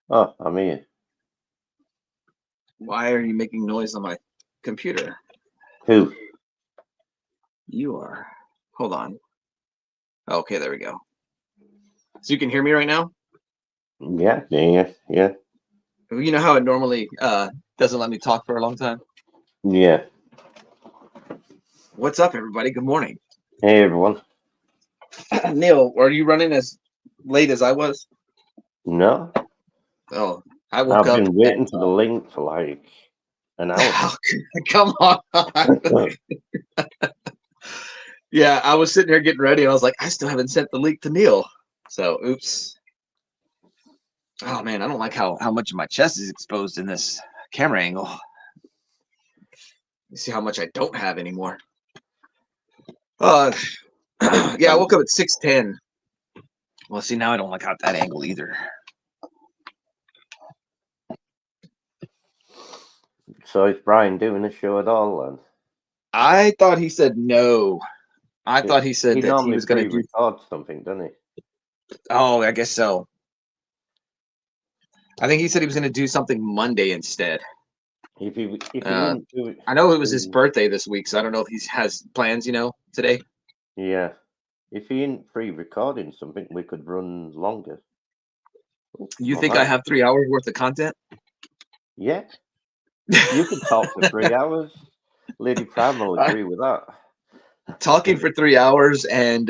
Oh, I'm here. Why are you making noise on my computer? Who? You are. Hold on. Okay, there we go. So you can hear me right now? Yeah, yeah. You know how it normally doesn't let me talk for a long time? Yeah. What's up, everybody? Good morning. Hey, everyone. Neil, are you running as late as I was? No, Oh, I woke I've up been at waiting for the link for like an hour. come on. Yeah, I was sitting here getting ready and I was like, I still haven't sent the link to Neil. So oops. Oh man, I don't like how much of my chest is exposed in this camera angle. You see how much I don't have anymore. Uh yeah, I woke up at 6:10. Well, see, now I don't like how that angle either. So is Brian doing a show at all then? I thought he said no. I thought he said He that he normally was going to do. pre-records something, doesn't he? Oh, I guess so. I think he said he was going to do something Monday instead. If he Uh, wouldn't do it, I know it was his birthday this week, so I don't know if he has plans, today. yeah. If he ain't pre-recording something, we could run longer. Oh, You my think I mic. have 3 hours worth of content? Yeah, you could talk for 3 hours. Lady Prime will agree with that. Talking for 3 hours and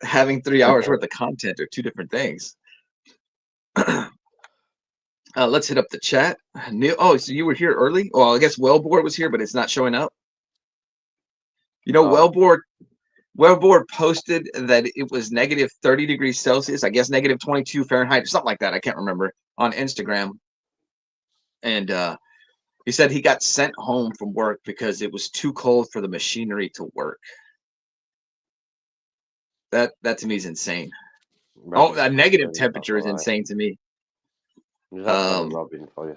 having 3 hours worth of content are two different things. Let's hit up the chat. Neil, oh, so you were here early? Well, I guess Wellboard was here, but it's not showing up. Oh, Wellboard posted that it was negative 30 degrees Celsius, I guess negative 22 Fahrenheit, something like that. I can't remember, on Instagram. And he said he got sent home from work because it was too cold for the machinery to work. That to me is insane. Oh, Robin, a negative that's temperature all is right. insane to me. That's only Um, Robin for you.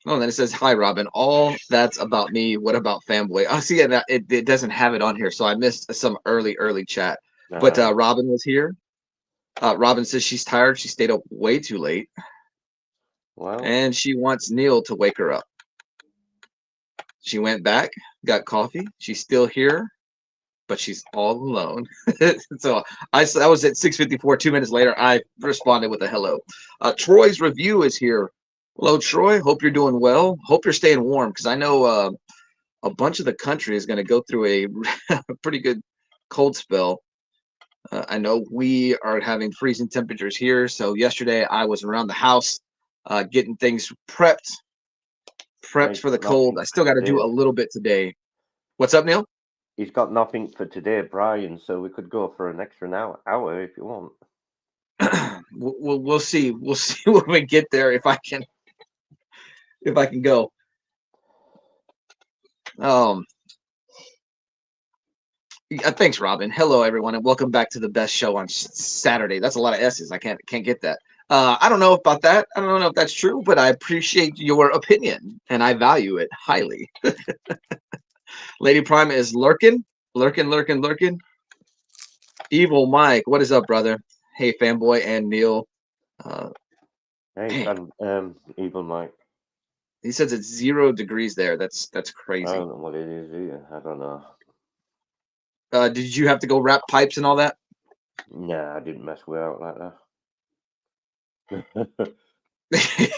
oh, and then it says, "Hi, Robin. All that's about me. What about Fanboy?" Oh, see, it doesn't have it on here, so I missed some early chat. But Uh, Robin was here. Robin says she's tired. She stayed up way too late, well, and she wants Neil to wake her up. She went back, got coffee. She's still here, but she's all alone. So that was at 6:54. 2 minutes later, I responded with a hello. Troy's review is here. Hello, Troy. Hope you're doing well. Hope you're staying warm because I know a bunch of the country is going to go through a pretty good cold spell. I know we are having freezing temperatures here. So yesterday I was around the house getting things prepped he's for the got cold. nothing I for still got to do today. a little bit today. What's up, Neil? He's got nothing for today, Brian, so we could go for an extra hour if you want. We'll see. We'll see when we get there if I can go. Um, thanks, Robin. Hello, everyone, and welcome back to the best show on Saturday. That's a lot of S's. I can't get that. I don't know about that. I don't know if that's true, but I appreciate your opinion and I value it highly. Lady Prime is lurking. Evil Mike, what is up, brother? Hey, fanboy and Neil. Uh, Hey, man, Evil Mike. he says it's 0 degrees there. That's I crazy. don't know what it is either. I don't know. Did you have to go wrap pipes and all that? Nah, I didn't mess with out like that.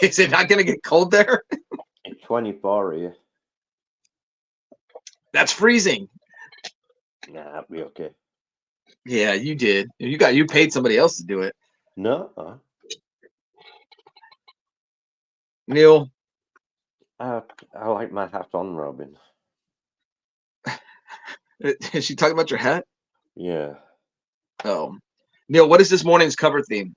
Is it not going to get cold there? It's 24 here. That's freezing. Nah, that'll be okay. Yeah, you did. You paid somebody else to do it. No, Neil, I like my hat on, Robin. is she talking about your hat? Yeah. Oh, Neil, what is this morning's cover theme?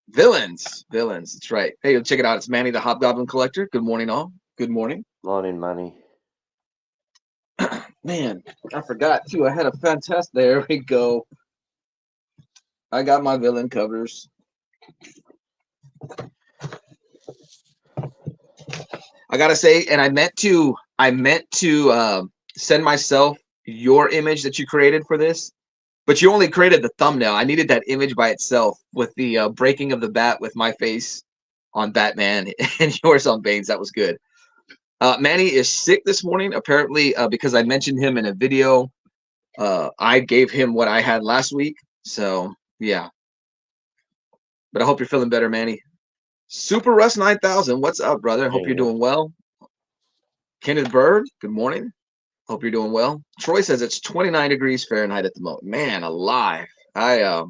Villains. Villains. That's right. Hey, check it out. It's Manny the Hobgoblin Collector. Good morning, all. Good morning. Morning, Manny. Man, I forgot too. I had a fantastic. There we go. I got my villain covers. I gotta say, and I meant to send myself your image that you created for this. But you only created the thumbnail. I needed that image by itself with the breaking of the bat with my face on Batman and yours on Banes. That was good. Manny is sick this morning, apparently, because I mentioned him in a video. I gave him what I had last week. So, yeah. But I hope you're feeling better, Manny. Super Russ 9000, what's up, brother? Hope you're doing well. Kenneth Bird, good morning. Hope you're doing well. Troy says it's 29 degrees Fahrenheit at the moment. Man, alive. I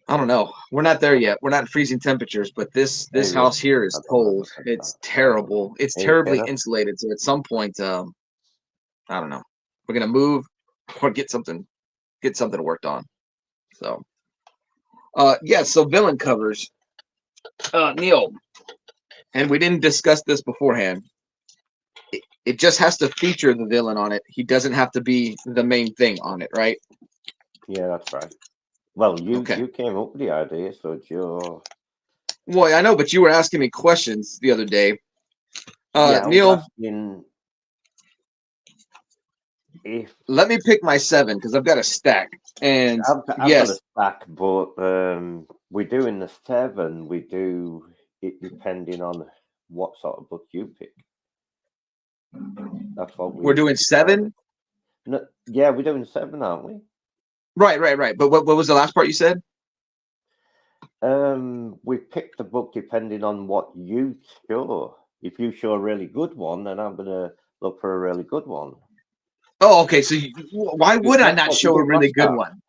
don't know. We're not there yet. We're not freezing temperatures, but this house here is cold. It's terrible. It's terribly insulated. So at some point, I don't know. We're gonna move or get something worked on. So, yeah. So villain covers, Neil, and we didn't discuss this beforehand. It just has to feature the villain on it. He doesn't have to be the main thing on it, right? Yeah, that's right. Well, you came up with the idea, so it's your. Well, I know, but you were asking me questions the other day. Yeah, Neil, let me pick my 7 because I've got a stack. And I've got a stack, but we're doing the 7. We do it depending on what sort of book you pick. That's what we're doing 7. No, yeah, we're doing 7, aren't we? Right. But what was the last part you said? We picked the book depending on what you show. If you show a really good one, then I'm gonna look for a really good one. Oh, okay. So why would I not show a really good one?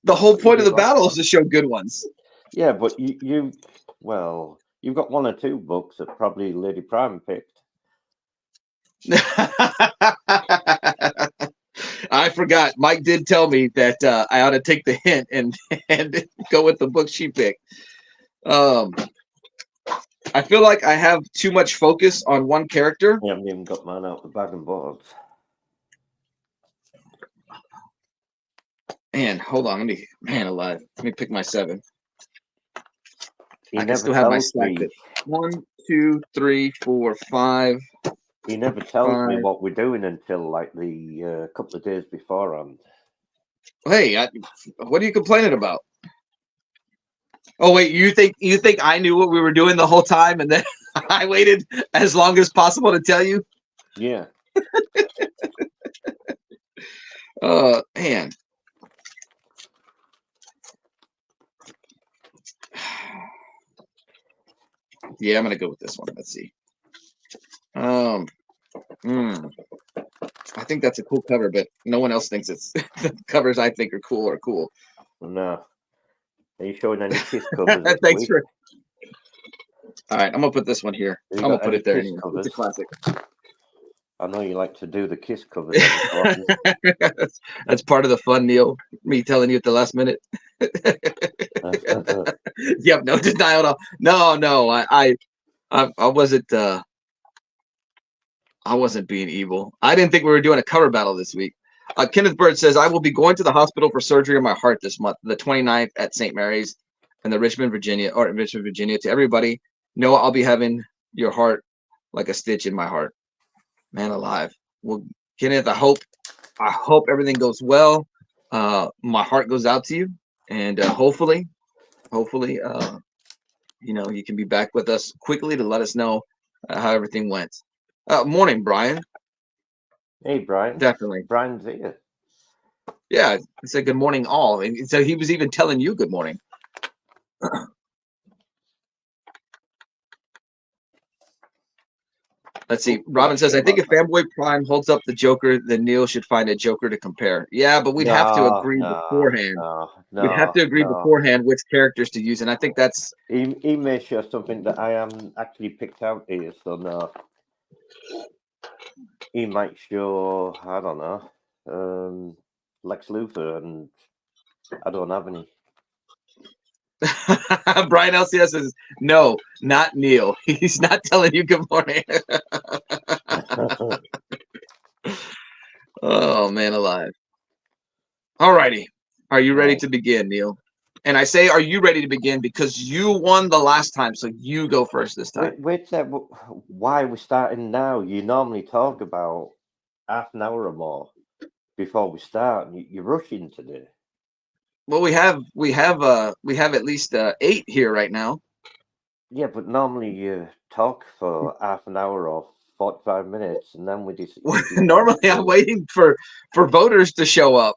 The whole point of the battle is to show good ones. Yeah, but you've got 1 or 2 books that probably Lady Prime picked. I forgot. Mike did tell me that I ought to take the hint and go with the book she picked. I feel like I have too much focus on one character. I haven't even got mine out the bag and boards. Man, hold on. Alive. Let me pick my 7. I can still have my stack. 1, 2, 3, 4, 5. He never tells me what we're doing until like the couple of days beforehand. Hey, what are you complaining about? Oh wait, you think I knew what we were doing the whole time, and then I waited as long as possible to tell you? Yeah. Man. Yeah, I'm gonna go with this one. Let's see. I think that's a cool cover, but no one else thinks it's the covers I think are cool. No. Are you showing any kiss covers? Thanks for. All right, I'm gonna put this one here. I'm gonna put it there. Anyway. It's a classic. I know you like to do the kiss covers. That's part of the fun, Neil. Me telling you at the last minute. Yep, no denial at all. No, I wasn't. I wasn't being evil. I didn't think we were doing a cover battle this week. Kenneth Bird says, I will be going to the hospital for surgery on my heart this month, the 29th at St. Mary's in Richmond, Virginia. To everybody, know I'll be having your heart like a stitch in my heart. Man alive. Well, Kenneth, I hope everything goes well. My heart goes out to you, and hopefully, you can be back with us quickly to let us know how everything went. Morning, Brian. Hey, Brian. Definitely. Brian's here. Yeah, he said good morning, all. And so he was even telling you good morning. Let's see. Robin says, I think if Fanboy Prime holds up the Joker, then Neil should find a Joker to compare. Yeah, but we'd have to agree beforehand. We'd have to agree beforehand which characters to use. And I think that's... He may show something that I haven't actually picked out here, so no. He might show, I don't know, Lex Luthor, and I don't have any. Brian LCS says, no, not Neil. He's not telling you good morning. Oh, man alive. All righty. Are you ready to begin, Neil? And I say, are you ready to begin? Because you won the last time, so you go first this time. Wait, why are we starting now? You normally talk about half an hour or more. before we start. And you're rushing today. Well, we have at least 8 here right now. Yeah, but normally you talk for half an hour or 45 minutes, and then we just Normally, I'm waiting for voters to show up.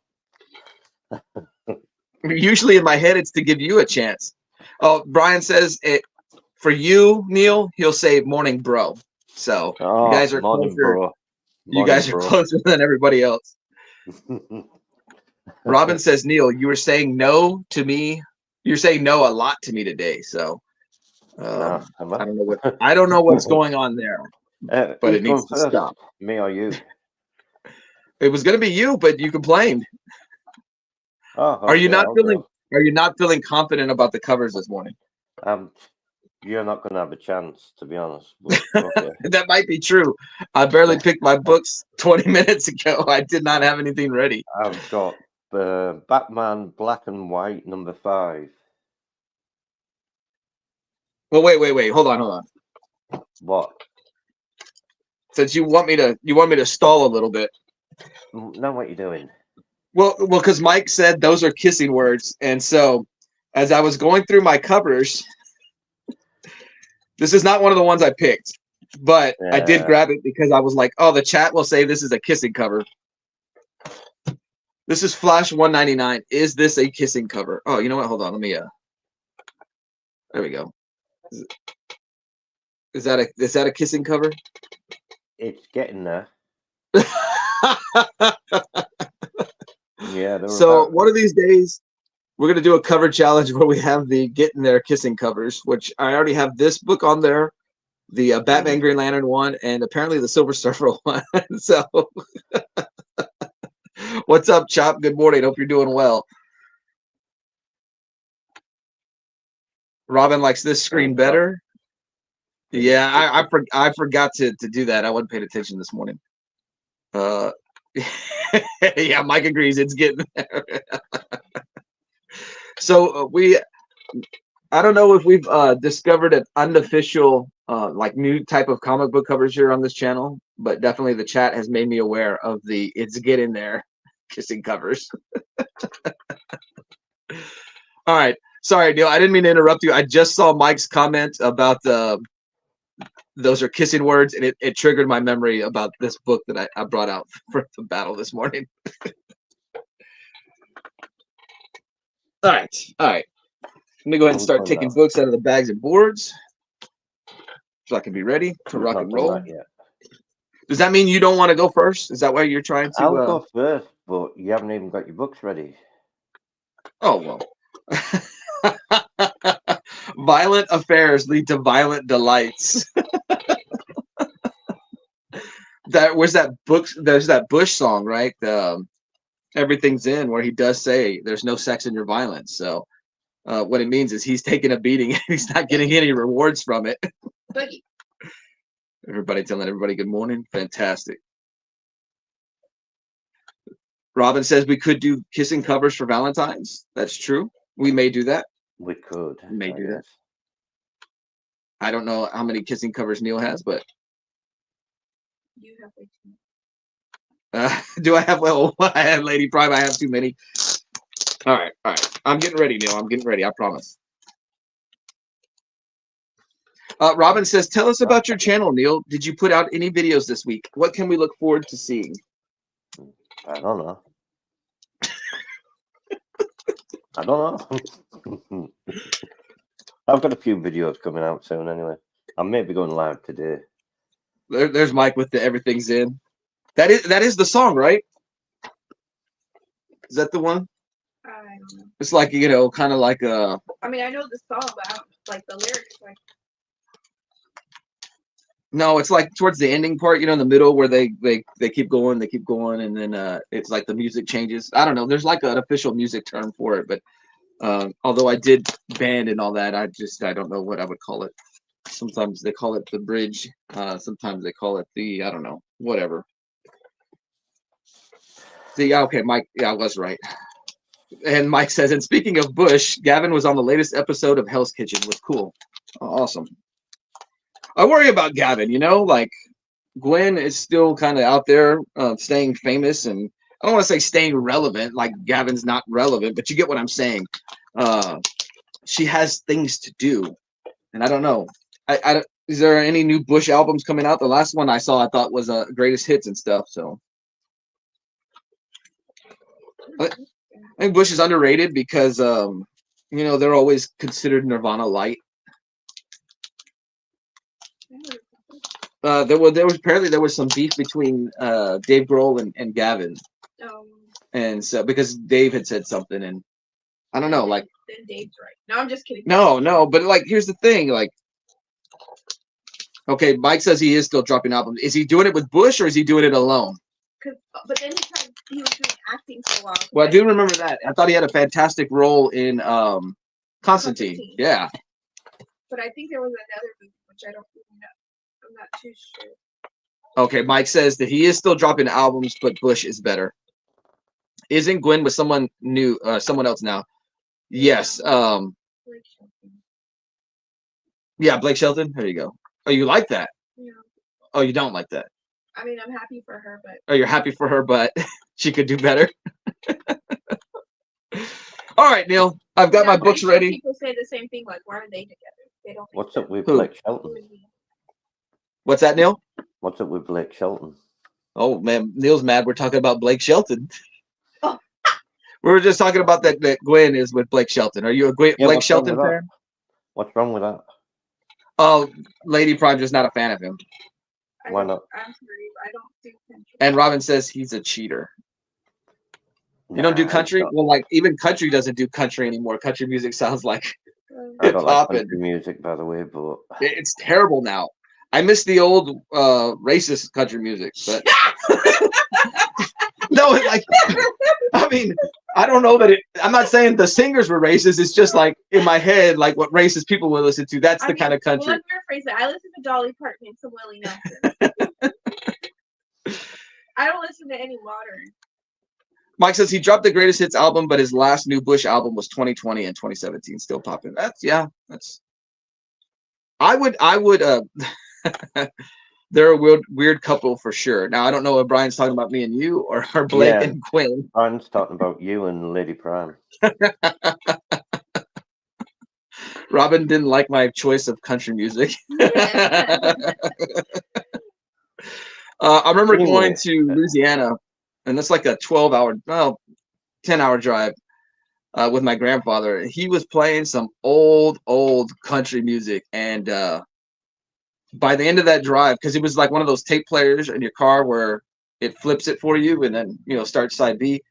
Usually, in my head, it's to give you a chance. Oh, Brian says it for you, Neil. He'll say "morning, bro." So you guys are morning, closer. bro. You guys are closer than everybody else. Robin says, Neil, you were saying no to me. You're saying no a lot to me today. So I don't know what's going on there. But it needs to stop. Me or you? It was going to be you, but you complained. Oh, okay, are you not feeling confident about the covers this morning? You're not going to have a chance, to be honest. But, okay. That might be true. I barely picked my books 20 minutes ago. I did not have anything ready. I've got Batman Black and White #5. Well, wait. Hold on. What? Since you want me to stall a little bit. No, what you doing? Well, because Mike said those are kissing words, and so as I was going through my covers, this is not one of the ones I picked, but I did grab it because I was like, oh, the chat will say this is a kissing cover. This is Flash 199. Is this a kissing cover? Oh, you know what? Hold on. Let me. There we go. Is that a kissing cover? It's getting there. Yeah. So one of these days, we're gonna do a cover challenge where we have the getting there kissing covers, which I already have this book on there, the Batman Green Lantern one, and apparently the Silver Surfer one. So, what's up, Chop? Good morning. Hope you're doing well. Robin likes this screen better. Yeah, I forgot to do that. I wasn't paying attention this morning. Yeah, Mike agrees. It's getting there. So I don't know if we've discovered an unofficial like new type of comic book covers here on this channel, but definitely the chat has made me aware of the "it's getting there" kissing covers. All right, sorry, Neil. I didn't mean to interrupt you. I just saw Mike's comment about those are kissing words, and it triggered my memory about this book that I brought out for the battle this morning. All right. Let me go ahead and start taking books out of the bags and boards so I can be ready to rock and roll. Does that mean you don't want to go first? Is that why you're trying to? I'll go first, but you haven't even got your books ready. Oh, well. Violent affairs lead to violent delights. There's that Bush song, right? Everything's in, where he does say there's no sex in your violence. So what it means is he's taking a beating and he's not getting any rewards from it. Everybody telling everybody good morning. Fantastic. Robin says we could do kissing covers for Valentine's. That's true. We may do that. We could. We may do that. I don't know how many kissing covers Neil has, but you have way too many. Do I have? Well, I have Lady Prime. I have too many. All right. I'm getting ready, Neil. I'm getting ready. I promise. Robin says, tell us about your channel, Neil. Did you put out any videos this week? What can we look forward to seeing? I don't know. I don't know. I've got a few videos coming out soon anyway. I may be going live today. There's Mike with the "Everything's In." That is the song, right? Is that the one? I don't know. It's like, kind of like a. I mean, I know the song, but I don't like the lyrics. Like. No, it's like towards the ending part, in the middle where they keep going, and then it's like the music changes. I don't know. There's like an official music term for it, but although I did band and all that, I don't know what I would call it. Sometimes they call it the bridge. Sometimes they call it the, I don't know, whatever. See, okay, Mike, I was right. And Mike says, and speaking of Bush, Gavin was on the latest episode of Hell's Kitchen. It was cool. Oh, awesome. I worry about Gavin, like Gwen is still kind of out there staying famous, and don't want to say staying relevant, like Gavin's not relevant, but you get what I'm saying. She has things to do, and I don't know. Is there any new Bush albums coming out? The last one I saw, I thought was greatest hits and stuff. So I think Bush is underrated because they're always considered Nirvana light. There was some beef between Dave Grohl and Gavin, and so because Dave had said something, and I don't know, like then Dave's right. No, I'm just kidding. No, but like here's the thing, like okay, Mike says he is still dropping albums. Is he doing it with Bush or is he doing it alone? But then he was doing acting for a while. Well, I do remember that. I thought he had a fantastic role in Constantine. Yeah. But I think there was another movie which I don't really know. I'm not too sure. Okay, Mike says that he is still dropping albums, but Bush is better. Isn't Gwen with someone new, someone else now? Yes. Blake Shelton. Yeah, Blake Shelton. There you go. Oh, you like that? Yeah. Oh, you don't like that? I mean, I'm happy for her, but. Oh, you're happy for her, but she could do better. All right, Neil. I've got my books ready. People say the same thing. Like, why are they together? They don't. What's up with Blake Shelton? What's that, Neil? What's up with Blake Shelton? Oh man, Neil's mad. We're talking about Blake Shelton. Oh. We were just talking about that Gwen is with Blake Shelton. Are you a Blake Shelton fan? What's wrong with that? Oh, Lady Prime just not a fan of him. Why not? I'm sorry, I don't do country. And Robin says he's a cheater. You don't do country? Well, like even country doesn't do country anymore. Country music sounds like I don't like country music, by the way, but it's terrible now. I miss the old racist country music, but no, like I mean, I don't know that I'm not saying the singers were racist. It's just like in my head, like what racist people would listen to. That's the kind of country. Well, let me rephrase it. I listen to Dolly Parton and some Willie Nelson. I don't listen to any modern. Mike says he dropped the greatest hits album, but his last new Bush album was 2020 and 2017, still popping. That's. I would. They're a weird couple for sure. Now I don't know if Brian's talking about me and you or Blake and Quinn. Brian's talking about you and Lady Prime. Robin didn't like my choice of country music. I remember going to Louisiana, and that's like a 10-hour drive with my grandfather. He was playing some old country music, and by the end of that drive, because it was like one of those tape players in your car where it flips it for you and then starts side B.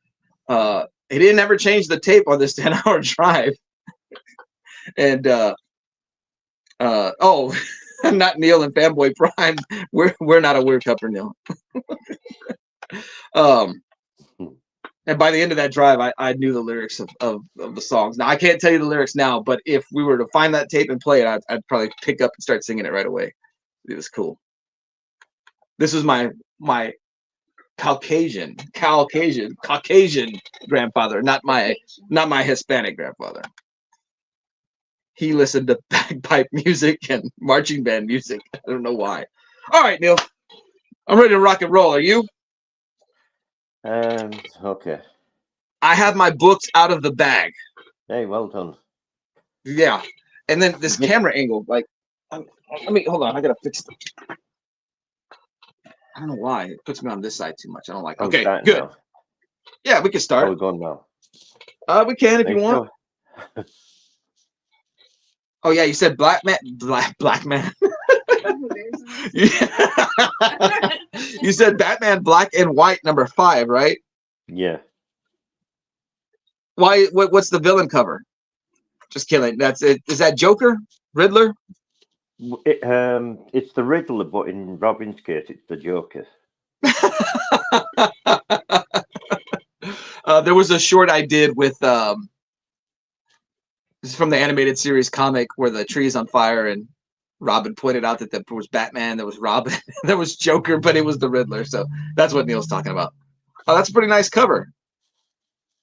He didn't ever change the tape on this 10-hour drive. And not Neil and Fanboy Prime. We're not a weird couple, Neil. And by the end of that drive, I knew the lyrics of the songs. Now I can't tell you the lyrics now, but if we were to find that tape and play it, I'd probably pick up and start singing it right away. It was cool. This was my Caucasian grandfather, not my Hispanic grandfather. He listened to bagpipe music and marching band music. I don't know why. All right, Neil. I'm ready to rock and roll. Are you? Okay. I have my books out of the bag. Hey, well done. Yeah. And then this camera angle, like, hold on. I got to fix it. I don't know why. It puts me on this side too much. I don't like it. Okay, good. Now. Yeah, we can start. How are we going now? We can if you want. Oh yeah, you said black man. You said Batman Black and White #5, right? Yeah. Why? What's the villain cover? Just kidding. That's it. Is that Joker? Riddler? It's the Riddler, but in Robin's case, it's the Joker. There was a short I did with this is from the animated series comic where the tree is on fire and Robin pointed out that there was Batman, there was Robin, there was Joker, but it was the Riddler. So that's what Neil's talking about. Oh, that's a pretty nice cover.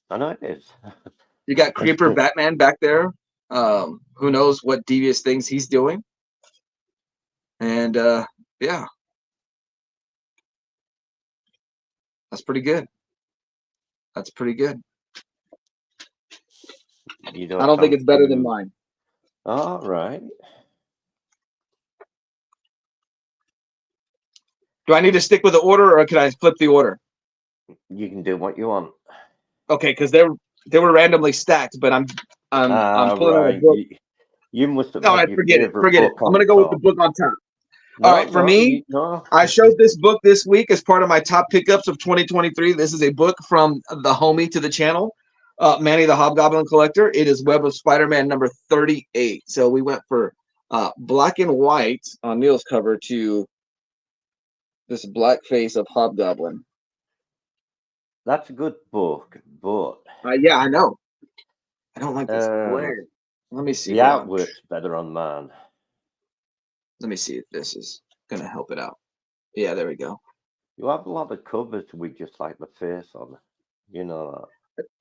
I know it is. You got Creeper Batman back there. Who knows what devious things he's doing. And yeah. That's pretty good. That's pretty good. You I don't think want it's better than to- mine. All right. Do I need to stick with the order, or can I flip the order? You can do what you want. Okay, because they were randomly stacked, but I'm pulling out a Right. book. You must have All got right, your forget it. favorite Forget it. book I'm on gonna go with the top. book on top. No, All right, for no, me, no. I showed this book this week as part of my top pickups of 2023. This is a book from the homie to the channel, Manny the Hobgoblin Collector. It is Web of Spider-Man number 38. So we went for black and white on Neil's cover to this black face of Hobgoblin. That's a good book, but Yeah, I know. I don't like this glare. Let me see. the Hold on. artwork's better on mine. Let me see if this is gonna help it out. Yeah, there we go. You have a lot of covers with just like the face on it. You know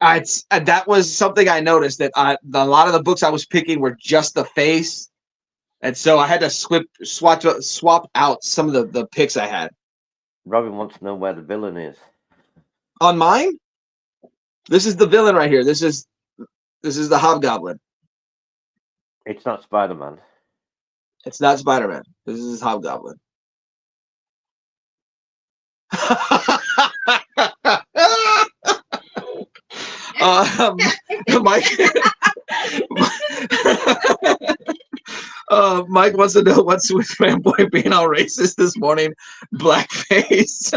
That was something I noticed, that a lot of the books I was picking were just the face, and so I had to swap out some of the picks I had. Robin wants to know where the villain is. On mine, this is the villain right here. This is the Hobgoblin. It's not Spider-Man. It's not Spider-Man. This is Hobgoblin. Mike, Mike wants to know what's with Fanboy being all racist this morning. Blackface.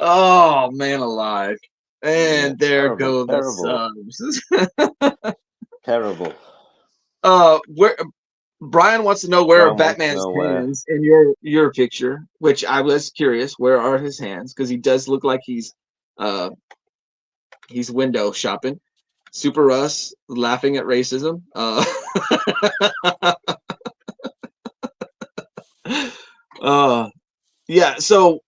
Oh man, alive! And there go the subs. Terrible. Where Brian wants to know where Brian are Batman's wants to know hands in your picture, which I was curious. Where are his hands? Because he does look like he's window shopping. Super Russ laughing at racism. Yeah. So,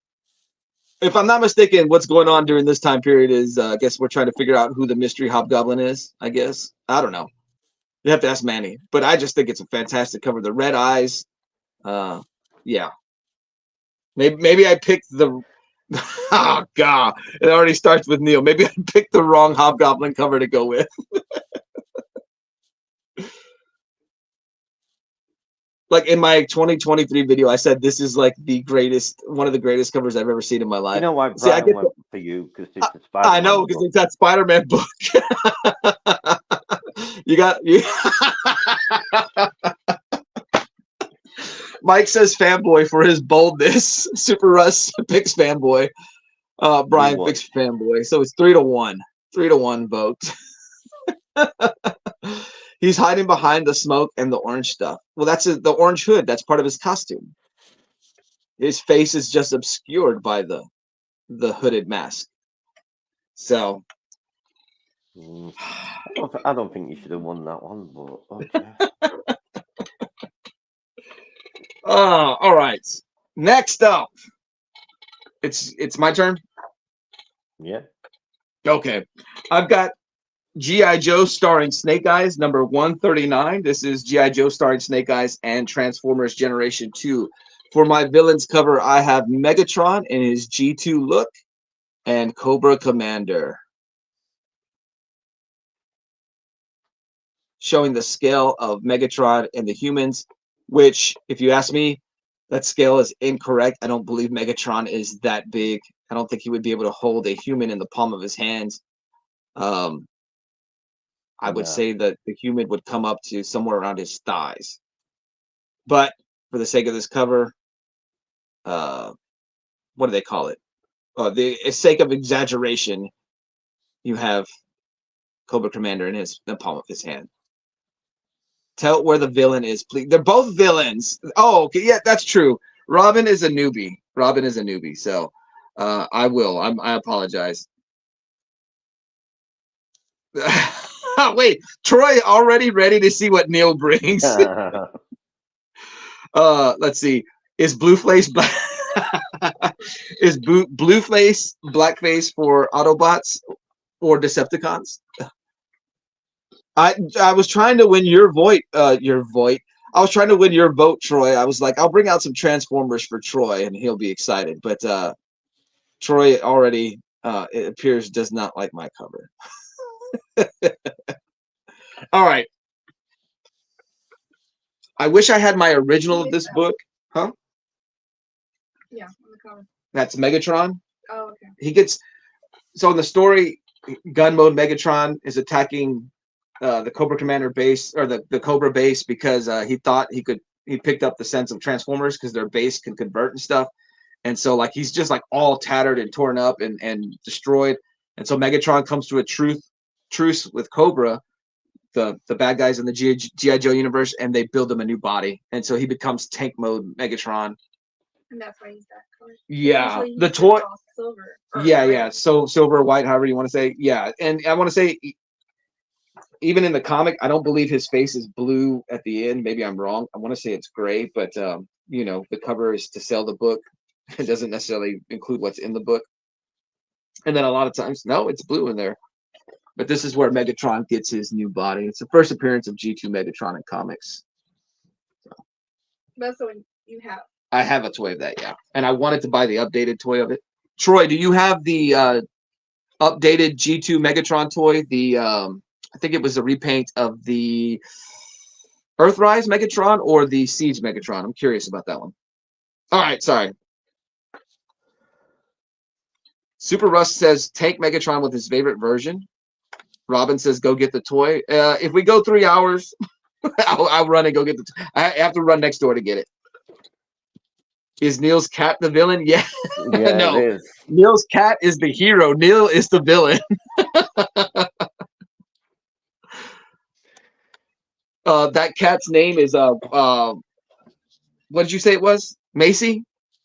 if I'm not mistaken, what's going on during this time period is, I guess we're trying to figure out who the mystery Hobgoblin is. I guess I don't know. You have to ask Manny, but I just think it's a fantastic cover. The red eyes. Yeah. Maybe I picked the. Oh God! It already starts with Neil. Maybe I picked the wrong Hobgoblin cover to go with. Like in my 2023 video, I said this is like one of the greatest covers I've ever seen in my life. You know why Brian went for you? Because it's a Spider-Man. I know, because it's that Spider-Man book. you. Mike says fanboy for his boldness. Super Russ picks fanboy. Brian picks fanboy. So it's 3-1. 3-1 vote. He's hiding behind the smoke and the orange stuff. Well, that's the orange hood. That's part of his costume. His face is just obscured by the hooded mask. So I don't think you should have won that one, but okay. All right. Next up, it's my turn. Yeah. Okay, I've got G.I. Joe starring Snake Eyes, number 139. This is G.I. Joe starring Snake Eyes and Transformers Generation 2. For my villains cover, I have Megatron in his G2 look and Cobra Commander. Showing the scale of Megatron and the humans, which, if you ask me, that scale is incorrect. I don't believe Megatron is that big. I don't think he would be able to hold a human in the palm of his hands. I would say that the human would come up to somewhere around his thighs. But for the sake of this cover, what do they call it? The sake of exaggeration, you have Cobra Commander in the palm of his hand. Tell where the villain is, please. They're both villains. Oh, okay. Yeah, that's true. Robin is a newbie. So I will. I apologize. Wait, Troy already ready to see what Neil brings. Let's see. Is Blueface Blueface blackface for Autobots or Decepticons? I was trying to win your vote. I was trying to win your vote, Troy. I was like, I'll bring out some Transformers for Troy, and he'll be excited. But Troy already, it appears, does not like my cover. All right. I wish I had my original of this book. Huh? Yeah, on the cover. That's Megatron. Oh, okay. He gets, so in the story, gun mode Megatron is attacking the Cobra Commander base, or the Cobra base, because he thought he picked up the sense of Transformers because their base can convert and stuff. And so like he's just like all tattered and torn up and destroyed. And so Megatron comes to a truce with Cobra, the bad guys in the G.I. Joe universe, and they build him a new body. And so he becomes tank mode Megatron. And that's why he's that color. Yeah, Usually the he's toy. all silver. or Yeah, red. yeah. So silver, or white, however you want to say. Yeah, and I want to say, even in the comic, I don't believe his face is blue at the end. Maybe I'm wrong. I want to say it's gray, but you know, the cover is to sell the book. It doesn't necessarily include what's in the book. And then a lot of times, no, it's blue in there. But this is where Megatron gets his new body. It's the first appearance of G2 Megatron in comics. That's the one you have. I have a toy of that, yeah. And I wanted to buy the updated toy of it. Troy, do you have the updated G2 Megatron toy? The I think it was a repaint of the Earthrise Megatron or the Siege Megatron. I'm curious about that one. All right, sorry. Super Rust says take Megatron with his favorite version. Robin says go get the toy. If we go 3 hours, I'll run and go get the toy. I have to run next door to get it. Is Neil's cat the villain? Yeah. Yeah, No. it is. Neil's cat is the hero. Neil is the villain. That cat's name is what did you say it was? Macy?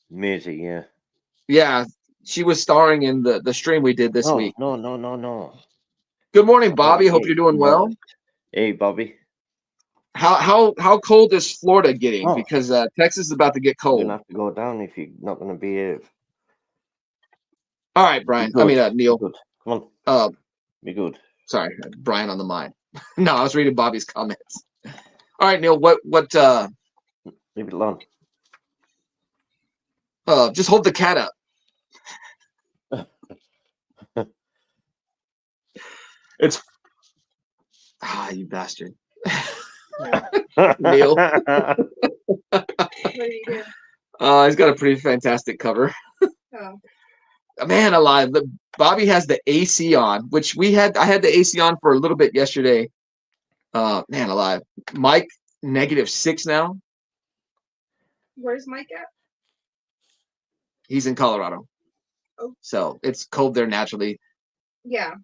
Maisie, yeah. Yeah, she was starring in the stream we did this week. No. Good morning, Bobby. Hope Hey, you're doing well. Hey, Bobby. How cold is Florida getting? Oh. Because Texas is about to get You're cold. gonna have to go down if you're not gonna be here. All right, Brian. I Good. mean Neil. Good. Come on, be good. Sorry, Brian on the mind. No, I was reading Bobby's comments. All right, Neil. What Leave it alone. just hold the cat up. It's you bastard. Neil. What do you do? He's got a pretty fantastic cover. Oh, Man alive. Bobby has the AC on, which I had the AC on for a little bit yesterday. Man alive. Mike, -6 now. where's Mike at? He's in Colorado. Oh. So it's cold there naturally. Yeah.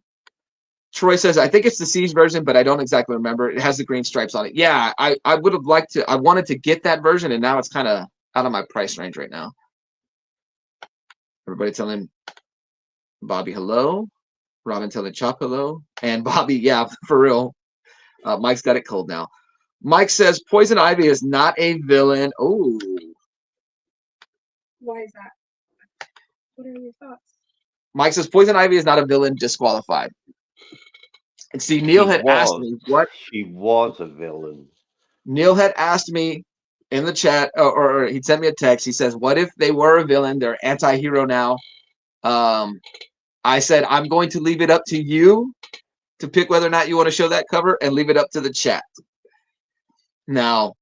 Troy says, I think it's the Siege version, but I don't exactly remember. It has the green stripes on it. Yeah, I would have liked to. I wanted to get that version, and now it's kind of out of my price range right now. Everybody telling Bobby hello. Robin telling Chop hello. And Bobby, yeah, for real. Mike's got it cold now. Mike says Poison Ivy is not a villain. Oh. Why is that? What are your thoughts? Mike says Poison Ivy is not a villain, disqualified. And see, Neil had asked me what She was a villain. Neil had asked me in the chat, or he sent me a text. He says, what if they were a villain? They're anti-hero now. I said, I'm going to leave it up to you to pick whether or not you want to show that cover, and leave it up to the chat. Now,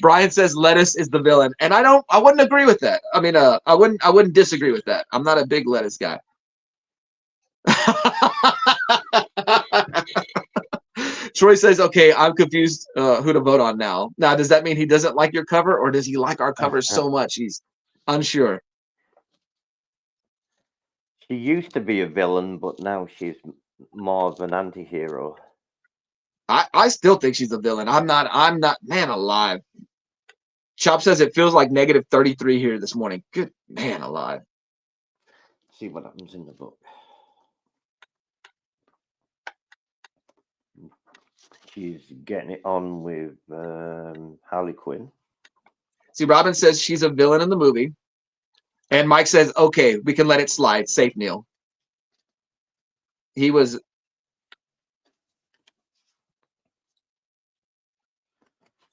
Brian says lettuce is the villain, and I wouldn't agree with that. I mean, I wouldn't disagree with that. I'm not a big lettuce guy. Troy says, okay, I'm confused who to vote on now. Now, does that mean he doesn't like your cover, or does he like our cover so much he's unsure? She used to be a villain, but now she's more of an anti-hero. I still think she's a villain. I'm not, man alive. Chop says it feels like -33 here this morning. Good man alive. See what happens in the book. She's getting it on with Harley Quinn. See, Robin says she's a villain in the movie. And Mike says, okay, we can let it slide. Safe, Neil. He was...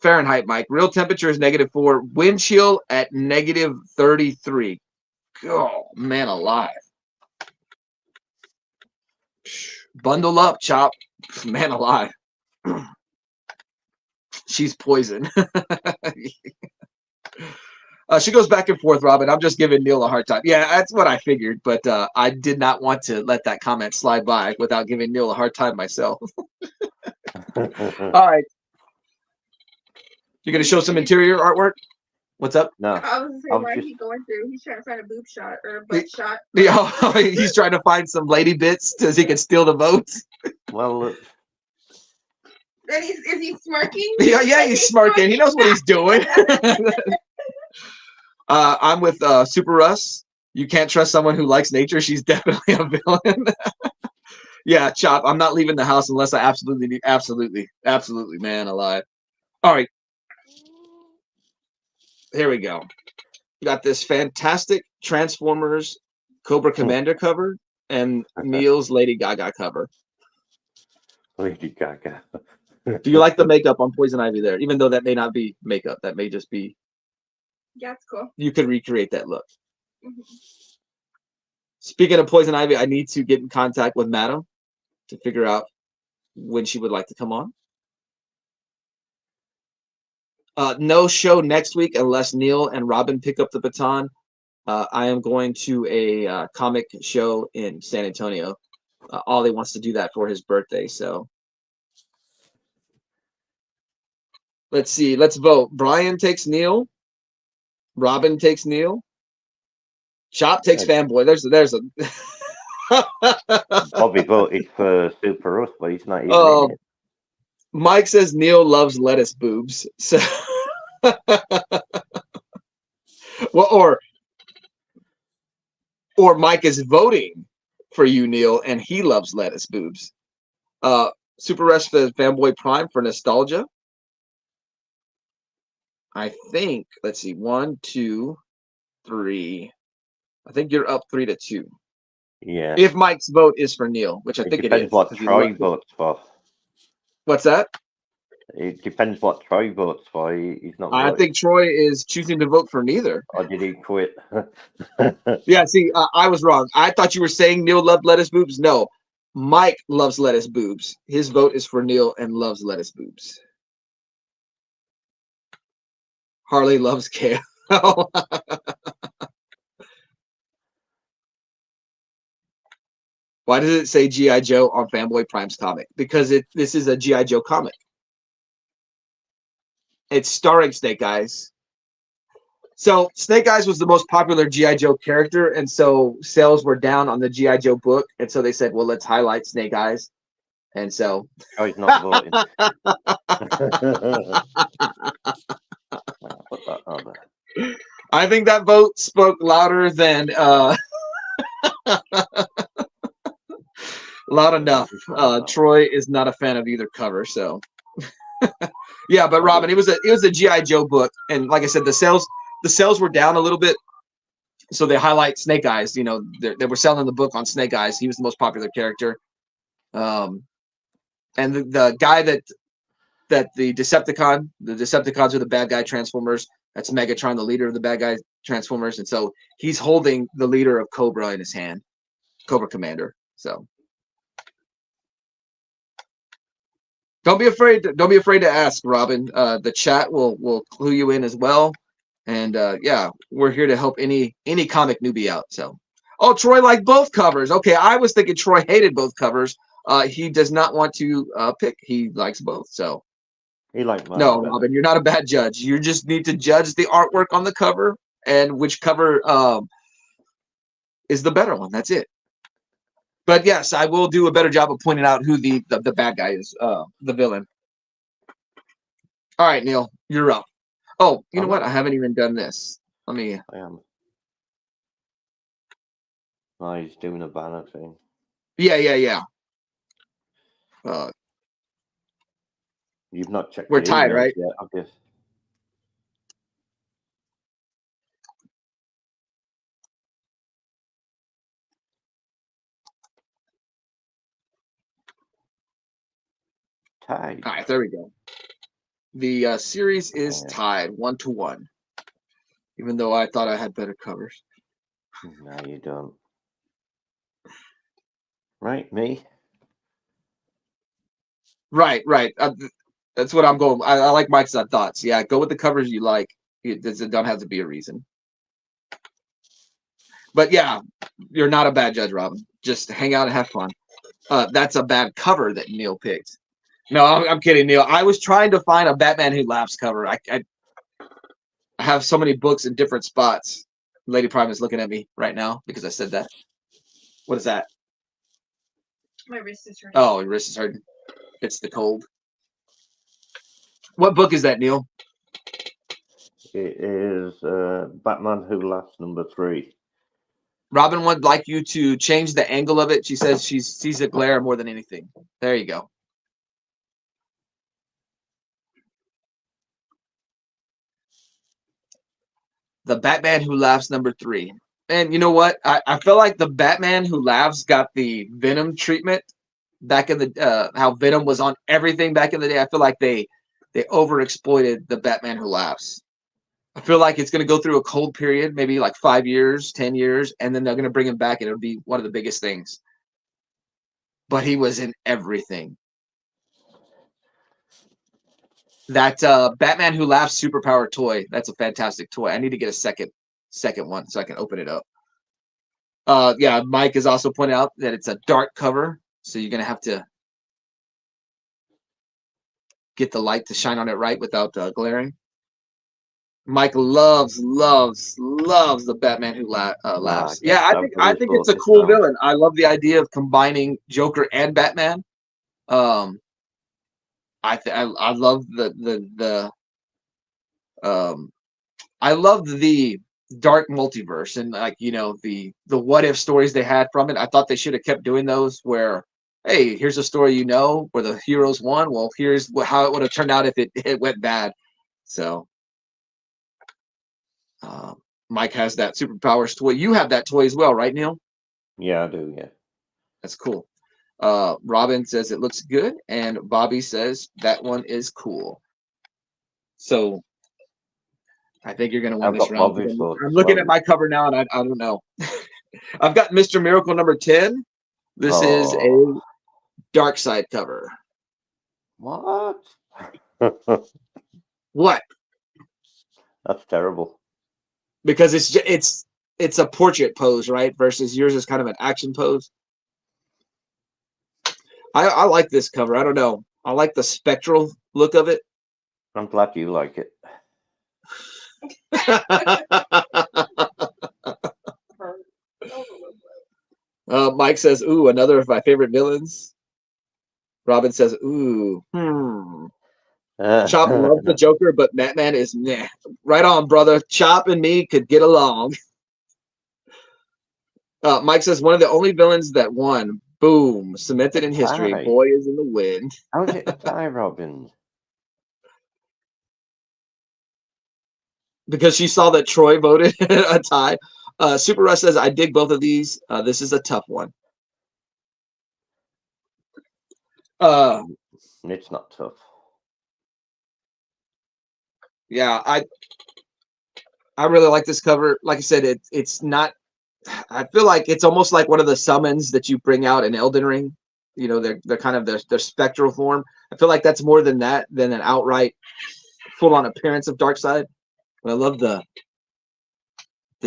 Fahrenheit, Mike. Real temperature is -4. Wind chill at -33. Oh, man alive. Bundle up, Chop. Man alive. She's poison. She goes back and forth, Robin. I'm just giving Neil a hard time. Yeah, that's what I figured, but I did not want to let that comment slide by without giving Neil a hard time myself. All right. You're going to show some interior artwork? What's up? No, I was gonna say, I'm why is just- he going through? He's trying to find a boob shot or a butt shot. Yeah, he's trying to find some lady bits so he can steal the votes. well, Then is he smirking? Yeah, he's smirking. He knows what he's doing. I'm with Super Russ. You can't trust someone who likes nature. She's definitely a villain. Yeah, Chop. I'm not leaving the house unless I absolutely need. Absolutely, man alive. All right. Here we go. Got this fantastic Transformers Cobra Commander cover and Neil's Lady Gaga cover. Lady Gaga. Do you like the makeup on Poison Ivy there? Even though that may not be makeup, that may just be. Yeah, it's cool. You could recreate that look. Mhm. Speaking of Poison Ivy, I need to get in contact with Madam to figure out when she would like to come on. No show next week unless Neil and Robin pick up the baton. I am going to a comic show in San Antonio. Ollie wants to do that for his birthday, so let's see. Let's vote. Brian takes Neil. Robin takes Neil. Chop takes Fanboy. There's a. Bobby voted for Super Russ, but he's not even Oh, in it. Mike says Neil loves lettuce boobs. So, well, or Mike is voting for you, Neil, and he loves lettuce boobs. Super Rush for Fanboy Prime for nostalgia. I think. Let's see. 1, 2, 3. I think you're up 3-2. Yeah. If Mike's vote is for Neil, which I It think it depends is. what 'cause he Troy loves- votes for. What's that? It depends what Troy votes for. He's not I voted. think Troy is choosing to vote for neither. Or did he quit? Yeah, see, I was wrong. I thought you were saying Neil loved lettuce boobs. No, Mike loves lettuce boobs. His vote is for Neil and loves lettuce boobs. Harley loves kale. Why does it say G.I. Joe on Fanboy Prime's comic? Because this is a G.I. Joe comic. It's starring Snake Eyes. So Snake Eyes was the most popular G.I. Joe character, and so sales were down on the G.I. Joe book, and so they said, well, let's highlight Snake Eyes. And so Troy's not voting. Put that on there. I think that vote spoke louder than loud enough. Troy is not a fan of either cover, so yeah. But Robin, it was a GI Joe book, and like I said, the sales were down a little bit, so they highlight Snake Eyes. You know, they were selling the book on Snake Eyes. He was the most popular character, and the guy that the Decepticons are the bad guy Transformers. That's Megatron, the leader of the bad guy Transformers, and so he's holding the leader of Cobra in his hand, Cobra Commander. So don't be afraid to ask, Robin. The chat will clue you in as well, and yeah, we're here to help any comic newbie out. So, oh, Troy liked both covers. Okay, I was thinking Troy hated both covers. He does not want to pick. He likes both. So. He liked mine No, better. Robin, you're not a bad judge. You just need to judge the artwork on the cover and which cover is the better one. That's it. But yes, I will do a better job of pointing out who the bad guy is, the villain. All right, Neil, you're up. Oh, you know what? I haven't even done this. Let me. I am. Oh, he's doing a banner thing. Yeah. You've not checked. We're your tied, emails right? Yet, I guess. Tied. All right, there we go. The series is Yeah. tied 1-1, even though I thought I had better covers. No, you don't. Right, me? Right. That's what I'm going. I like Mike's thoughts. Yeah, go with the covers you like. It don't have to be a reason. But yeah, you're not a bad judge, Robin. Just hang out and have fun. That's a bad cover that Neil picked. No, I'm kidding, Neil. I was trying to find a Batman Who Laughs cover. I have so many books in different spots. Lady Prime is looking at me right now because I said that. What is that? My wrist is hurting. Oh, your wrist is hurting. It's the cold. What book is that, Neil? It is Batman Who Laughs #3. Robin would like you to change the angle of it. She says she sees a glare more than anything. There you go. The Batman Who Laughs #3. And you know what? I feel like the Batman Who Laughs got the Venom treatment back in the how Venom was on everything back in the day. I feel like they overexploited the Batman Who Laughs. I feel like it's going to go through a cold period, maybe like 5 years, 10 years, and then they're going to bring him back and it'll be one of the biggest things. But he was in everything. That Batman Who Laughs superpower toy, that's a fantastic toy. I need to get a second one so I can open it up. Yeah, Mike has also pointed out that it's a dark cover, so you're going to have to get the light to shine on it right without glaring. Mike loves the Batman Who Laughs. Yeah, I think it's a cool villain. I love the idea of combining Joker and Batman. I love I love the dark multiverse and like the what if stories they had from it. I thought they should have kept doing those where, hey, here's a story where the heroes won. Well, here's how it would have turned out if it went bad. So Mike has that superpowers toy. You have that toy as well, right, Neil? Yeah, I do. Yeah, that's cool. Robin says it looks good, and Bobby says that one is cool. So I think you're going to win this round. I'm looking at my cover now, and I don't know. I've got Mr. Miracle #10. This is a Dark Side cover. What? What? That's terrible. Because it's a portrait pose, right? Versus yours is kind of an action pose. I like this cover. I don't know. I like the spectral look of it. I'm glad you like it. Mike says, "Ooh, another of my favorite villains." Robin says, "Ooh, Chop loves the Joker, but Batman is meh." Right on, brother. Chop and me could get along. Mike says, "One of the only villains that won. Boom, cemented in history. Boy is in the win." How's it a tie, Robin? Because she saw that Troy voted a tie. Super Rush says, "I dig both of these. This is a tough one." It's not tough. Yeah, I really like this cover. Like I said, it's not. I feel like it's almost like one of the summons that you bring out in Elden Ring. They're kind of their spectral form. I feel like that's more than that than an outright full-on appearance of Darkseid. But I love the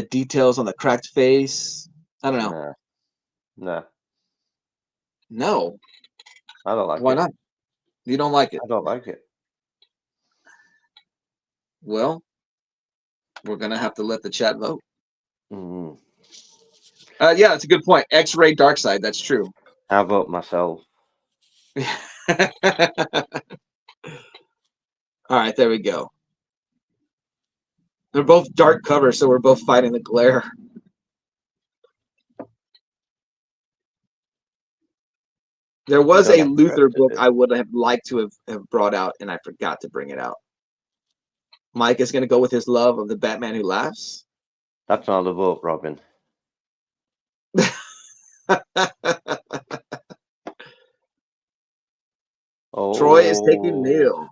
details on the cracked face. I don't know. No. I don't like it. Why not? You don't like it? I don't like it. Well, we're gonna have to let the chat vote. Mm-hmm. Yeah, it's a good point. X-ray Darkseid. That's true. I vote myself. All right, there we go. They're both dark covers, so we're both fighting the glare. There was a Luthor book I would have liked to have brought out, and I forgot to bring it out. Mike is going to go with his love of the Batman Who Laughs. That's not a vote, Robin. Troy is taking Neil.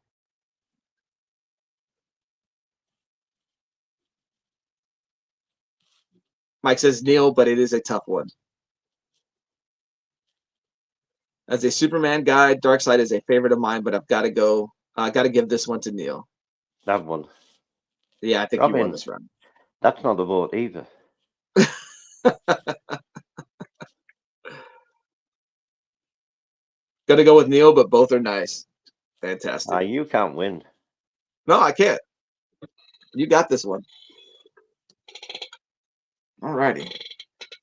Mike says Neil, but it is a tough one. As a Superman guy, Darkseid is a favorite of mine, but I've got to go. I got to give this one to Neil. That one. Yeah, I think you won Robin, this round. that's not a vote either. Got to go with Neil, but both are nice. Fantastic. You can't win. No, I can't. You got this one. All righty.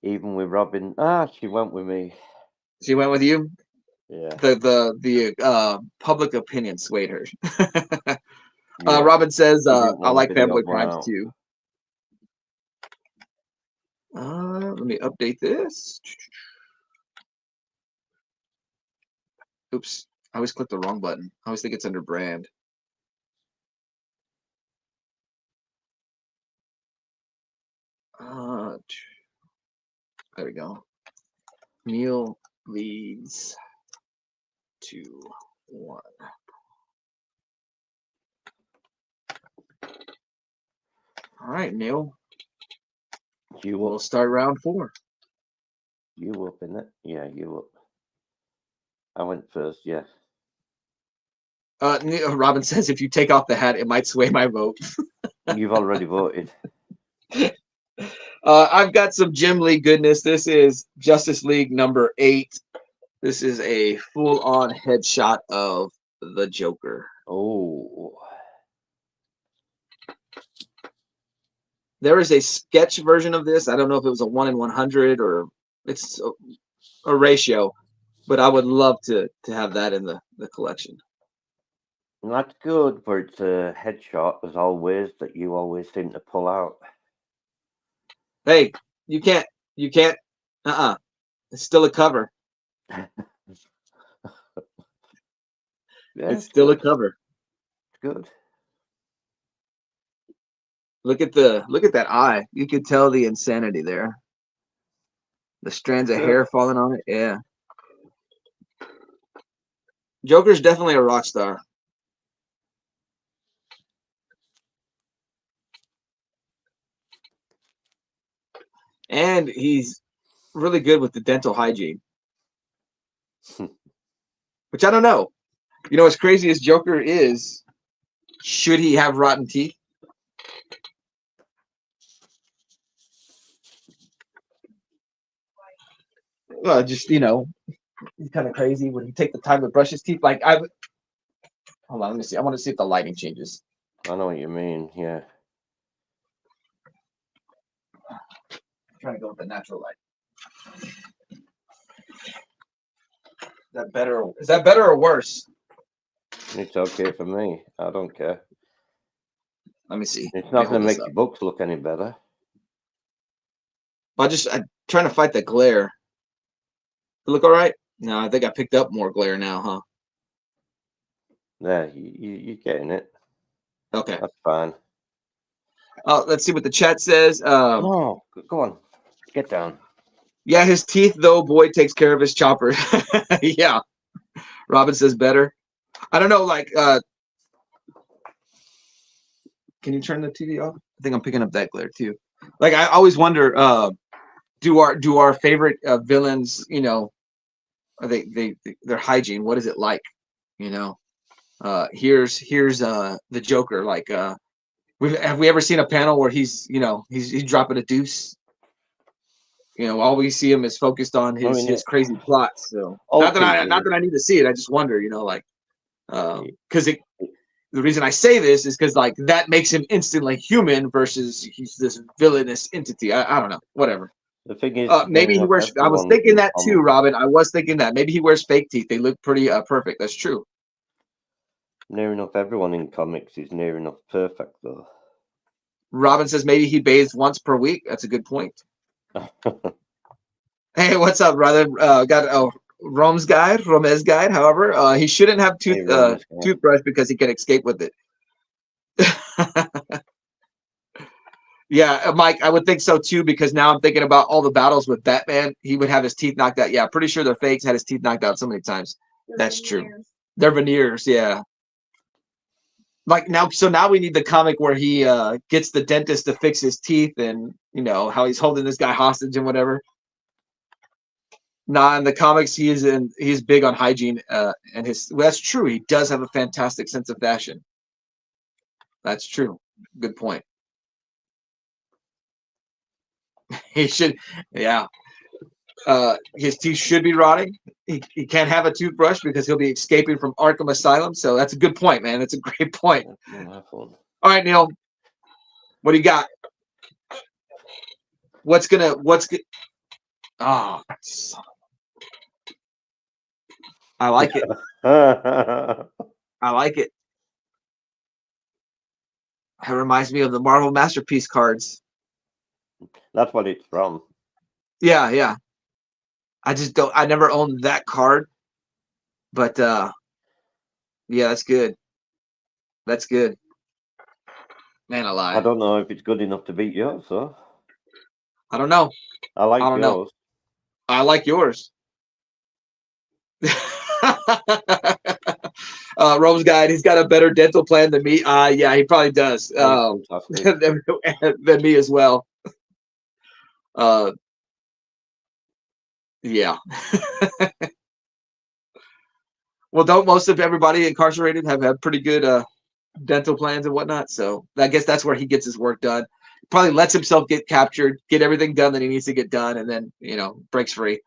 Even with Robin. She went with me. She went with you. Yeah. The public opinion swayed her. Yeah. Robin says, She "I didn't wanna like be the Fanboy odd one Crimes out. too." Let me update this. Oops, I always click the wrong button. I always think it's under brand. There we go. Neil leads 2-1. All right, Neil. You We'll up? start round 4. You up in it? Yeah, you up. I went first. Yeah. Robin says, "If you take off the hat, it might sway my vote." You've already voted. I've got some Jim Lee goodness. This is Justice League number 8. This is a full-on headshot of the Joker. Oh. There is a sketch version of this. I don't know if it was a 1 in 100 or it's a ratio, but I would love to have that in the collection. That's good, but it's a headshot, as always, that you always seem to pull out. Hey, you can't. It's still a cover. Yeah, It's still a cover. It's good. Look at that eye. You could tell the insanity there. The strands of Good. hair falling on it. Yeah. Joker's definitely a rock star. And he's really good with the dental hygiene. Which I don't know. You know, as crazy as Joker is, should he have rotten teeth? Well, just, he's kind of crazy when he take the time to brush his teeth. Like, hold on, let me see. I want to see if the lighting changes. I know what you mean. Yeah. I'm trying to go with the natural light. Is that better or worse? It's okay for me. I don't care. Let me see. It's not going to make your books look any better. I'm trying to fight the glare. Look all right? No, I think I picked up more glare now, huh? There, you're getting it. Okay. That's fine. Let's see what the chat says. No, go on. Get down. Yeah, his teeth, though, boy takes care of his chopper. Yeah. Robin says better. I don't know, like, can you turn the TV off? I think I'm picking up that glare, too. Like, I always wonder, do our favorite villains, are their hygiene, what is it like? Here's the Joker. Like, have we ever seen a panel where he's dropping a deuce? All we see him is focused on his crazy plots. So not that I need to see it. I just wonder, because the reason I say this is because like that makes him instantly human versus he's this villainous entity. I don't know, whatever. The thing is, maybe he wears. I was thinking that too, Robin. I was thinking that maybe he wears fake teeth. They look pretty perfect. That's true. Near enough everyone in comics is near enough perfect, though. Robin says maybe he bathes once per week. That's a good point. Hey, what's up, brother? Got Romez guide. However, he shouldn't have toothbrush because he can escape with it. Yeah, Mike, I would think so too, because now I'm thinking about all the battles with Batman. He would have his teeth knocked out. Yeah, pretty sure they're fakes. Had his teeth knocked out so many times. That's true. They're veneers. Yeah. Like now, so now we need the comic where he gets the dentist to fix his teeth, and you know how he's holding this guy hostage and whatever. Nah, in the comics, he's big on hygiene, and well, that's true. He does have a fantastic sense of fashion. That's true. Good point. He should, yeah. His teeth should be rotting. He can't have a toothbrush because he'll be escaping from Arkham Asylum. So that's a good point, man. That's a great point. All right, Neil. What do you got? What's good? Oh, I like it. I like it. It reminds me of the Marvel Masterpiece cards. That's what it's from. Yeah, yeah. I never owned that card. But yeah, that's good. That's good. Man alive. I don't know if it's good enough to beat yours, though. I don't know. I like don't yours. know. I like yours. Rome's guide, he's got a better dental plan than me. Yeah, he probably does. Than me as well. Yeah. Well, don't most of everybody incarcerated have pretty good dental plans and whatnot? So I guess that's where he gets his work done. Probably lets himself get captured, get everything done that he needs to get done, and then breaks free.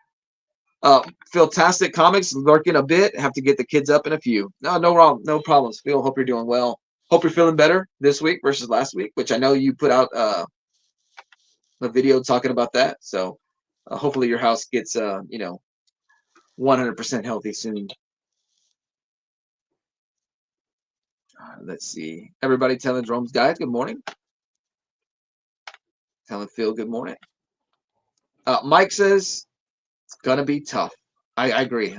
Philtastic Comics lurking a bit. Have to get the kids up in a few. No problems. Phil, hope you're doing well. Hope you're feeling better this week versus last week, which I know you put out a video talking about that. So hopefully your house gets 100% healthy soon. Let's see. Everybody telling Jerome's guide good morning. Telling Phil good morning. Mike says it's gonna be tough. I agree.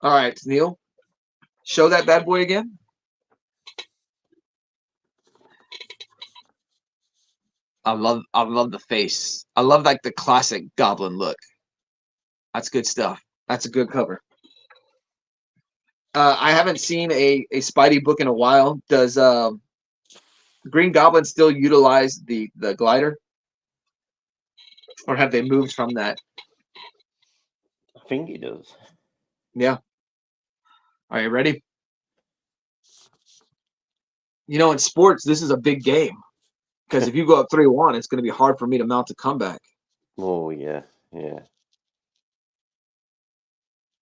All right, Neil. Show that bad boy again. I love the face. I love like the classic Goblin look. That's good stuff. That's a good cover. I haven't seen a Spidey book in a while. Does Green Goblin still utilize the glider? Or have they moved from that? I think he does. Yeah. Are you ready? In sports, this is a big game. Because if you go up 3-1, it's going to be hard for me to mount a comeback. Oh, yeah. Yeah.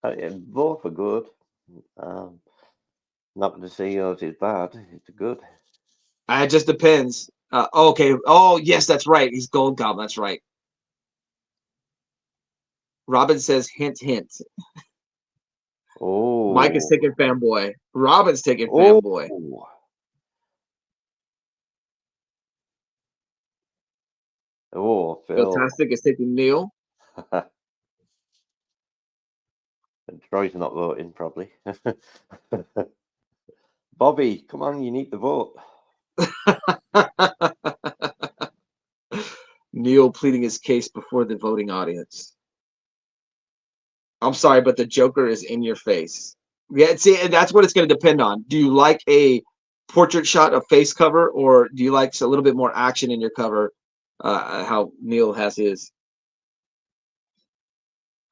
Both are good. Not going to say yours is bad. It's good. It just depends. Okay. Oh, yes, that's right. He's Gold Goblin. That's right. Robin says, hint, hint. Oh. Mike is taking fanboy. Robin's taking fanboy. Oh, Phil. Fantastic is taking Neil. And Troy's not voting, probably. Bobby, come on, you need to vote. Neil pleading his case before the voting audience. I'm sorry, but the Joker is in your face. Yeah, see, that's what it's going to depend on. Do you like a portrait shot, a face cover, or do you like a little bit more action in your cover? How Neil has his.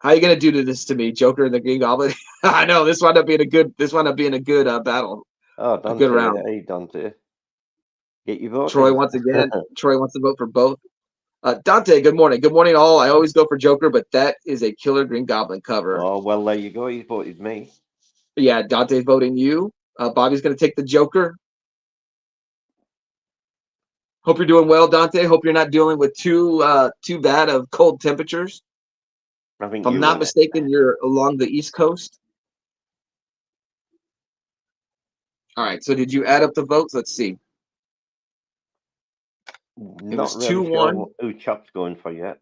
How are you gonna do this to me, Joker and the Green Goblin? I know this wound up being a good. Battle. Oh, Dante, a good round. Hey, Dante, get your vote. Troy once again. Troy wants to vote for both. Dante, good morning. Good morning, all. I always go for Joker, but that is a killer Green Goblin cover. Oh well, there you go. He's voted me. Yeah, Dante's voting you. Bobby's gonna take the Joker. Hope you're doing well, Dante. Hope you're not dealing with too bad of cold temperatures. I think if I'm not mistaken, you're along the East Coast. All right. So did you add up the votes? Let's see. Not was really 2-1. Sure who Chop's going for yet?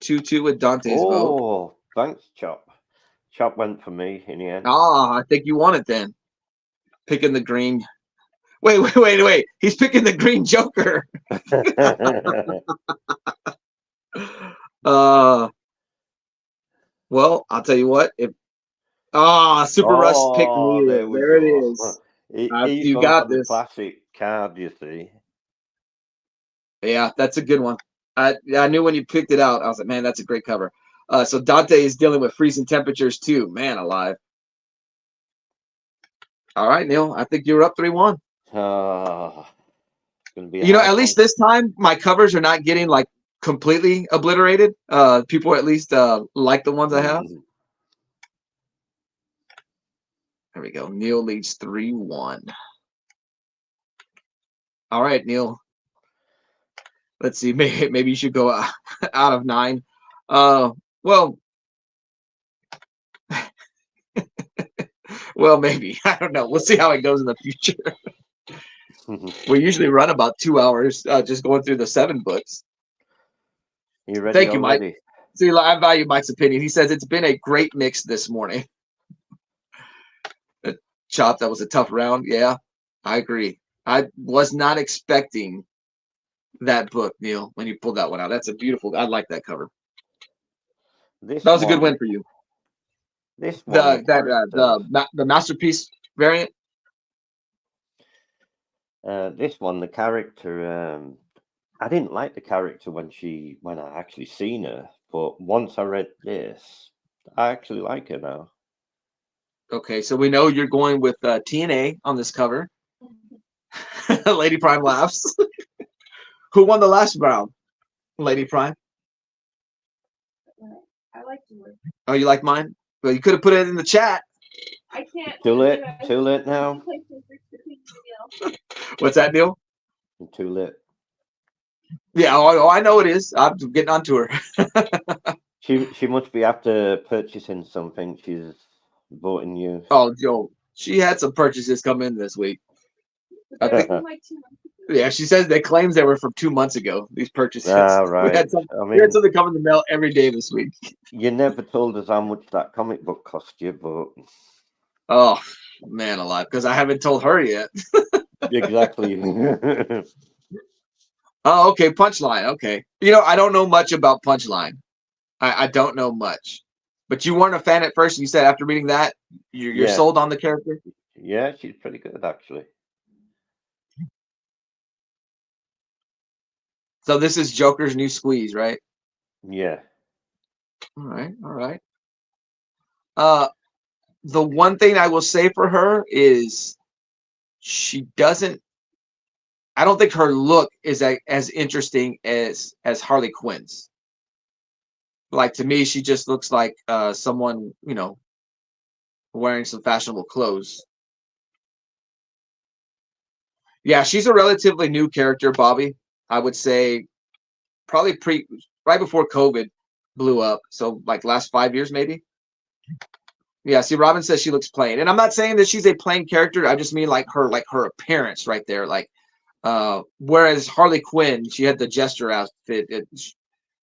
2-2 with Dante's vote. Oh, thanks, Chop. Chop went for me in the end. Ah, I think you won it then. Picking the green. Wait. He's picking the Green Joker. Well, I'll tell you what. If Super Russ picked Oh, there Neil. we There it go. is. He's You gone for got the this. classic card, you see. Yeah, that's a good one. I knew when you picked it out, I was like, man, that's a great cover. So Dante is dealing with freezing temperatures too. Man alive. All right, Neil. I think you're up 3-1. It's gonna be a You know, hard at one. least this time my covers are not getting like completely obliterated. People at least like the ones I have. There we go. Neil leads 3-1. All right, Neil. Let's see. Maybe you should go out of 9. Well, well, maybe. I don't know. We'll see how it goes in the future. We usually run about 2 hours just going through the 7 books. You ready? Thank you, Mike. already? See, I value Mike's opinion. He says it's been a great mix this morning. Chop, that was a tough round. Yeah, I agree. I was not expecting that book, Neil, when you pulled that one out. That's a beautiful. I like that cover. This That was a good one- win for you. This one, The masterpiece variant. This one, the character. I didn't like the character when I actually seen her, but once I read this, I actually like her now. Okay, so we know you're going with TNA on this cover. Lady Prime laughs. Who won the last round? Lady Prime. I like yours. Oh, you like mine? Well, you could have put it in the chat. I can't. Too late. do it. Too late now. What's that, Neil? Too late. Yeah, I know it is. I'm getting onto her. She must be after purchasing something. She's voting you. Oh, Joe, she had some purchases come in this week. I think, yeah, she says they claims they were from 2 months ago. These purchases. Right. We had something come in the mail every day this week. You never told us how much that comic book cost you, but Oh man, alive! Because I haven't told her yet. exactly. Oh, okay. Punchline. Okay. You know, I don't know much about Punchline. I don't know much. But you weren't a fan at first. You said after reading that, you're Yeah. sold on the character. Yeah, she's pretty good actually. So this is Joker's new squeeze, right? Yeah. All right. All right. The one thing I will say for her is she doesn't. I don't think her look is as interesting as Harley Quinn's. Like to me, she just looks like someone, you know, wearing some fashionable clothes. Yeah, she's a relatively new character, Bobby. I would say probably right before COVID blew up. So like last 5 years, maybe. Yeah, see, Robin says she looks plain. And I'm not saying that she's a plain character. I just mean like her appearance right there. Like whereas Harley Quinn, she had the Jester outfit.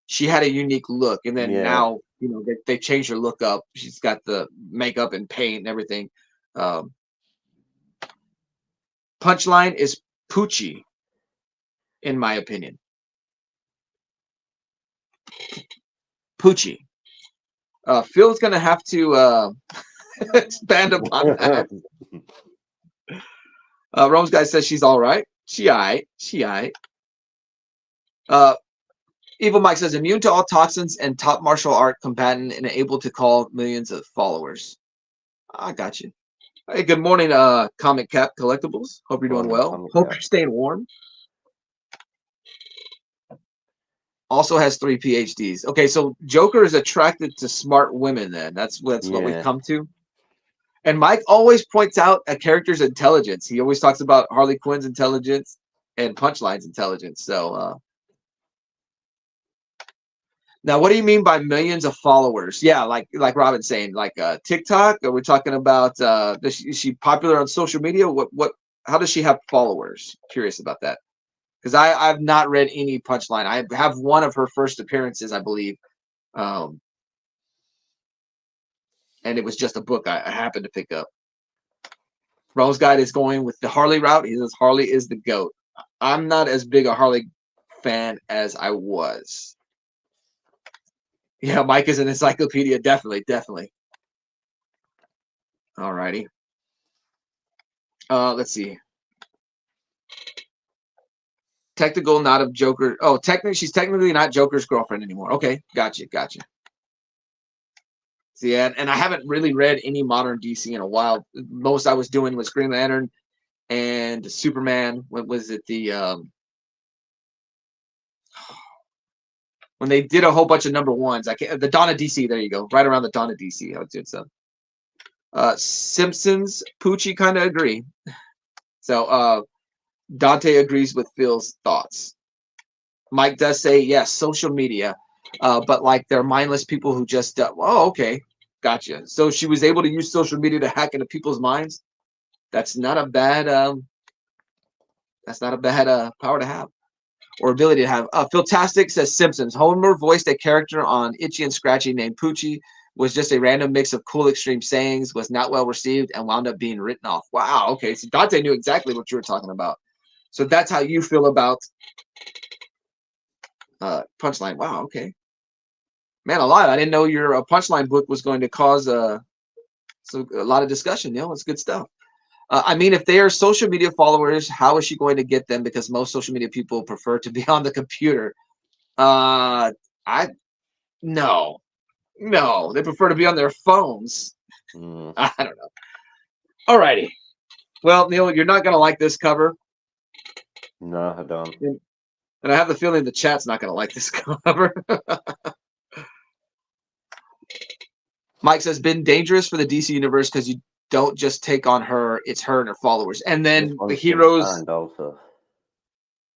She had a unique look. And then now, you know, they changed her look up. She's got the makeup and paint and everything. Punchline is Poochie, in my opinion. Poochie. Phil's going to have to expand upon that. Rome's guy says she's all right. She all right. She all right. Evil Mike says immune to all toxins and top martial art combatant and able to call millions of followers. I got you. Hey, good morning, Comic Cap Collectibles. Hope you're doing well. Hope you're staying warm. Also has 3 PhDs. Okay, so Joker is attracted to smart women then. That's what we've come to. And Mike always points out a character's intelligence. He always talks about Harley Quinn's intelligence and Punchline's intelligence. So now what do you mean by millions of followers? Yeah, like Robin's saying, like TikTok? Are we talking about is she popular on social media? How does she have followers? Curious about that. Because I've not read any Punchline. I have one of her first appearances, I believe. And it was just a book I happened to pick up. Rose Guide is going with the Harley route. He says Harley is the GOAT. I'm not as big a Harley fan as I was. Yeah, Mike is an encyclopedia. Definitely, definitely. All righty. Let's see. Technical, not of Joker. Oh, she's technically not Joker's girlfriend anymore. Okay, gotcha. See, and I haven't really read any modern DC in a while. Most I was doing was Green Lantern and Superman. What was it? When they did a whole bunch of number ones, the Dawn of DC. There you go, right around the Dawn of DC. I did so. Simpsons, Poochie kind of agree. So Dante agrees with Phil's thoughts. Mike does say yes, social media, but like they're mindless people who just. Oh, okay, gotcha. So she was able to use social media to hack into people's minds. That's not a bad. That's not a bad power to have. Or ability to have. Philtastic says Simpsons. Homer voiced a character on Itchy and Scratchy named Poochie. Was just a random mix of cool extreme sayings. Was not well received and wound up being written off. Wow. Okay. So Dante knew exactly what you were talking about. So that's how you feel about Punchline. Wow. Okay. Man alive. I didn't know your Punchline book was going to cause a lot of discussion. It's good stuff. I mean, if they are social media followers, how is she going to get them? Because most social media people prefer to be on the computer. No, they prefer to be on their phones. I don't know. All righty. Well, Neil, you're not going to like this cover. No, I don't. And I have the feeling the chat's not going to like this cover. Mike says, been dangerous for the DC universe because you don't just take on her, it's her and her followers. And then the heroes. Also.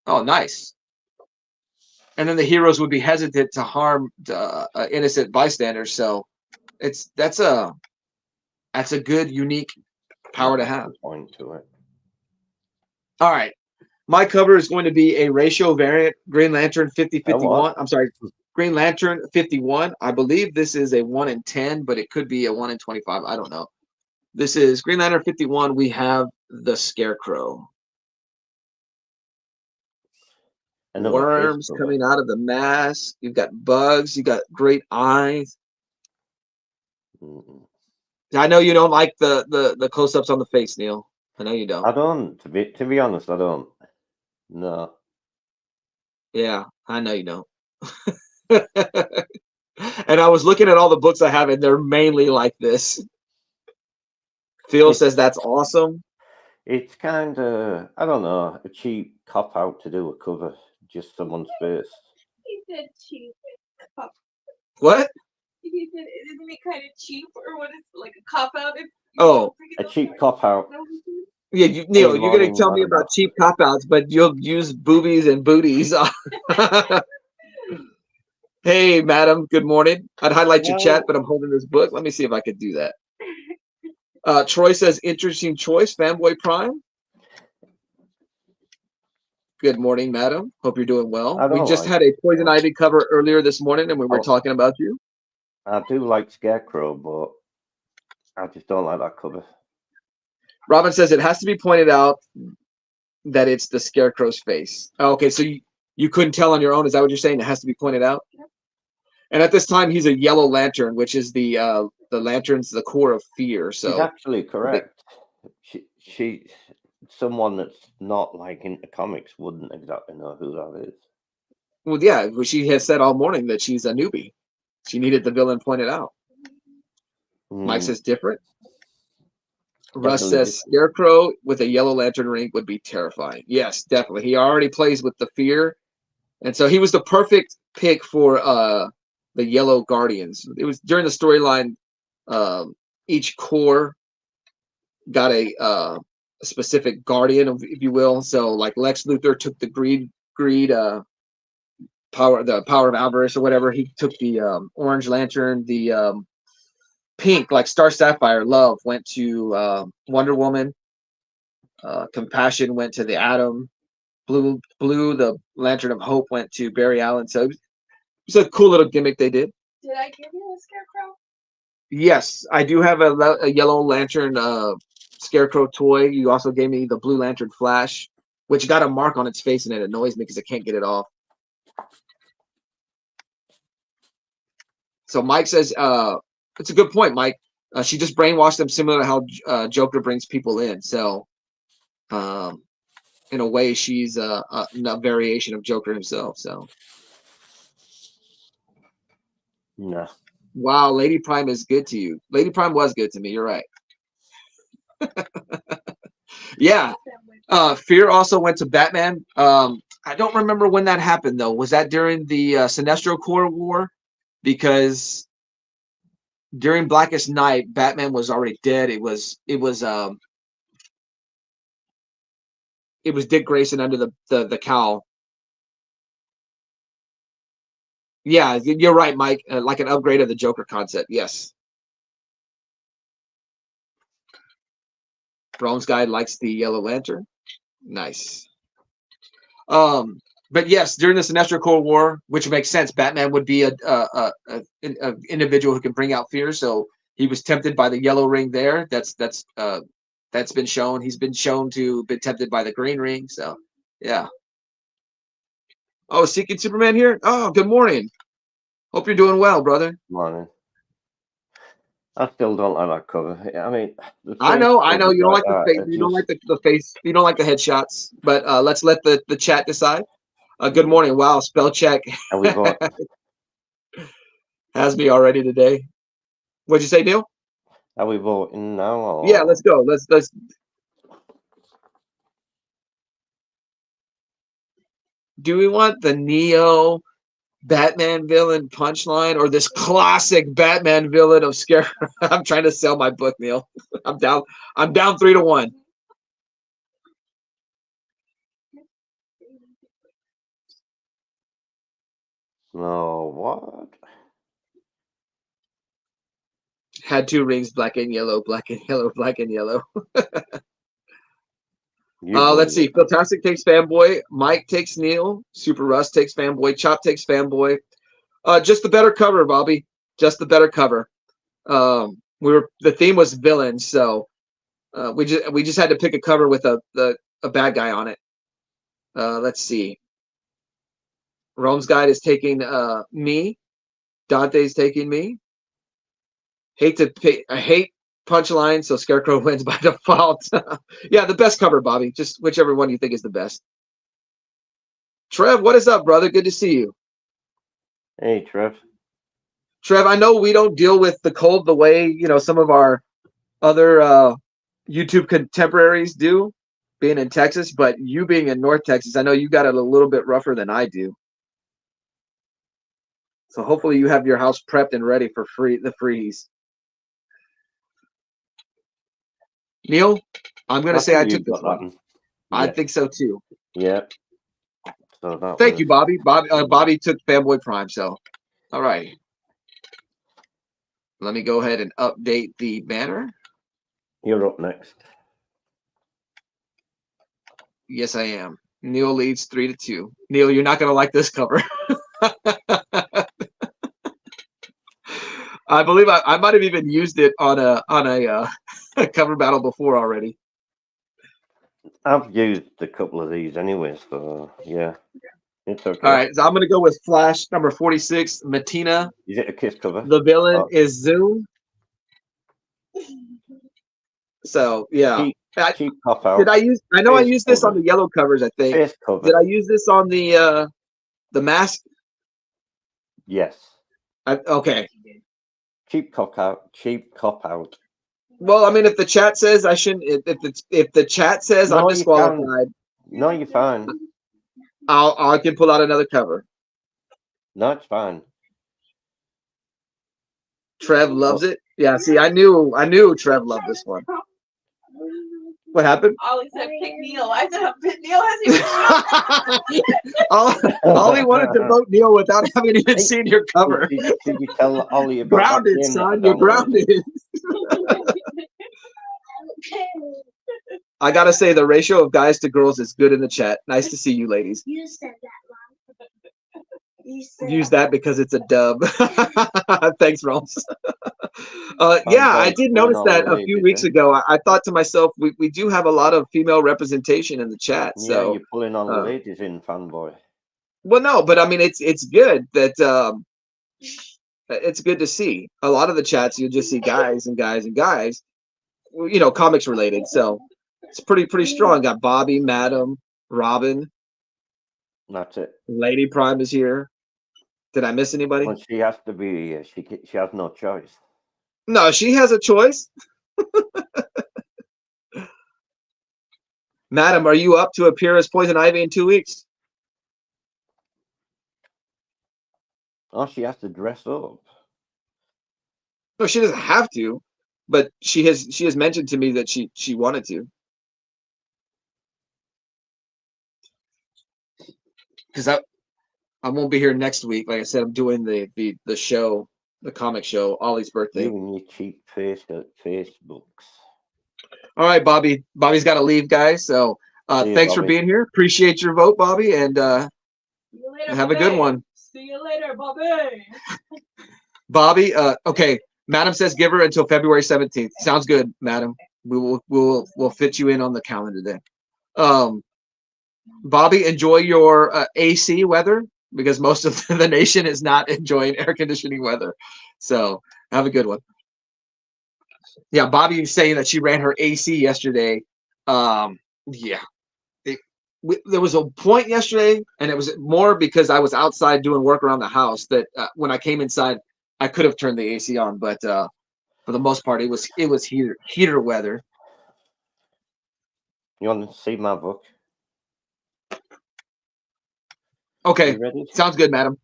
Oh, nice. And then the heroes would be hesitant to harm innocent bystanders. So that's a good, unique power to have. Point to it. All right. My cover is going to be a ratio variant Green Lantern 50-51. I'm sorry, Green Lantern 51. I believe this is a 1 in 10, but it could be a 1 in 25. I don't know. This is Green Lantern 51. We have the Scarecrow. Worms coming out of the mask. You've got bugs. You got great eyes. I know you don't like the close-ups on the face, Neil. I know you don't. I don't. To be honest, I don't. No. Yeah, I know you don't. And I was looking at all the books I have, and they're mainly like this. Phil says that's awesome. It's kind of, I don't know, a cheap cop out to do a cover, just someone's face. He said cheap cop. What? He said, isn't it kind of cheap, or what is like a cop out? A cheap cop out. Yeah, Neil, you're going to tell me about cheap cop outs, but you'll use boobies and booties. Hey, madam, good morning. I'd highlight your chat, but I'm holding this book. Let me see if I could do that. Troy says, interesting choice, Fanboy Prime. Good morning, madam. Hope you're doing well. We just had a Poison Ivy cover earlier this morning, and we were talking about you. I do like Scarecrow, but I just don't like that cover. Robin says it has to be pointed out that it's the Scarecrow's face. Oh, okay, so you couldn't tell on your own. Is that what you're saying? It has to be pointed out? Yep. And at this time, he's a yellow lantern, which is the lantern's the core of fear. So she's actually correct. She someone that's not like into comics wouldn't exactly know who that is. Well, yeah, she has said all morning that she's a newbie. She needed the villain pointed out. Mike says different. Russ says Scarecrow with a yellow lantern ring would be terrifying. Yes, definitely. He already plays with the fear. And so he was the perfect pick for the Yellow Guardians. It was during the storyline, each corps got a specific guardian, if you will. So like Lex Luthor took the greed power of avarice or whatever. He took the Orange Lantern, the pink, like Star Sapphire, love went to Wonder Woman. Compassion went to the Atom. Blue, the Lantern of Hope went to Barry Allen. So it's a cool little gimmick they did. Did I give you a Scarecrow? Yes, I do have a Yellow Lantern Scarecrow toy. You also gave me the Blue Lantern Flash, which got a mark on its face, and it annoys me because I can't get it off. So Mike says, it's a good point, Mike. She just brainwashed them, similar to how Joker brings people in. So, in a way, she's a variation of Joker himself. So, No. wow, Lady Prime is good to you. Lady Prime was good to me. You're right. Yeah. Fear also went to Batman. I don't remember when that happened though. Was that during the Sinestro Corps War? Because during Blackest Night, Batman was already dead. It was Dick Grayson under the cowl. Yeah, you're right, Mike. Like an upgrade of the Joker concept. Yes. Rome's Guide likes the Yellow Lantern. Nice. But yes, during the Sinestro Corps War, which makes sense, Batman would be an individual who can bring out fear. So he was tempted by the yellow ring there. That's been shown. He's been shown to be tempted by the green ring. So yeah. Oh, Seeking Superman here. Oh, good morning. Hope you're doing well, brother. Morning. I still don't like that cover. I mean, I know. You don't like the face. You don't like the face. You don't like the headshots. But let's let the chat decide. Good morning. Wow, spell check has me already today. What'd you say, Neil? Are we voting now? Or? Yeah, let's go. Let's. Do we want the Neo Batman villain punchline or this classic Batman villain of Scare? I'm trying to sell my book, Neil. I'm down 3-1. No, what? Had 2 rings, black and yellow, black and yellow, black and yellow. Let's see. Fantastic takes Fanboy. Mike takes Neil. Super Russ takes Fanboy. Chop takes Fanboy. Just the better cover, Bobby. Just the better cover. The theme was villains, so we just had to pick a cover with a bad guy on it. Let's see. Rome's Guide is taking me. Dante's taking me. I hate punchline, so Scarecrow wins by default. Yeah, the best cover, Bobby. Just whichever one you think is the best. Trev, what is up, brother? Good to see you. Hey, Trev. Trev, I know we don't deal with the cold the way some of our other YouTube contemporaries do, being in Texas, but you being in North Texas, I know you got it a little bit rougher than I do. So hopefully you have your house prepped and ready for the freeze. Neil, I'm going to say I took this one. Yeah. I think so too. Yeah. So thank you, Bobby. Bobby took Fanboy Prime. So, all right. Let me go ahead and update the banner. You're up next. Yes, I am. Neil leads 3-2. Neil, you're not going to like this cover. I believe I might have even used it on a cover battle before already. I've used a couple of these anyway, so yeah, it's okay. All right, so I'm going to go with Flash number 46, Matina. Is it a Kiss cover? The villain is Zoom. So yeah, cheap pop out. Did I use? I know I used this on the yellow covers. I think. Face cover. Did I use this on the mask? Yes. Okay. Cheap cop out. Well, I mean, if the chat says I shouldn't, if the chat says I'm disqualified, no, you're fine. I can pull out another cover. No, it's fine. Trev loves it. Yeah, see, I knew Trev loved this one. What happened? Ollie said pick Neil. I said Neil hasn't even Ollie wanted to vote Neil without having even seen your cover. Did you tell Ollie about grounded, that son? You're grounded. I gotta say, the ratio of guys to girls is good in the chat. Nice to see you, ladies. You said that, Mom. Use that because it's a dub. Thanks, Roms. Yeah, I Fanboy's did pulling notice all that the a few ladies, weeks eh? ago. I thought to myself, we do have a lot of female representation in the chat. Yeah, So, you're pulling all the uh, ladies in, fanboy. well, no, but I mean, it's good that it's good to see. A lot of the chats, you'll just see guys and guys and guys, you know, comics related. So it's pretty strong. Got Bobby, Madam, Robin, That's it. Lady Prime is here. Did I miss anybody? Well, she has to be. She has no choice. No, she has a choice. Madam, are you up to appear as Poison Ivy in 2 weeks? Oh, she has to dress up. No, she doesn't have to, but she has mentioned to me that she wanted to. Because I won't be here next week. Like I said, I'm doing the show, the comic show, Ollie's birthday. You and your cheap Facebooks. All right, Bobby. Bobby's got to leave, guys. So See you, thanks for Bobby. being here. Appreciate your vote, Bobby, and See you later, have a good Bobby. one. See you later, Bobby. Bobby, okay. Madam says give her until February 17th. Sounds good, Madam. We'll fit you in on the calendar then. Bobby, enjoy your AC weather because most of the nation is not enjoying air conditioning weather. So have a good one. Yeah, Bobby was saying that she ran her AC yesterday. Yeah. There was a point yesterday, and it was more because I was outside doing work around the house that when I came inside, I could have turned the AC on, but for the most part, it was heater weather. You want to see my book? Okay, You ready? sounds good, Madam.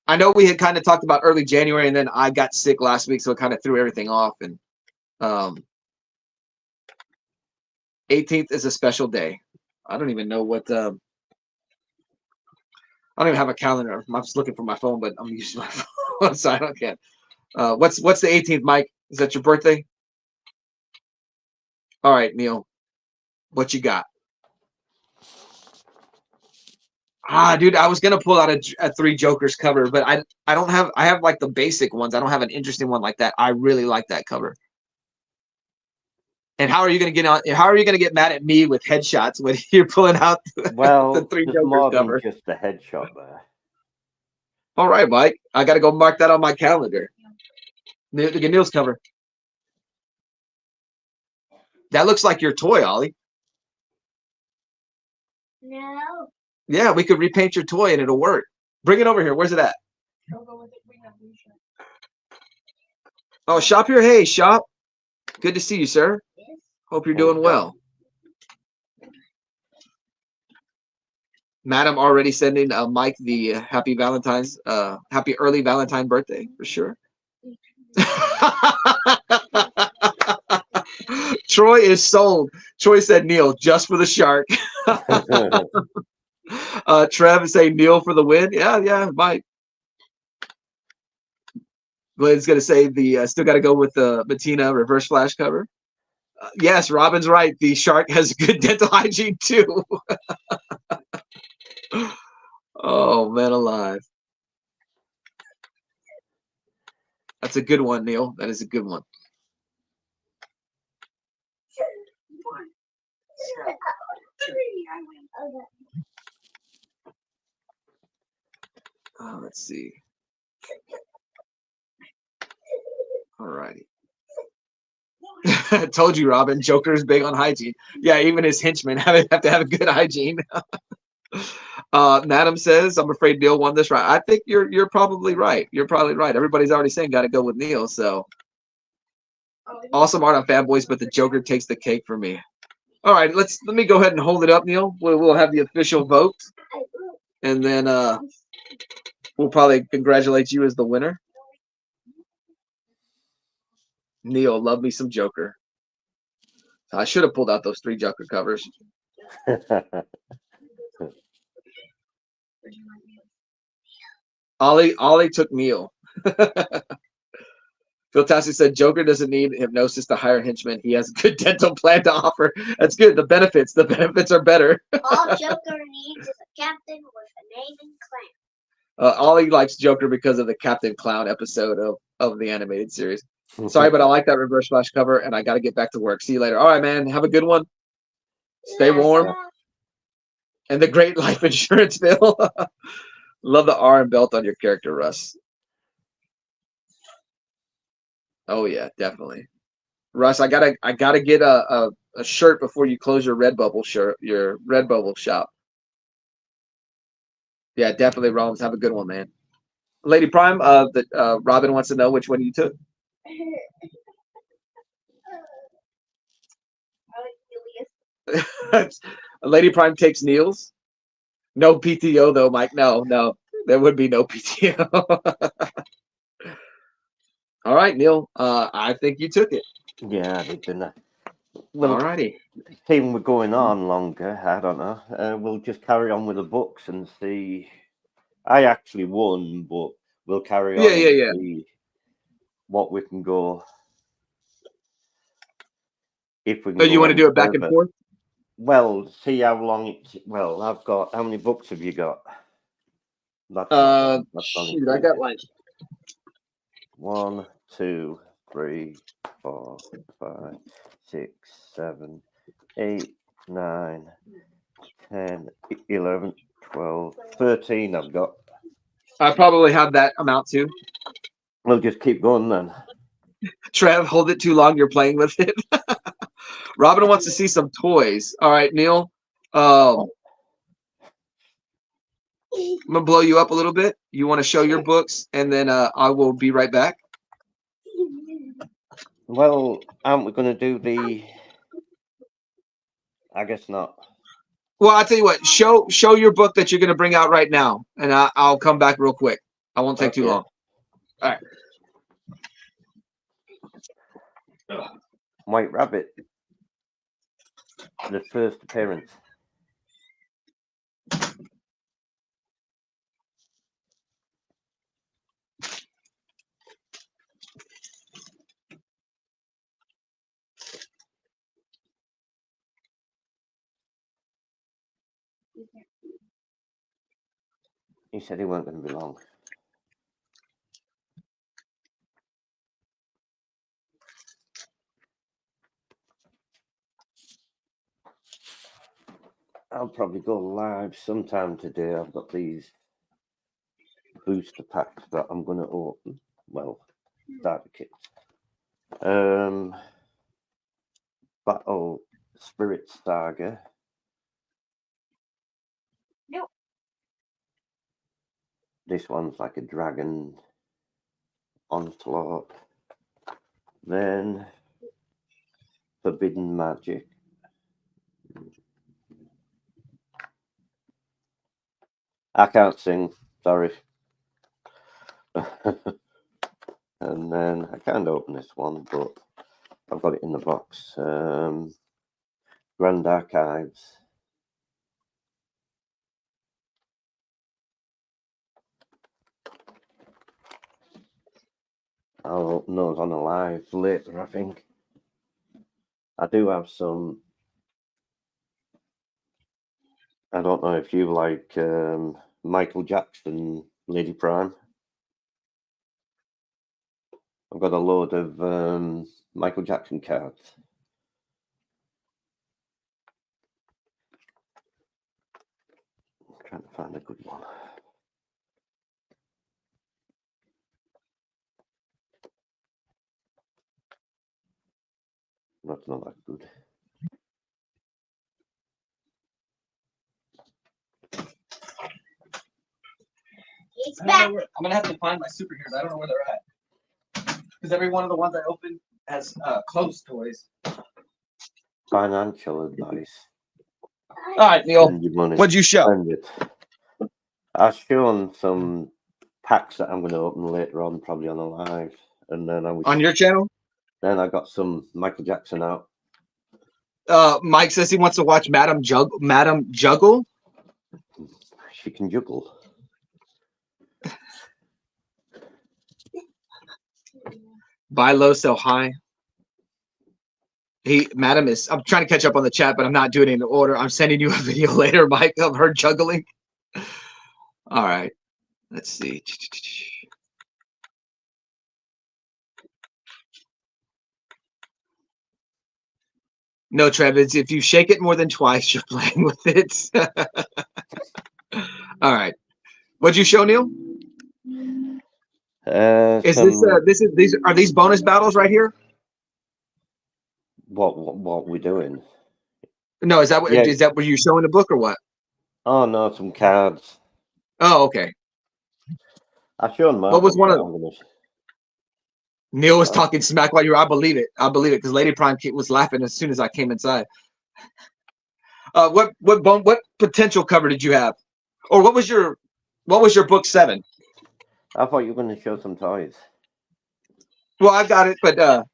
I know we had kind of talked about early January, and then I got sick last week, so it kind of threw everything off. And 18th is a special day. I don't even know what. I don't even have a calendar. I'm just looking for my phone, but I'm using my phone, so I don't get. What's the 18th, Mike? Is that your birthday? All right, Neil. What you got? Dude, I was gonna pull out a Three Jokers cover, but I don't have. I have like the basic ones. I don't have an interesting one like that. I really like that cover. And how are you gonna get on? How are you gonna get mad at me with headshots when you're pulling out Well, the Three there's Jokers more than cover? just the headshot there. All right, Mike. I got to go mark that on my calendar. Look at Neil's cover. That looks like your toy, Ollie. No. Yeah, we could repaint your toy and it'll work. Bring it over here. Where's it at? I'll go with it. We have blue shirt. Oh, Shop here. Hey, Shop. Good to see you, sir. Yes. Hope you're Hey, doing Shop. well. Madam already sending Mike the happy early Valentine birthday for sure. Troy is sold. Troy said Neil just for the shark. Trev is saying Neil for the win. Yeah, Mike. Glenn's gonna say the still got to go with the Bettina reverse flash cover. Yes, Robin's right. The shark has good dental hygiene too. Oh man, alive. That's a good one, Neil. That is a good one. Let's see. All righty. Told you, Robin. Joker is big on hygiene. Yeah, even his henchmen have to have a good hygiene. Madam says, "I'm afraid Neil won this right." I think you're probably right. You're probably right. Everybody's already saying got to go with Neil. So awesome art on Fanboys, but the Joker takes the cake for me. All right, let me go ahead and hold it up, Neil. We'll have the official vote, and then we'll probably congratulate you as the winner. Neil, love me some Joker. I should have pulled out those Three Joker covers. Ollie took Neil. Phil Tassi said Joker doesn't need hypnosis to hire henchmen. He has a good dental plan to offer. That's good. The benefits are better. All Joker needs is a captain with a name and clan. Ollie likes Joker because of the Captain Clown episode of the animated series. Sorry, but I like that reverse flash cover, and I got to get back to work. See you later. All right, man. Have a good one. Stay warm. And the great life insurance bill. Love the R and belt on your character, Russ. Oh yeah, definitely. Russ, I gotta get a shirt before you close your Redbubble shirt, your Redbubble shop. Yeah, definitely, Rollins. Have a good one, man. Lady Prime, Robin wants to know which one you took. Lady Prime takes Neil's. No PTO though, Mike. No, there would be no PTO. All right, Neil. I think you took it. Yeah, I did, didn't I? Well, Alrighty. seeing we're going on longer, I don't know. We'll just carry on with the books and see. I actually won, but we'll carry on. Yeah. See what we can go. If we can. So you want to do it back and forth? Well, see how long it. Well, I've got. How many books have you got? Shoot, I got like 1, 2, 3, 4, 5, 6, 7, 8, 9, 10, 11, 12, 13 I've got. I probably have that amount too. We'll just keep going then. Trev, hold it too long. You're playing with it. Robin wants to see some toys. All right, Neil. I'm gonna blow you up a little bit. You want to show your books, and then I will be right back. Well, aren't we going to do the? I guess not. Well, I'll tell you what. Show your book that you're gonna bring out right now, and I'll come back real quick. I won't take too long. All right. White Rabbit. The first appearance. He said he weren't going to be long. I'll probably go live sometime today. I've got these booster packs that I'm going to open. Well, starter kits. Battle Spirit Saga. Nope. This one's like a dragon onslaught. Then Forbidden Magic. I can't sing, sorry. And then I can't open this one, but I've got it in the box. Grand Archives. I'll open those on a live later, I think. I do have some. I don't know if you like Michael Jackson, Lady Prime. I've got a load of Michael Jackson cards. I'm trying to find a good one. That's not that good. It's back. I'm gonna have to find my superheroes. I don't know where they're at. Because every one of the ones I opened has closed toys. Financial advice. All right, Neil. Spend your money. What'd you show? Spend it. I've shown some packs that I'm going to open later on, probably on a live, and then I was On your channel? Then I got some Michael Jackson out. Mike says he wants to watch Madam Juggle. She can juggle. Buy low, sell high. Madam is. I'm trying to catch up on the chat, but I'm not doing it in order. I'm sending you a video later, Mike, of her juggling. All right. Let's see. No, Trev, it's if you shake it more than twice, you're playing with it. All right. What'd you show, Neil? Is these are these bonus battles right here? What we're doing? No, is that what Yeah. is that what you show in the book or what? Oh no, some cards. Oh, okay. I showed my. What was one of I'm gonna- Neil was talking smack while you were. I believe it. I believe it because Lady Prime was laughing as soon as I came inside. What potential cover did you have, or what was your book 7? I thought you were going to show some toys. Well, I got it, but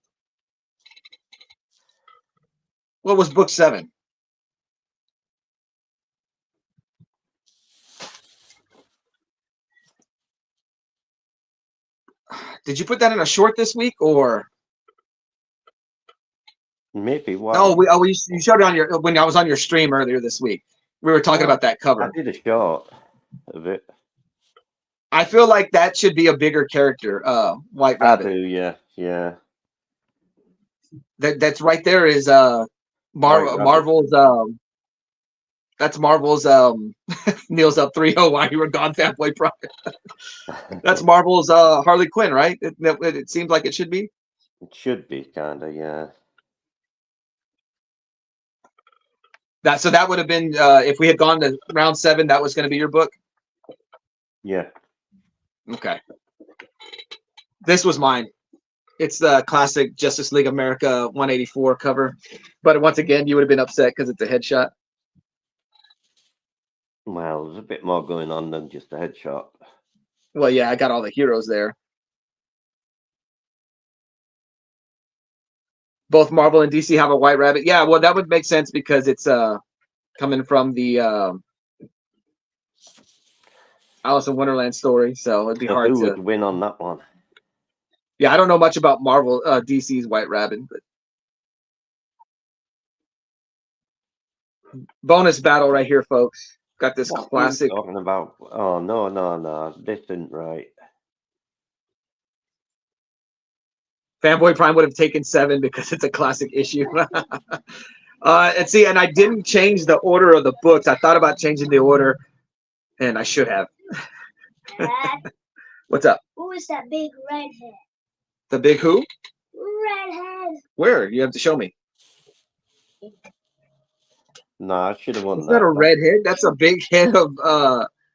what was book 7? Did you put that in a short this week or? Maybe. Why? No, you showed it on your when I was on your stream earlier this week. We were talking about that cover. I did a short of it. I feel like that should be a bigger character, White Rabbit. I do, yeah. That's right there is Marvel's that's Marvel's Neil's up 3-0 while you were gone, Fanboy Prime. That's Marvel's Harley Quinn, right? It seems like it should be. It should be kinda, yeah. So that would have been if we had gone to round 7, that was going to be your book. Yeah. Okay. This was mine. It's the classic Justice League America 184 cover, but once again, you would have been upset because it's a headshot. Well, there's a bit more going on than just a headshot. Well, yeah, I got all the heroes there. Both Marvel and DC have a White Rabbit. Yeah, well, that would make sense because it's coming from the Alice in Wonderland story, so it'd be hard who to would win on that one? Yeah, I don't know much about Marvel, DC's White Rabbit, but bonus battle right here, folks. Got this What classic. are you talking about? Oh no, this isn't right. Fanboy Prime would have taken 7 because it's a classic issue. And see, and I didn't change the order of the books. I thought about changing the order, and I should have. Dad, What's up? who is that big redhead? The big who? Redhead. Where? You have to show me. No, I should have won It's that. not a redhead. That's a big head of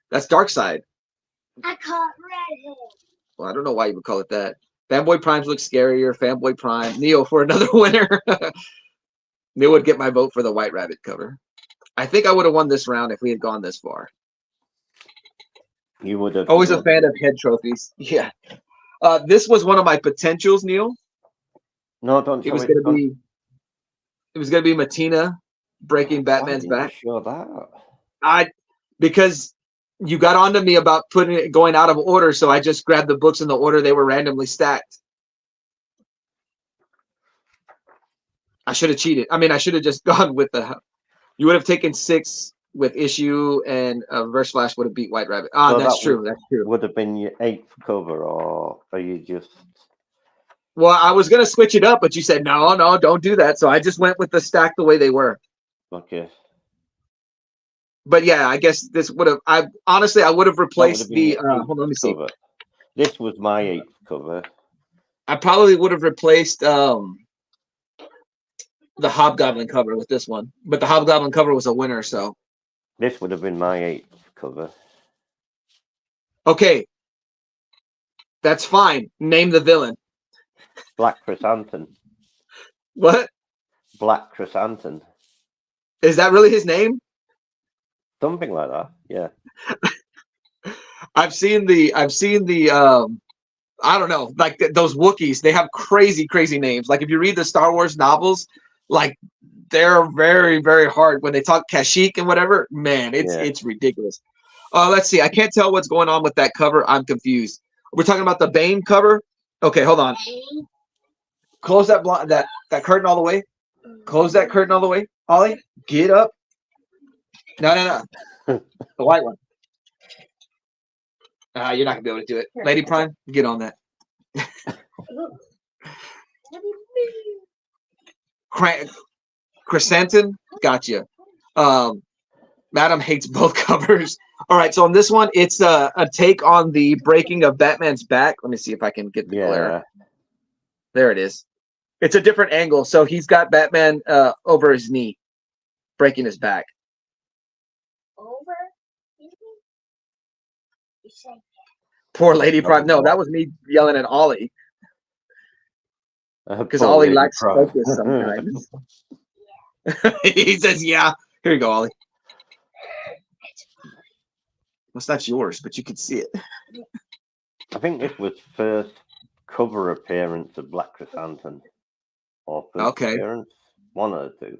that's Darkseid. I caught redhead. Well, I don't know why you would call it that. Fanboy Primes look scarier. Fanboy Prime. Neo for another winner. Neo would get my vote for the White Rabbit cover. I think I would have won this round if we had gone this far. You would have. Always a fan of head trophies. Yeah. This was one of my potentials, Neil. No, don't. It was gonna be. It was gonna be Matina breaking Batman's back. Sure that. Because you got onto me about going out of order, so I just grabbed the books in the order they were randomly stacked. I should have cheated. I mean, I should have just gone with the. You would have taken 6 with issue, and Reverse Flash would have beat White Rabbit. So That's true. That's true. Would have been your 8th cover, or are you just? Well, I was gonna switch it up, but you said no, don't do that. So I just went with the stack the way they were. Okay. But yeah, I guess this would have. I honestly, I would have replaced the. Hold on, let me see. Cover. This was my 8th cover. I probably would have replaced the Hobgoblin cover with this one, but the Hobgoblin cover was a winner. So This would have been my 8th cover. okay, that's fine. Name the villain. Black Chrysanthemum. What Black Chrysanthemum. is that really his name? Something like that. Yeah. I've seen the I don't know, like those Wookiees, they have crazy names. Like if you read the Star Wars novels, like they're very, very hard when they talk Kashyyyk and whatever. Man, it's ridiculous. Let's see. I can't tell what's going on with that cover. I'm confused. We're talking about the Bane cover. Okay, hold on. Close that that curtain all the way. Close that curtain all the way. Ollie, get up. No. The white one. You're not gonna be able to do it. Lady Prime, get on that. What do you mean? Chrysanthemum, gotcha. Madam hates both covers. All right, so on this one, it's a take on the breaking of Batman's back. Let me see if I can get the glare. Yeah. There it is. It's a different angle. So he's got Batman over his knee, breaking his back. Over? You say Poor Lady Prime. No, that was me yelling at Ollie because Poor Ollie Lady lacks Prime. focus sometimes. He says, "Yeah, here you go, Ollie." Well, that's yours, but you can see it. I think this was first cover appearance of Black Chrysanthemum. Or first Okay. appearance. One of the two.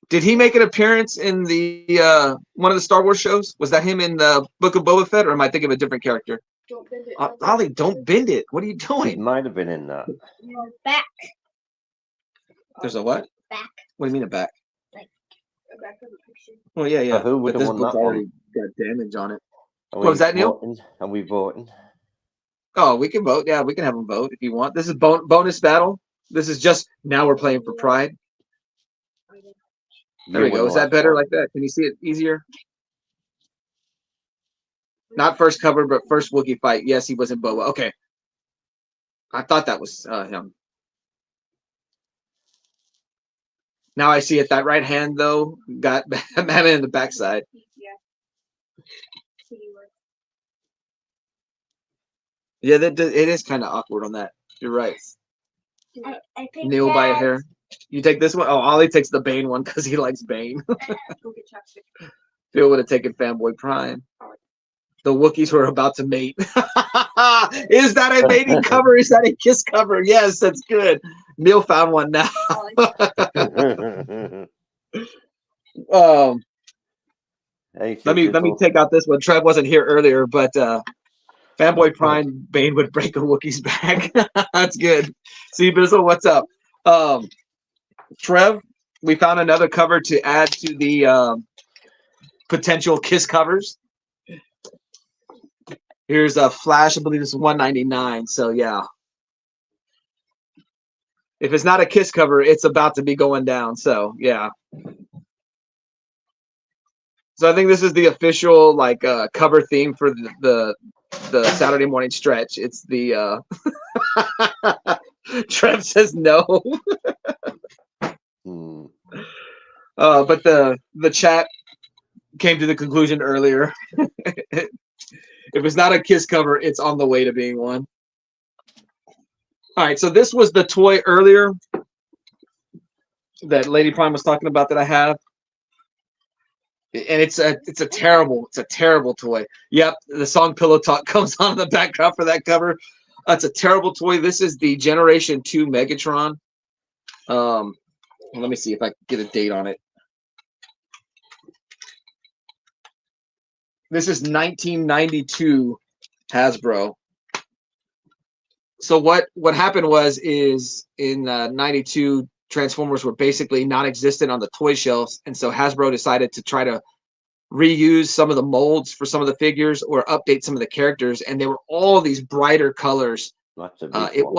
Did he make an appearance in the one of the Star Wars shows? Was that him in the Book of Boba Fett, or am I thinking of a different character? Don't bend it. Ollie, don't bend it. What are you It doing? might have been in that. your back. There's a what? Back. What do you mean a back? The back of the picture. Well, yeah, yeah. who would But have this won book's that one? already got damage on it. Are What was that, Neil? voting? Are we voting? Oh, we can vote. Yeah, we can have them vote if you want. This is bonus battle. This is just now we're playing for pride. There we You won go. the Is that last better one. like that? Can you see it easier? Not first cover, but first Wookiee fight. Yes, he was in Boba. Okay. I thought that was him. Now I see it. That right hand, though, got Batman in the backside. Yeah. So you were. Yeah, it is kind of awkward on that. You're right. I picked Neil by a that. hair. You take this one? Oh, Ollie takes the Bane one because he likes Bane. Go get chopstick. Phil would have taken Fanboy Prime. The Wookiees were about to mate. Is that a mating cover? Is that a kiss cover? Yes, that's good. Neil found one now. Um, Hey, let me Digital. take out this one. Trev wasn't here earlier, but Fanboy Prime Bane would break a Wookiee's back. That's good. See, Bizzle, what's up? Trev, we found another cover to add to the potential kiss covers. Here's a Flash. I believe it's $1.99. So yeah, if it's not a kiss cover, it's about to be going down. So yeah. So I think this is the official like cover theme for the Saturday morning stretch. It's the Trev says no. But the chat came to the conclusion earlier. If it's not a kiss cover, it's on the way to being one. All right, so this was the toy earlier that Lady Prime was talking about that I have. And it's a terrible toy. Yep, the song Pillow Talk comes on in the background for that cover. It's a terrible toy. This is the Generation 2 Megatron. Let me see if I can get a date on it. This is 1992 Hasbro. So what happened is in 92, Transformers were basically non-existent on the toy shelves, and so Hasbro decided to try to reuse some of the molds for some of the figures or update some of the characters, and they were all these brighter colors. That's a big It one.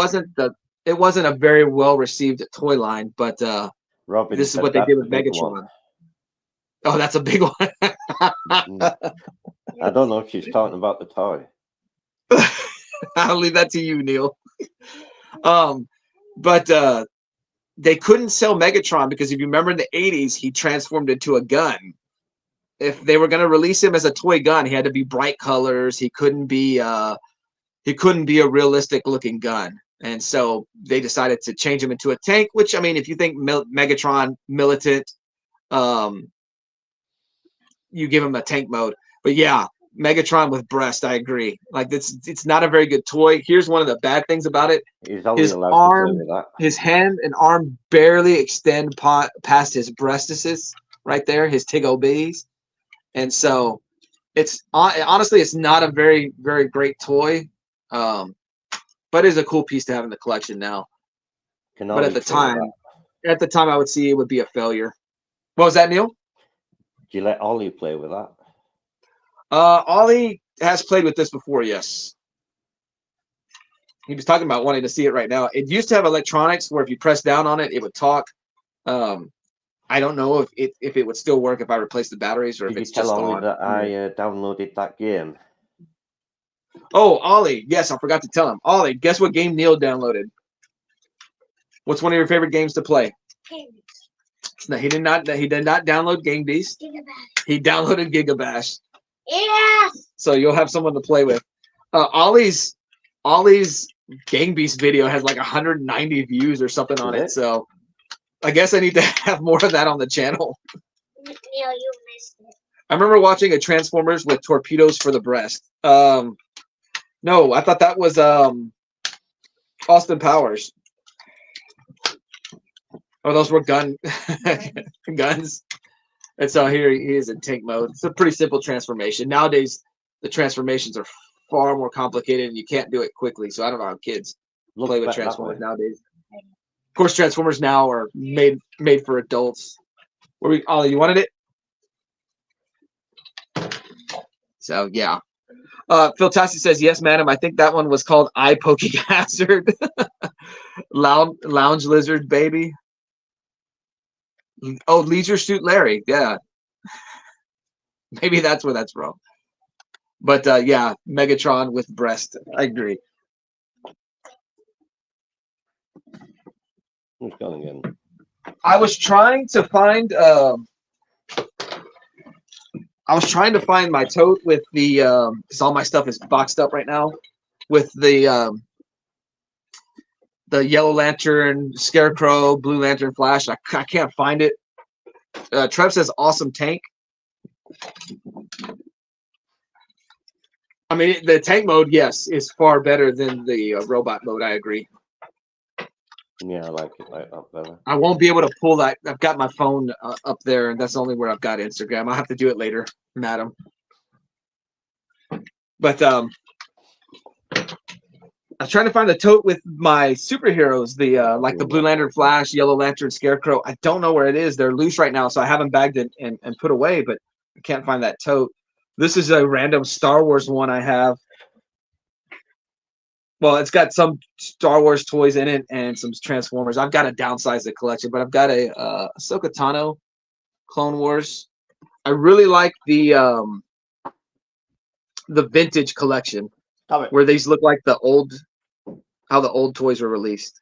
wasn't a very well received toy line, but Robin this is said what they that's did a with big Megatron. one. Oh, that's a big one. I don't know if she's talking about the toy. I'll leave that to you, Neil. But they couldn't sell Megatron because if you remember in the 80s, he transformed into a gun. If they were going to release him as a toy gun, he had to be bright colors. He couldn't be a realistic looking gun. And so they decided to change him into a tank, which, I mean, if you think Megatron militant, you give him a tank mode. But yeah, Megatron with breast, I agree. Like it's not a very good toy. Here's one of the bad things about it. He's only His allowed arm, to play with that. his hand and arm barely extend past his breastises right there, his Tigo B's. And so it's honestly, it's not a very, very great toy. But it's a cool piece to have in the collection now. Can But only at the play with time, I would see it would be a failure. What was that, Neil? Do you let Ollie play with that? Ollie has played with this before, yes. He was talking about wanting to see it right now. It used to have electronics where if you press down on it, it would talk. I don't know if it would still work if I replace the batteries or Did if you it's tell just Ollie on. that I downloaded that game? Oh, Ollie, yes, I forgot to tell him. Ollie, guess what game Neil downloaded? What's one of your favorite games to play? Game No, he did not download Game Beast. Gigabash. He downloaded Gigabash. Yes. So you'll have someone to play with. Ollie's Gang Beast video has like 190 views or something on Is it. it? So I guess I need to have more of that on the channel. Neil, you missed it. I remember watching a Transformers with torpedoes for the breast. No, I thought that was Austin Powers. Oh, those were guns. And so here he is in tank mode. It's a pretty simple transformation. Nowadays, the transformations are far more complicated and you can't do it quickly. So I don't know how kids Looks play with better that Transformers way. nowadays. Of course, Transformers now are made for adults. Ollie, you wanted it? So yeah. Phil Tassi says, yes, madam. I think that one was called Eye Poking Hazard. Lounge Lizard Baby. Oh, Leisure Suit Larry. Yeah. Maybe that's where that's from. But yeah, Megatron with breast. I agree. Who's going again? I was trying to find my tote with the because all my stuff is boxed up right now with the Yellow Lantern, Scarecrow, Blue Lantern, Flash. I can't find it. Trev says awesome tank. I mean, the tank mode, yes, is far better than the robot mode. I agree. Yeah, I like it like that better. I won't be able to pull that. I've got my phone up there, and that's only where I've got Instagram. I'll have to do it later, madam. But I was trying to find the tote with my superheroes, the like the Blue Lantern, Flash, Yellow Lantern, Scarecrow. I don't know where it is. They're loose right now, so I have them bagged and put away, but I can't find that tote. This is a random Star Wars one I have. Well, it's got some Star Wars toys in it and some Transformers. I've got to downsize the collection, but I've got a Ahsoka Tano Clone Wars. I really like the vintage collection where these look like how the old toys were released.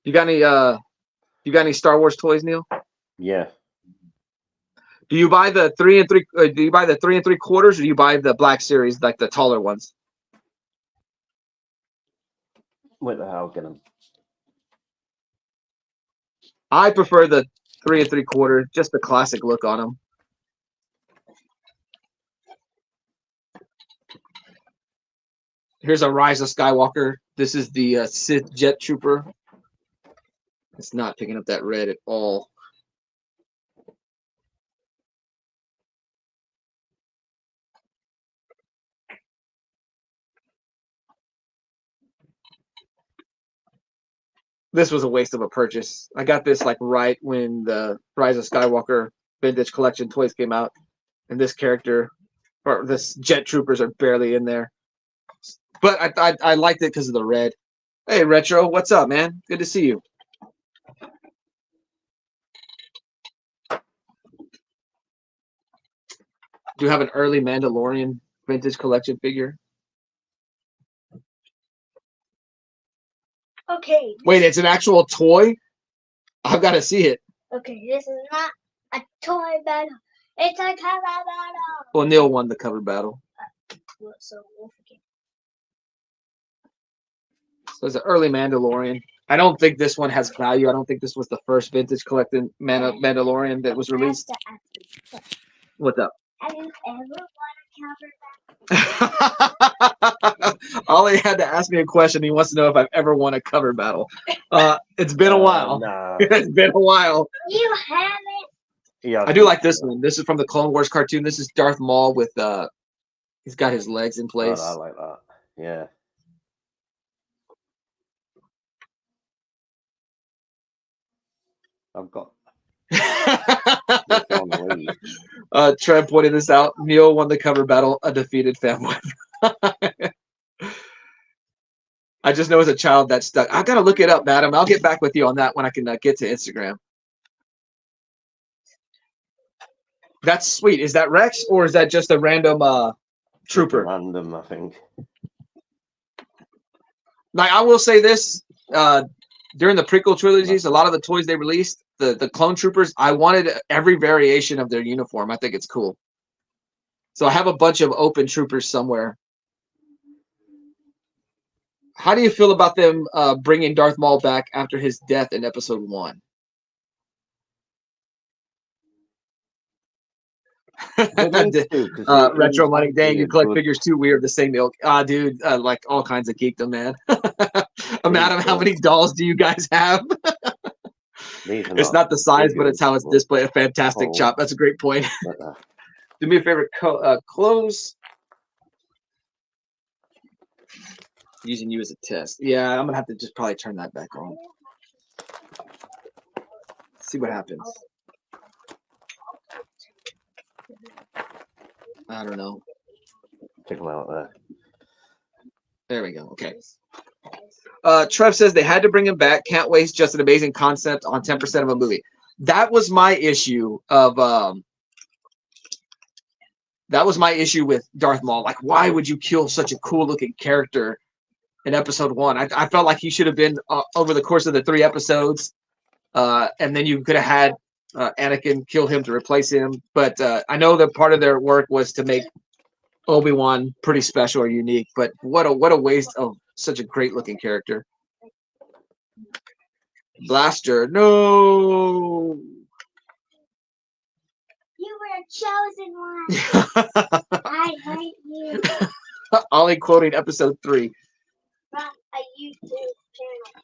You got any Star Wars toys, Neil? Yeah. Do you buy the 3 3/4, or do you buy the Black Series, like the taller ones? Wait the hell, get them. I prefer the 3 3/4, just the classic look on them. Here's a Rise of Skywalker. This is the Sith Jet Trooper. It's not picking up that red at all. This was a waste of a purchase. I got this like right when the Rise of Skywalker Vintage Collection toys came out, and this character or this Jet Troopers are barely in there. But I liked it because of the red. Hey, Retro, what's up, man? Good to see you. Do you have an early Mandalorian Vintage Collection figure? Okay. Wait, it's an actual toy? I've got to see it. Okay, this is not a toy battle. It's a cover battle. Well, Neil won the cover battle. So we'll forget. So it's an early Mandalorian. I don't think this one has value. I don't think this was the first vintage collected Mandalorian that was released. What's up? Have you ever won a cover battle? Ollie had to ask me a question. He wants to know if I've ever won a cover battle. It's been a while. Nah. It's been a while. You haven't. Yeah, I do like this one. This is from the Clone Wars cartoon. This is Darth Maul with he's got his legs in place. I like that. Yeah. I've got It's on the lead. Trev pointed this out. Neil won the cover battle, a defeated fanboy. I just know as a child that stuck. I gotta look it up, madam. I'll get back with you on that when I can get to Instagram. That's sweet. Is that Rex or is that just a random trooper? Random, I think. Like I will say this, during the prequel trilogies, a lot of the toys they released, the clone troopers, I wanted every variation of their uniform. I think it's cool. So I have a bunch of open troopers somewhere. How do you feel about them bringing Darth Maul back after his death in Episode 1? Retro money, dang, you collect figures too weird, the same ilk. Dude, like all kinds of geekdom, man. Madam, how many dolls do you guys have? It's not the size, but it's how it's displayed. A fantastic chop. That's a great point. Do me a favor, close. Using you as a test. Yeah, I'm gonna have to just probably turn that back on. See what happens. I don't know. Check them out there. There we go. Okay. Trev says they had to bring him back. Can't waste just an amazing concept on 10% of a movie. That was my issue of that was my issue with Darth Maul. Like, why would you kill such a cool looking character in Episode 1? I felt like he should have been over the course of the 3 episodes, and then you could have had Anakin kill him to replace him. But I know that part of their work was to make Obi-Wan pretty special or unique. But what a waste of such a great looking character. Blaster, no. You were the chosen one. I hate you. Ollie quoting Episode 3. From a YouTube channel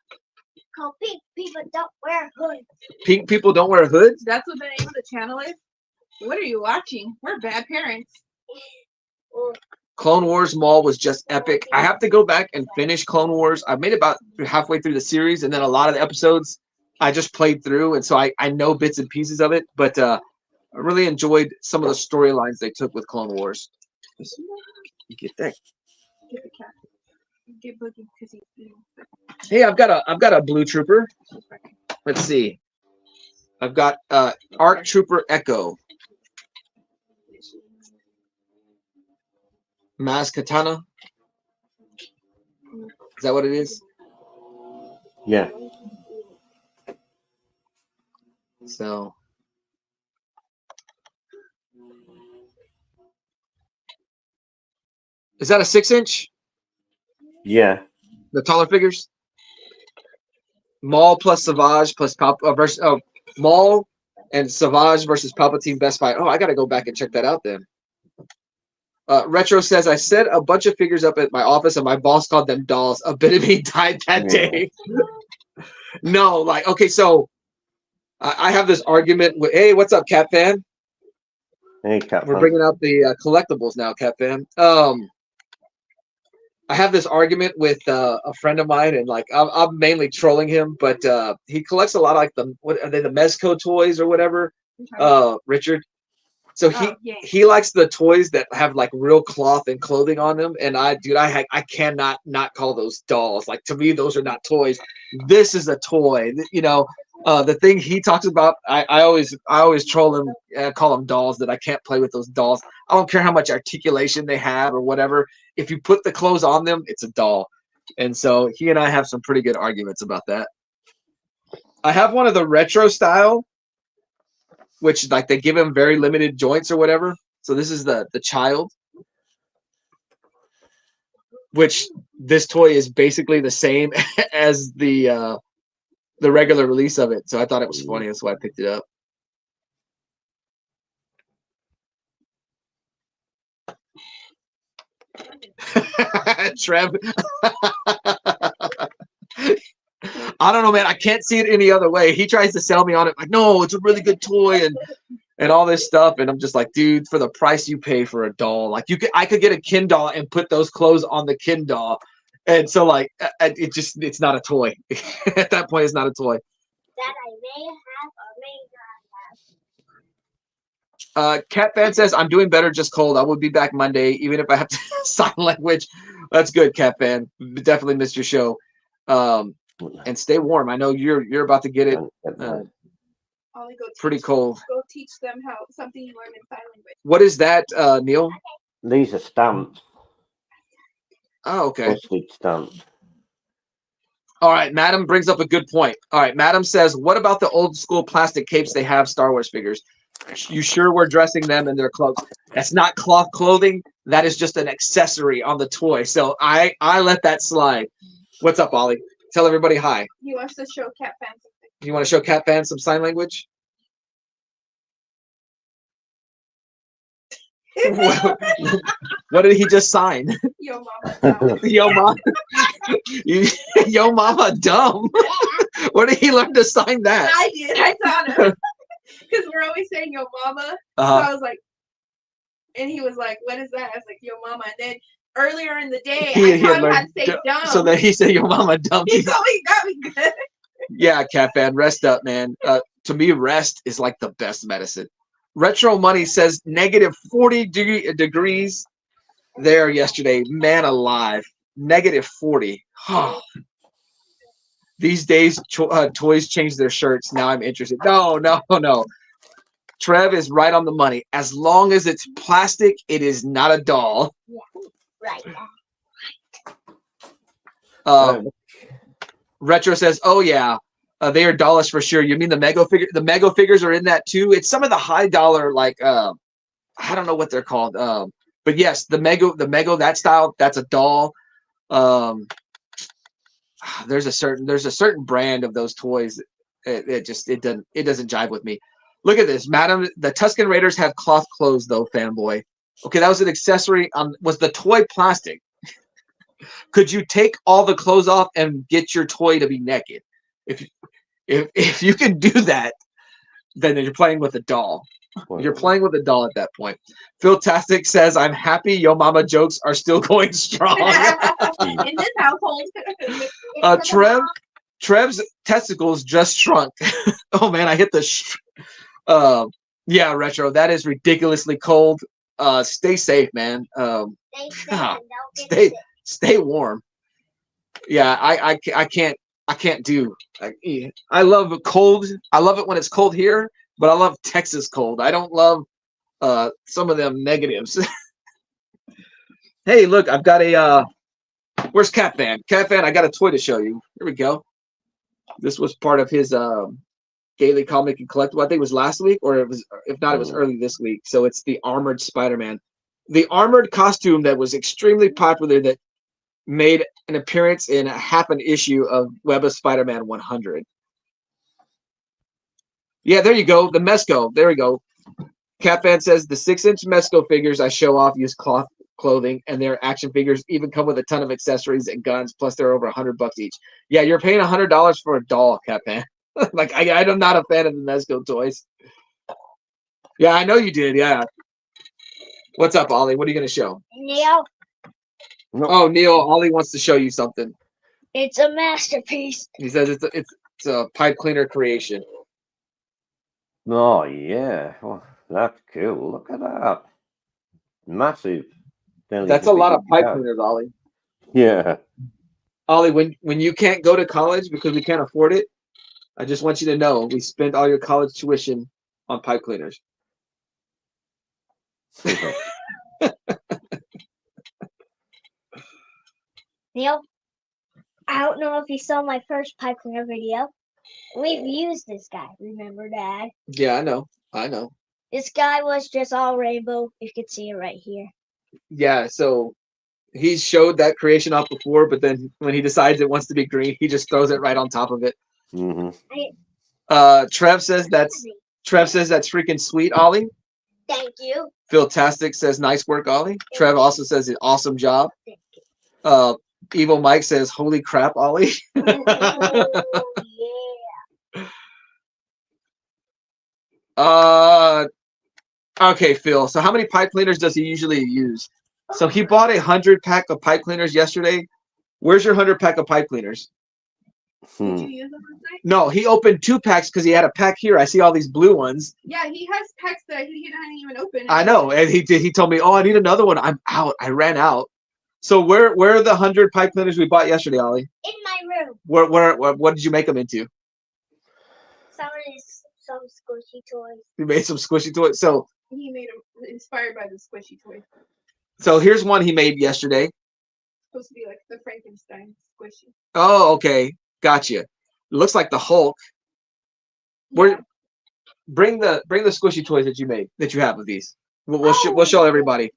called Pink People Don't Wear Hoods. Pink people don't wear hoods? That's what the name of the channel is? What are you watching? We're bad parents. Clone Wars Maul was just epic. I have to go back and finish Clone Wars. I made about halfway through the series, and then a lot of the episodes I just played through, and so I know bits and pieces of it, but I really enjoyed some of the storylines they took with Clone Wars. Get that. Get the cat. Get Boogie because he's eating. Hey, I've got a blue trooper. Let's see. I've got ARC Trooper Echo. Maz Katana. Is that what it is? Yeah. So. Is that a 6-inch? Yeah. The taller figures? Maul plus Savage plus Maul and Savage versus Palpatine best fight. Oh, I got to go back and check that out then. Retro says, I set a bunch of figures up at my office and my boss called them dolls. A bit of me died that day. No, like, okay, so I have this argument with, hey, what's up, Cat Fan? Hey, Cat We're Fan. bringing out the collectibles now, Cat Fan. I have this argument with a friend of mine, and like I'm mainly trolling him, but he collects a lot of like what are they, the Mezco toys or whatever, Richard. So he likes the toys that have like real cloth and clothing on them, and I cannot not call those dolls. Like, to me, those are not toys. This is a toy, you know. The thing he talks about, I always troll him, call them dolls. That I can't play with those dolls. I don't care how much articulation they have or whatever. If you put the clothes on them, it's a doll. And so he and I have some pretty good arguments about that. I have one of the retro style, which like they give him very limited joints or whatever. So this is the child, which this toy is basically the same as the regular release of it. So I thought it was funny. That's why I picked it up. Trev. I don't know, man. I can't see it any other way. He tries to sell me on it. Like, no, it's a really good toy and all this stuff. And I'm just like, dude, for the price you pay for a doll, like I could get a Ken doll and put those clothes on the Ken doll. And so like, it's not a toy. At that point, it's not a toy. That I may have or may not have. Cat Fan says, I'm doing better, just cold. I will be back Monday, even if I have to sign language. That's good, Cat Fan. Definitely missed your show. And stay warm. I know you're about to get it Ollie, go pretty teach, cold. Go teach them how something you learn in sign language. What is that, Neil? These are stamps, Oh, okay. postage stamps. All right, Madam brings up a good point. All right, Madam says, what about the old school plastic capes they have Star Wars figures? You sure we're dressing them in their clothes? That's not cloth clothing. That is just an accessory on the toy. So I let that slide. What's up, Ollie? Tell everybody hi. He wants to show Cat Fan something. You want to show Cat Fan some sign language? What did he just sign? Yo, mama. Yo, mama. Yo, mama, dumb. Where did he learn to sign that? I did. I taught him. Because we're always saying yo, mama. So I was like, and he was like, what is that? I was like, yo, mama. And then earlier in the day, I taught him how to say dumb. So then he said, yo, mama, dumb. He told me got me good. Yeah, Cat Fan, rest up, man. To me, rest is like the best medicine. Retro Money says negative 40 degrees there yesterday. Man alive. Negative 40. These days, toys change their shirts. Now I'm interested. No. Trev is right on the money. As long as it's plastic, it is not a doll. Right. Retro says, oh, yeah. They are dollars for sure. You mean the Mego figure? The Mego figures are in that too. It's some of the high dollar, like I don't know what they're called. But yes, the Mego, that style, that's a doll. There's a certain brand of those toys. It doesn't jive with me. Look at this, Madam. The Tusken Raiders have cloth clothes though, fanboy. Okay, that was an accessory. Was the toy plastic? Could you take all the clothes off and get your toy to be naked? If you can do that, then you're playing with a doll. You're playing with a doll at that point. Phil Tastic says, I'm happy Yo Mama jokes are still going strong. In this household. Trev's testicles just shrunk. Oh man, I hit the yeah, Retro. That is ridiculously cold. Stay safe, man. Stay warm. Yeah, I can't do. I love cold. I love it when it's cold here, but I love Texas cold. I don't love some of them negatives. Hey, look, I've got a where's Cat Fan? Cat Fan, I got a toy to show you. Here we go. This was part of his daily comic and collectible. I think it was last week, or it was, if not, it was early this week. So it's the armored Spider-Man. The armored costume that was extremely popular that made an appearance in half an issue of Web of Spider-Man 100. Yeah, there you go. The Mezco. There we go. Cat Fan says the 6-inch Mezco figures I show off use cloth clothing, and their action figures even come with a ton of accessories and guns. Plus, they're over $100 each. Yeah, you're paying $100 for a doll, Cat Fan. Like I'm not a fan of the Mezco toys. Yeah, I know you did. Yeah. What's up, Ollie? What are you gonna show? Neil, Oh, Neil, Ollie wants to show you something. it's a masterpiece. He says it's a pipe cleaner creation. Oh yeah, well, that's cool. Look at that, massive. That's a lot of pipe cleaners, Ollie. Yeah. Ollie, when you can't go to college because we can't afford it, I just want you to know we spent all your college tuition on pipe cleaners. Neil, I don't know if you saw my first pipe cleaner video. We've used this guy, remember, Dad? Yeah, I know. This guy was just all rainbow. You can see it right here. Yeah, so he showed that creation off before, but then when he decides it wants to be green, he just throws it right on top of it. Mm-hmm. Trev says that's freaking sweet, Ollie. Thank you. Phil Tastic says nice work, Ollie. Trev also says an awesome job. Thank you. Evil Mike says holy crap, Ollie. Oh, yeah. Okay, Phil. So how many pipe cleaners does he usually use? So he bought 100 pack of pipe cleaners yesterday. Where's your 100 pack of pipe cleaners? Did you use them last night? No, he opened 2 packs because he had a pack here. I see all these blue ones. Yeah, he has packs that he didn't even open. I know, and he told me, oh, I need another one. I'm out. I ran out. So where are the 100 pipe cleaners we bought yesterday, Ollie? In my room. What did you make them into? Some squishy toys. You made some squishy toys. So he made them inspired by the squishy toys. So here's one he made yesterday. It's supposed to be like the Frankenstein squishy. Oh, okay, gotcha. It looks like the Hulk. Where? Bring the squishy toys that you have of these. We'll show everybody.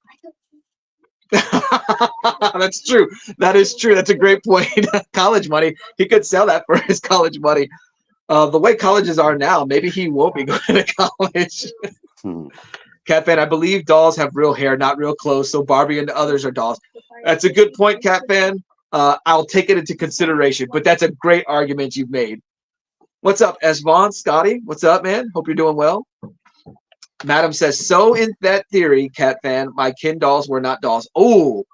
That's true. That is true. That's a great point. College money. He could sell that for his college money. The way colleges are now, maybe he won't be going to college. Cat Fan, I believe dolls have real hair, not real clothes. So Barbie and the others are dolls. That's a good point, Cat Fan. I'll take it into consideration. But that's a great argument you've made. What's up, Esvon? Scotty? What's up, man? Hope you're doing well. Madam says, so in that theory, Cat Fan, my kin dolls were not dolls. Oh,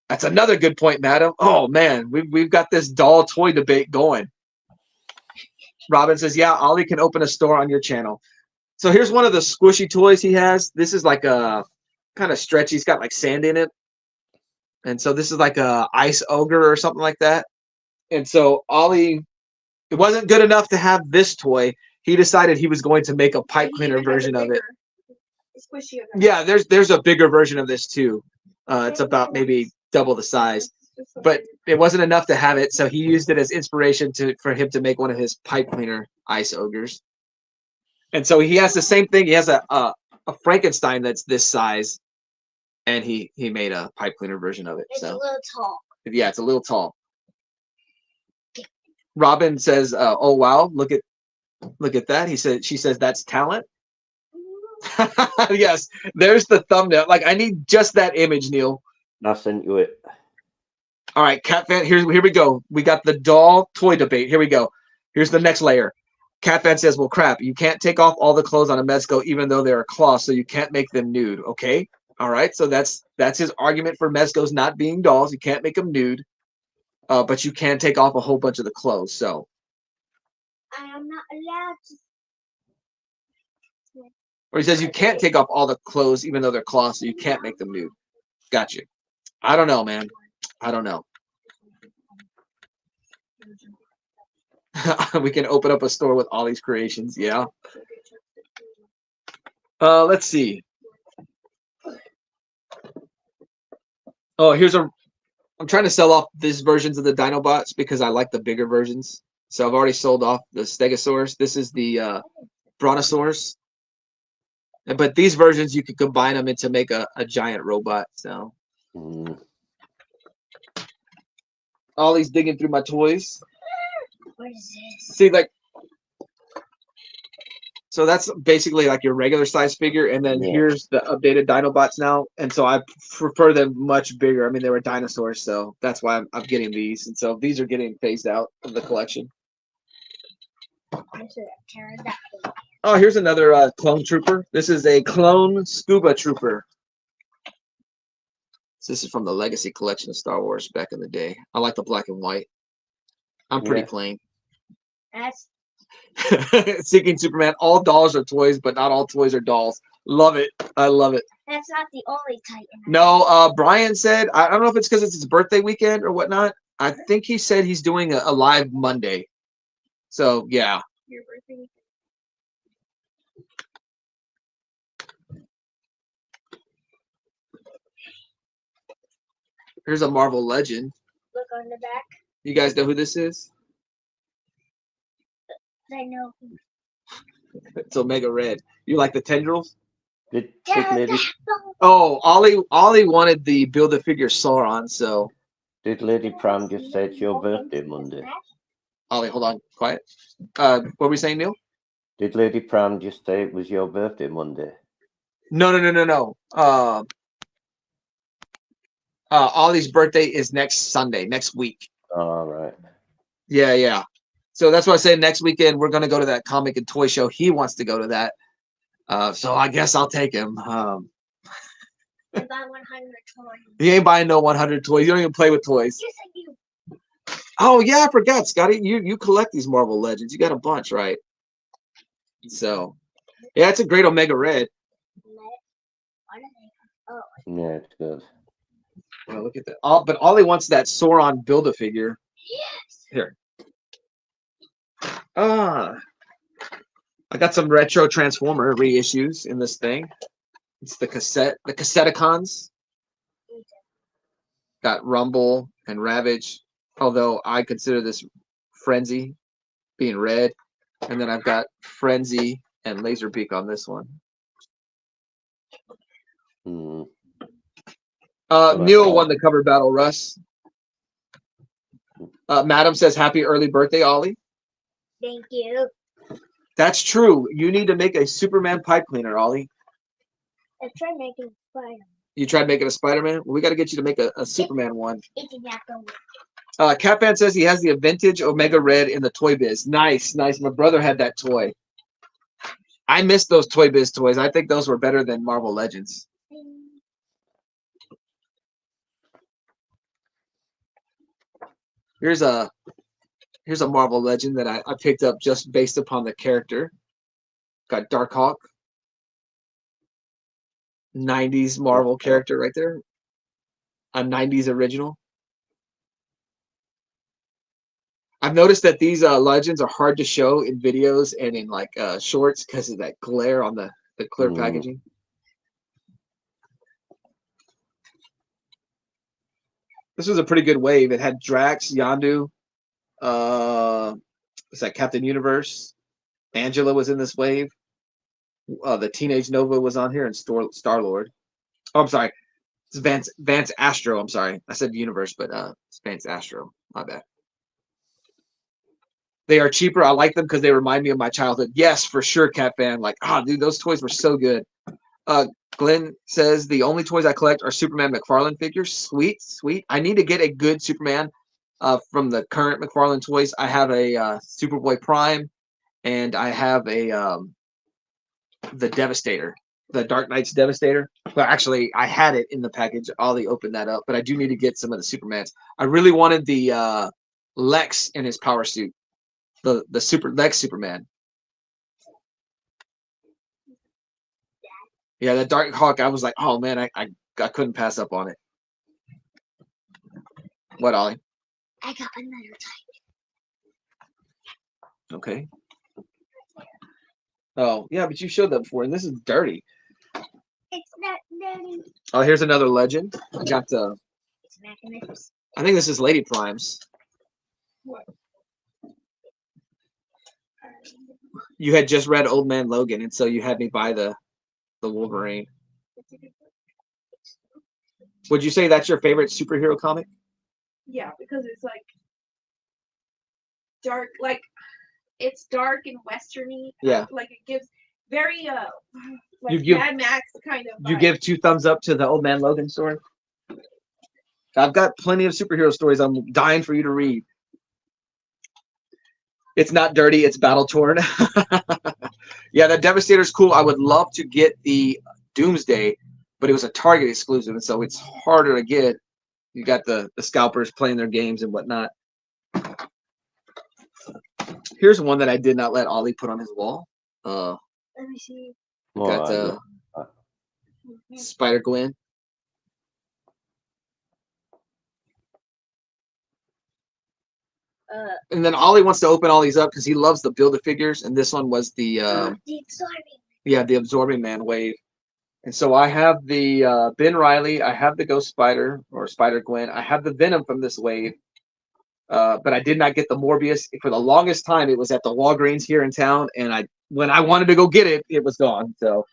that's another good point, Madam. Oh, man, we've got this doll toy debate going. Robin says, yeah, Ollie can open a store on your channel. So here's one of the squishy toys he has. This is like a kind of stretchy. He's got like sand in it. And so this is like a ice ogre or something like that. And so Ollie, it wasn't good enough to have this toy. He decided he was going to make a pipe cleaner version of it. Squishy of Yeah, there's a bigger version of this too. It's about maybe double the size. But it wasn't enough to have it, so he used it as inspiration for him to make one of his pipe cleaner ice ogres. And so he has the same thing. He has a Frankenstein that's this size, and he made a pipe cleaner version of it. It's so a little tall. Yeah, it's a little tall. Robin says, "Oh wow, look at that." She says that's talent. Yes, there's the thumbnail. Like I need just that image, Neil. I sent you it. All right, Cat Fan, here we go. We got the doll toy debate. Here we go. Here's the next layer. Cat Fan says, well, crap, you can't take off all the clothes on a Mezco even though they're cloth, so you can't make them nude. Okay. All right. So that's his argument for Mezcos not being dolls. You can't make them nude, but you can take off a whole bunch of the clothes. So I am not allowed to. Or he says you can't take off all the clothes even though they're cloth, so you can't make them nude. Gotcha. I don't know, man. I don't know. We can open up a store with Ollie's creations. Yeah. Let's see. Oh, I'm trying to sell off these versions of the Dinobots because I like the bigger versions. So I've already sold off the Stegosaurus. This is the Brontosaurus. But these versions, you could combine them into make a giant robot. So. Ollie's digging through my toys. What is this? See, like, so that's basically like your regular size figure, and then here's the updated Dinobots now, and so I prefer them much bigger. I mean, they were dinosaurs, so that's why I'm getting these, and so these are getting phased out of the collection. Oh, here's another clone trooper. This is a clone scuba trooper. This is from the Legacy collection of Star Wars back in the day. I like the black and white. I'm pretty plain. That's Seeking Superman. All dolls are toys, but not all toys are dolls. Love it. I love it. That's not the only Titan. No, Brian said, I don't know if it's because it's his birthday weekend or whatnot. I think he said he's doing a live Monday. So, yeah. Your birthday weekend. Here's a Marvel Legend. Look on the back. You guys know who this is? I know. It's Omega Red. You like the tendrils? Did Lady Oh, Ollie wanted the Build-A-Figure Sauron, so. Did Lady Pram just say it's your birthday Monday? Ollie, hold on. Quiet. What were we saying, Neil? Did Lady Pram just say it was your birthday Monday? No. Ollie's birthday is next Sunday, next week. All right. Yeah. So that's why I said next weekend we're going to go to that comic and toy show. He wants to go to that. So I guess I'll take him. Buy 100 toys. He ain't buying no 100 toys. You don't even play with toys. Yes, I do. Oh yeah, I forgot, Scotty. You collect these Marvel Legends. You got a bunch, right? So yeah, it's a great Omega Red. Oh, Yeah, it's good. Well, look at that. But Ollie wants that Sauron Build-A-Figure. yes. Here. I got some retro Transformer reissues in this thing. It's the Cassetticons. Got Rumble and Ravage, although I consider this Frenzy being red. And then I've got Frenzy and Laserbeak on this one. Mm. Neil won the cover battle, Russ. Madam says, happy early birthday, Ollie. Thank you. That's true. You need to make a Superman pipe cleaner, Ollie. I tried making fire. You tried making a Spider-Man? Well, we got to get you to make a Superman one. It did not go well. Catfan says he has the vintage Omega Red in the Toy Biz. Nice, nice. My brother had that toy. I missed those Toy Biz toys. I think those were better than Marvel Legends. Here's a Marvel Legend that I picked up just based upon the character. Got Darkhawk. 90s Marvel character right there. A 90s original. I've noticed that these Legends are hard to show in videos and in like shorts because of that glare on the clear packaging. This was a pretty good wave. It had Drax, Yondu, what's that, Captain Universe. Angela was in this wave. The Teenage Nova was on here, and Star-Lord. Oh, I'm sorry. It's Vance Astro. I'm sorry. I said Universe, but it's Vance Astro. My bad. They are cheaper. I like them because they remind me of my childhood. Yes, for sure, Cat Fan. Like, dude, those toys were so good. Glenn says the only toys I collect are Superman McFarlane figures. Sweet, sweet. I need to get a good Superman from the current McFarlane toys. I have a Superboy Prime, and I have a the Devastator, the Dark Knight's Devastator. Well, actually, I had it in the package. Ollie opened that up, but I do need to get some of the Supermans. I really wanted the Lex in his power suit, the Lex Superman. Yeah, the Dark Hawk. I was like, oh man, I couldn't pass up on it. What, Ollie? I got another type. Okay. Oh yeah, but you showed that before, and this is dirty. It's not dirty. Oh, here's another Legend. I got It's Maximus. I think this is Lady Primes. You had just read Old Man Logan, and so you had me buy the Wolverine. Would you say that's your favorite superhero comic? Yeah, because it's like dark, like it's dark and westerny. Yeah. Like it gives very like You give- Mad Max kind of. You vibe. give 2 thumbs up to the Old Man Logan story? I've got plenty of superhero stories I'm dying for you to read. It's not dirty, it's battle torn. Yeah, that Devastator's cool. I would love to get the Doomsday, but it was a Target exclusive, and so it's harder to get. You got the scalpers playing their games and whatnot. Here's one that I did not let Ollie put on his wall. Let me see. Got Spider-Gwen. And then Ollie wants to open all these up because he loves the Build-A-Figures, and this one was the the Absorbing Man wave. And so I have the Ben Reilly, I have the Ghost Spider or Spider-Gwen, I have the Venom from this wave, but I did not get the Morbius. For the longest time, it was at the Walgreens here in town, and when I wanted to go get it, it was gone. So,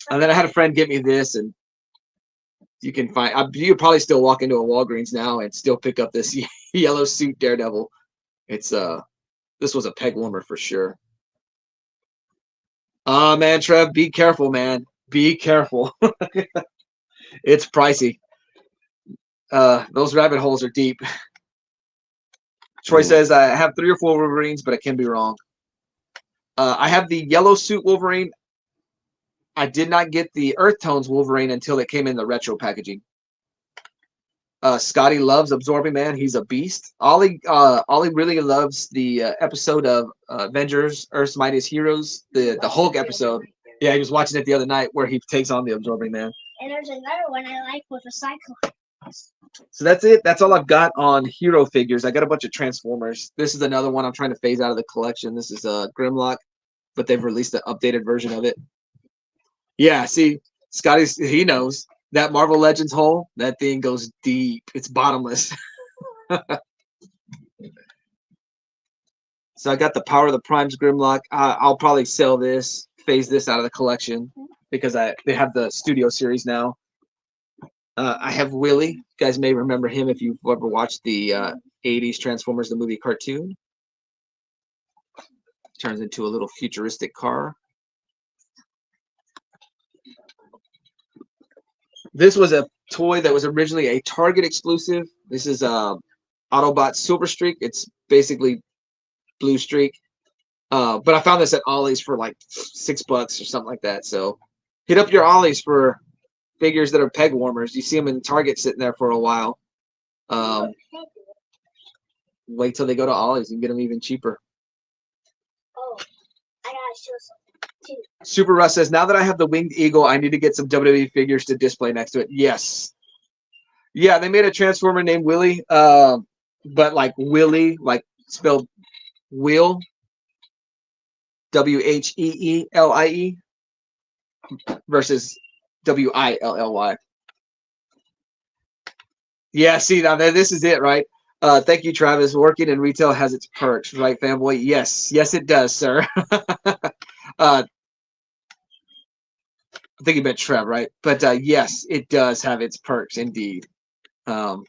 and then I had a friend get me this, and you can find. You could probably still walk into a Walgreens now and still pick up this yellow suit Daredevil. It's this was a peg warmer for sure. Man, Trev, be careful, man. Be careful. It's pricey. Those rabbit holes are deep. Troy says I have 3 or 4 Wolverines, but I can be wrong. I have the yellow suit Wolverine. I did not get the Earth Tones Wolverine until it came in the retro packaging. Scotty loves Absorbing Man. He's a beast. Ollie really loves the episode of Avengers: Earth's Mightiest Heroes, the Hulk episode. Yeah, he was watching it the other night where he takes on the Absorbing Man. And there's another one I like with a Cyclops. So that's it. That's all I've got on hero figures. I got a bunch of Transformers. This is another one I'm trying to phase out of the collection. This is Grimlock, but they've released an updated version of it. Yeah, see, he knows. That Marvel Legends hole, that thing goes deep. It's bottomless. So I got the Power of the Primes Grimlock. I'll probably sell this, phase this out of the collection because they have the Studio series now. I have Willie. You guys may remember him if you've ever watched the 80s Transformers, the movie cartoon. Turns into a little futuristic car. This was a toy that was originally a Target exclusive. This is Autobot Silver Streak. It's basically Blue Streak. But I found this at Ollie's for like $6 or something like that. So hit up your Ollie's for figures that are peg warmers. You see them in Target sitting there for a while. Wait till they go to Ollie's and get them even cheaper. Oh, I gotta show something. Super Russ says, now that I have the Winged Eagle, I need to get some WWE figures to display next to it. Yes. Yeah, they made a Transformer named Willie, but like Willie, like spelled Will, Wheelie, versus Willy. Yeah, see, now this is it, right? Thank you, Travis. Working in retail has its perks, right, fanboy? Yes, yes, it does, sir. I think you meant Trev, right? But yes, it does have its perks, indeed. Oh,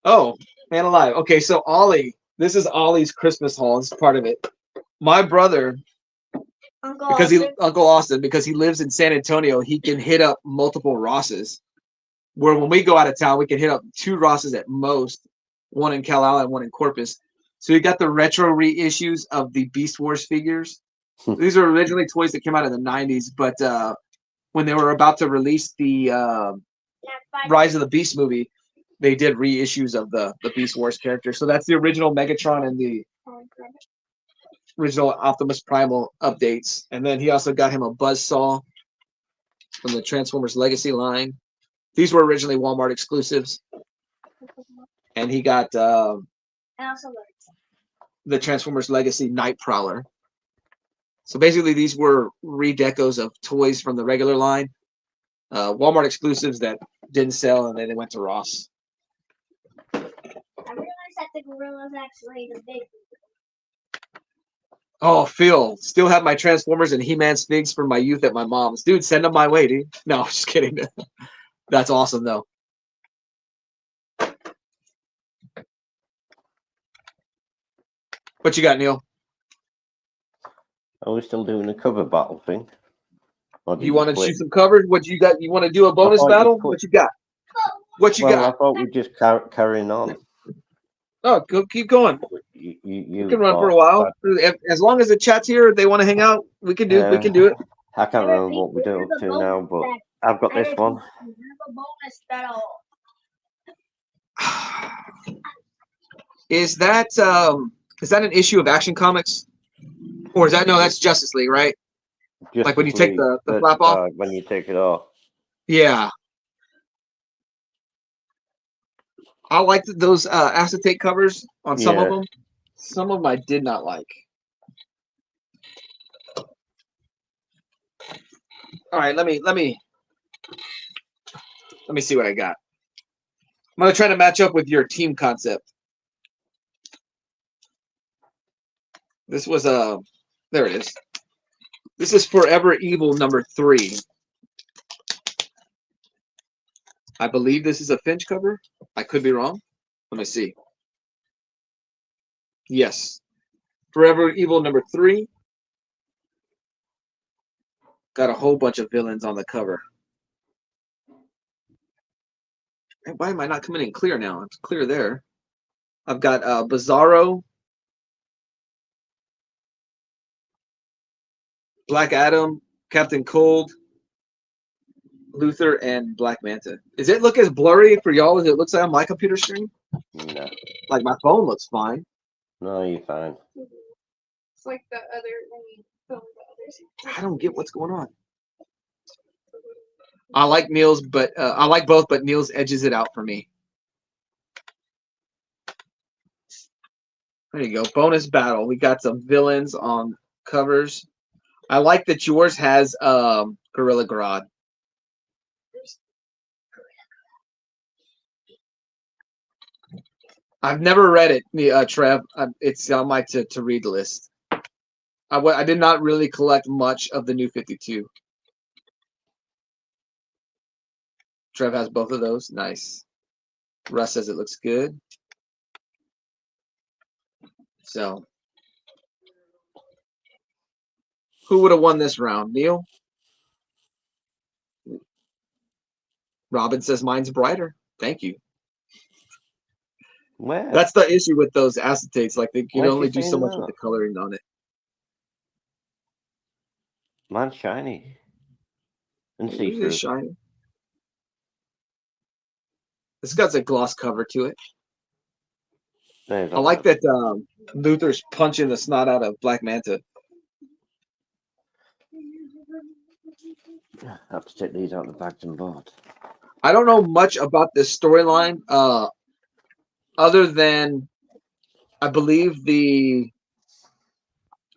man alive. Okay, so Ollie, this is Ollie's Christmas haul. This is part of it. My brother, Uncle Austin, because he lives in San Antonio, he can hit up multiple Rosses. Where when we go out of town, we can hit up 2 Rosses at most, one in Cal and one in Corpus. So we got the retro reissues of the Beast Wars figures. These are originally toys that came out in the 90s, but when they were about to release the Rise of the Beast movie, they did reissues of the Beast Wars character. So that's the original Megatron and the original Optimus Primal updates. And then he also got him a Buzzsaw from the Transformers Legacy line. These were originally Walmart exclusives. And he got the Transformers Legacy Nightprowler. So basically, these were redecos of toys from the regular line, Walmart exclusives that didn't sell, and then they went to Ross. I realized that the Gorilla's actually the big. Oh, Phil, still have my Transformers and He-Man's figs from my youth at my mom's. Dude, send them my way, dude. No, just kidding. That's awesome, though. What you got, Neil? Are we still doing the cover battle thing? You want to shoot some covers? What you got? You want to do a bonus battle? What you got? What you got? I thought we'd just carrying on. Oh, go keep going. You can run for a while. As long as the chat's here, they want to hang out. We can do. We can do it. I can't remember what we're doing up to now, but I've got this one. Is that an issue of Action Comics? Or is that that's Justice League, right? Like when you take the flap off? When you take it off. Yeah. I liked those acetate covers on some of them. Some of them I did not like. All right, let me see what I got. I'm gonna try to match up with your team concept. This was there it is. This is Forever Evil number 3. I believe this is a Finch cover. I could be wrong. Let me see. Yes. Forever Evil number 3. Got a whole bunch of villains on the cover. Why am I not coming in clear now? It's clear there. I've got Bizarro, Black Adam, Captain Cold, Luther and Black Manta. Does it look as blurry for y'all as it looks on my computer screen? No, Like my phone looks fine. no, you're fine. It's like the other when you film the others. I don't get what's going on. I like Neil's, but I like both, but Neil's edges it out for me. There you go. Bonus battle. We got some villains on covers. I like that yours has Gorilla Grodd. I've never read it, Trev. It's on my to read list. I did not really collect much of the New 52. Trev has both of those. Nice. Russ says it looks good. So, who would have won this round? Neil? Robin says mine's brighter. Thank you. Where? That's the issue with those acetates. Like they can Where's only she do so saying much that? with the coloring on it. Mine's shiny. And It see-through. is shiny. This got a gloss cover to it. There's I like that Luther's punching the snot out of Black Manta. I have to take these out of the bags and board. I don't know much about this storyline, other than I believe the.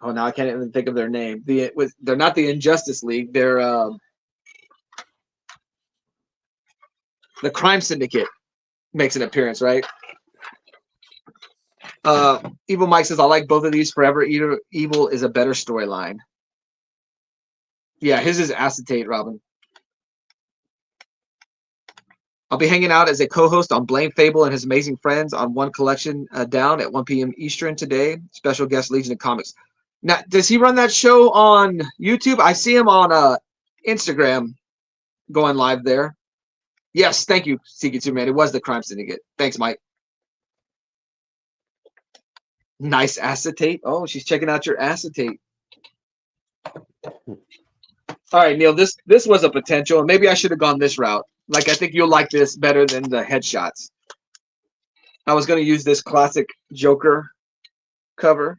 Oh, now I can't even think of their name. They're not the Injustice League. They're the Crime Syndicate makes an appearance, right? Evil Mike says, I like both of these. Forever Evil is a better storyline. Yeah, his is acetate, Robin. I'll be hanging out as a co-host on Blame Fable and His Amazing Friends on One Collection Down at 1 p.m. Eastern today. Special guest Legion of Comics. Now, does he run that show on YouTube? I see him on Instagram going live there. Yes, thank you, CK2 Man. It was the Crime Syndicate. Thanks, Mike. Nice acetate. Oh, she's checking out your acetate. All right, Neil, this was a potential, and maybe I should have gone this route. Like, I think you'll like this better than the headshots. I was going to use this classic Joker cover,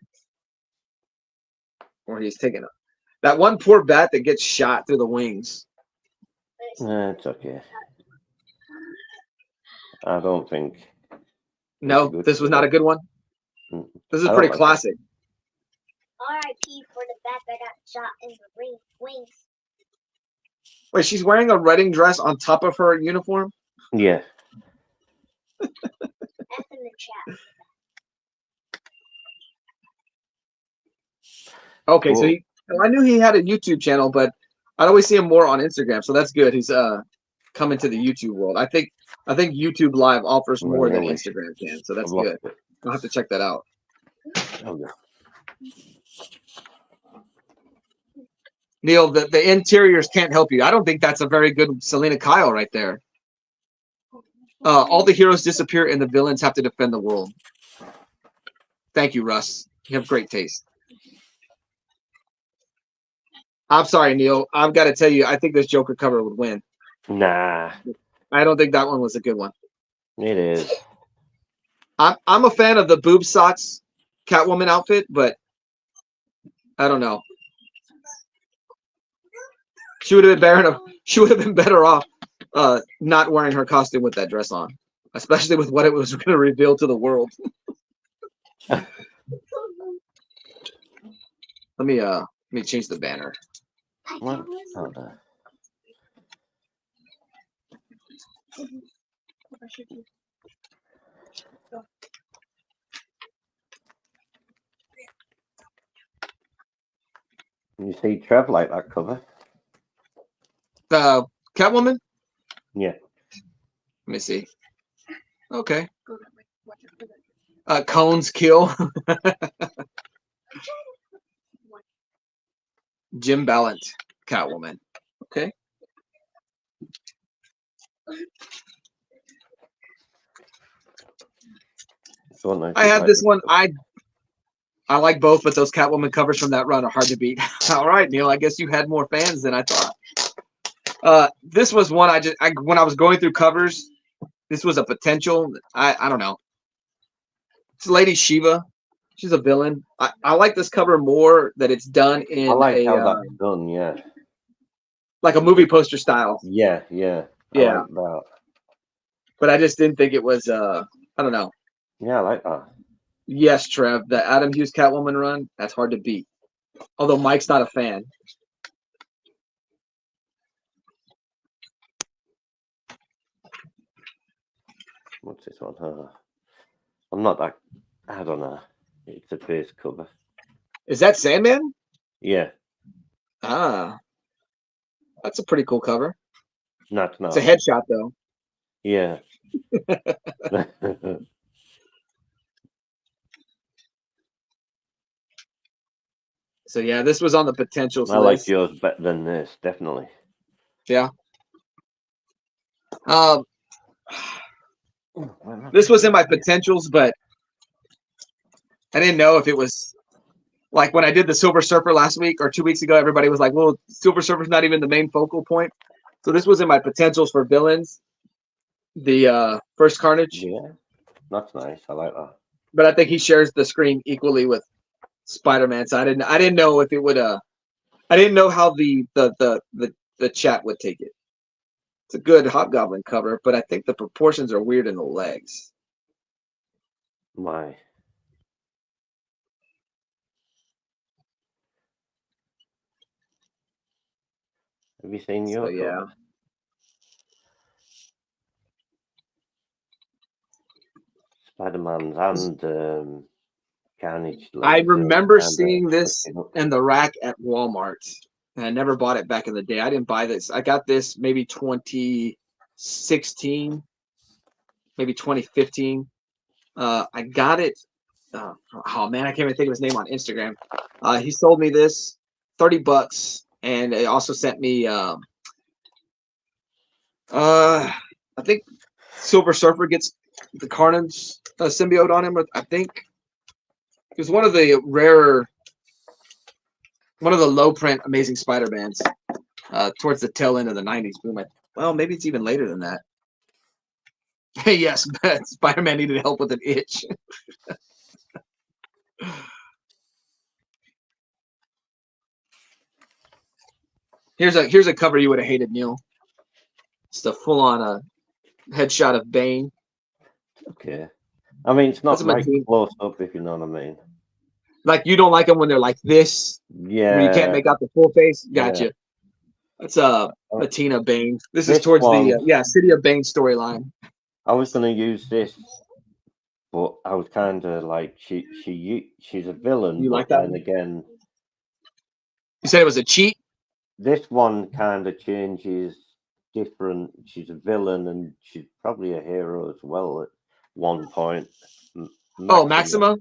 where he's taking that one poor bat that gets shot through the wings. It's okay. I don't think. No, this was not a good one. This is pretty classic. R.I.P. for the bat that got shot in the wings. Wait, she's wearing a wedding dress on top of her uniform? Yeah. F in the chat. Okay, so I knew he had a YouTube channel, but I'd always see him more on Instagram, so that's good. He's coming to the YouTube world. I think YouTube Live offers more than Instagram can, so that's good. I'll have to check that out. Oh, yeah. Neil, the interiors can't help you. I don't think that's a very good Selena Kyle right there. All the heroes disappear and the villains have to defend the world. Thank you, Russ. You have great taste. I'm sorry, Neil. I've got to tell you, I think this Joker cover would win. Nah. I don't think that one was a good one. It is. I'm a fan of the boob socks Catwoman outfit, but I don't know. She would have been better off not wearing her costume with that dress on, especially with what it was going to reveal to the world. Let me change the banner. What? Oh, no. You see Trev like that cover? Catwoman? Yeah. Let me see. Okay. Cone's kill. Jim Ballant, Catwoman. Okay. I had this one. I like both, but those Catwoman covers from that run are hard to beat. All right, Neil. I guess you had more fans than I thought. This was one when I was going through covers, this was a potential. I don't know. It's Lady Shiva. She's a villain. I like this cover more that it's done in I like how that's done, yeah. Like a movie poster style. Yeah. Yeah. Like that. But I just didn't think it was I don't know. Yeah, I like that. Yes, Trev, the Adam Hughes Catwoman run, that's hard to beat. Although Mike's not a fan. What's this one? I'm not that. I don't know. It's a face cover. Is that Sandman? Yeah. Ah. That's a pretty cool cover. No. It's a headshot, though. Yeah. So, yeah, this was on the potentials I like yours better than this, definitely. Yeah. This was in my potentials, but I didn't know if it was like when I did the Silver Surfer last week or 2 weeks ago. Everybody was like, "Well, Silver Surfer's not even the main focal point." So this was in my potentials for villains. The first Carnage. Yeah, that's nice. I like that. But I think he shares the screen equally with Spider-Man. So I didn't know if it would. I didn't know how the chat would take it. It's a good Hobgoblin cover, but I think the proportions are weird in the legs. My. Have you seen your cover? Yeah. Spider-Man's and Carnage. I remember seeing this in the rack at Walmart, and I never bought it back in the day. I didn't buy this. I got this maybe 2016, maybe 2015. I got it. Oh man, I can't even think of his name on Instagram. He sold me this $30, and it also sent me. I think Silver Surfer gets the Carnage symbiote on him. I think it was one of the rarer, one of the low print Amazing Spider-Mans towards the tail end of the 90s boom. Well, maybe it's even later than that. Yes, Spider-Man needed help with an itch. Here's a cover you would have hated, Neil. It's the full-on headshot of Bane. Okay. I mean, it's not like close up, if you know what I mean. Like, you don't like them when they're like this? Yeah. Where you can't make out the full face? Gotcha. Yeah. That's Matina Bane. This is towards the City of Bane storyline. I was going to use this, but I was kind of like, she's a villain. You like that? And again, you said it was a cheat? This one kind of changes different. She's a villain and she's probably a hero as well at one point. Maxima?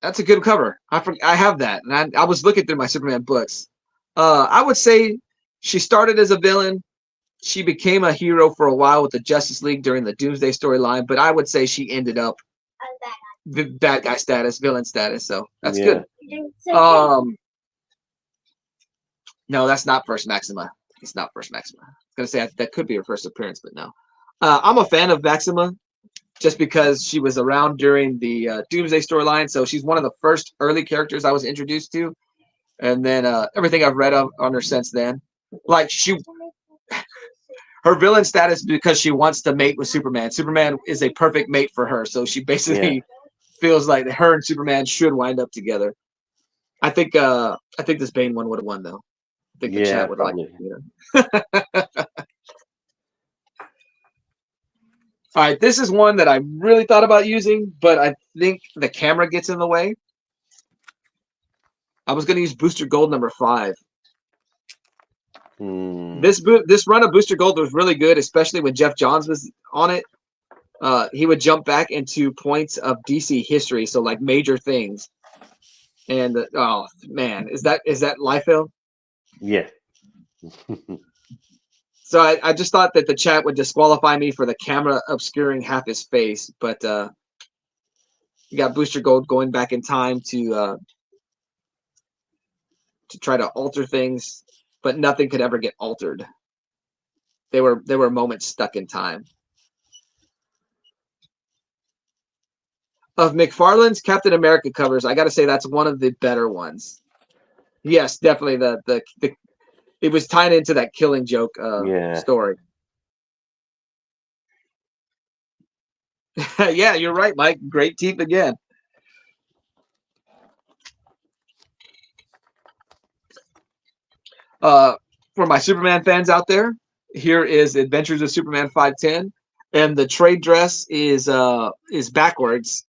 That's a good cover. I have that. And I was looking through my Superman books. I would say she started as a villain. She became a hero for a while with the Justice League during the Doomsday storyline, but I would say she ended up bad guy status, villain status. So that's good. No, that's not first Maxima. It's not first Maxima. I was gonna say that could be her first appearance, but no. I'm a fan of Maxima just because she was around during the Doomsday storyline. So she's one of the first early characters I was introduced to, and then everything I've read on her since then. Like her villain status because she wants to mate with Superman. Superman is a perfect mate for her, so she basically feels like her and Superman should wind up together. I think this Bane one would have won though. I think the chat would like it. All right, this is one that I really thought about using, but I think the camera gets in the way. I was going to use Booster Gold number 5. This run of Booster Gold was really good, especially when Jeff Johns was on it. He would jump back into points of DC history, so like major things. And oh man, is that Liefeld? Yeah. So I just thought that the chat would disqualify me for the camera obscuring half his face, but you got Booster Gold going back in time to try to alter things, but nothing could ever get altered. They were moments stuck in time. Of McFarlane's Captain America covers, I got to say that's one of the better ones. Yes, definitely the it was tied into that Killing Joke story. Yeah, you're right, Mike. Great teeth again. For my Superman fans out there, here is Adventures of Superman 510, and the trade dress is backwards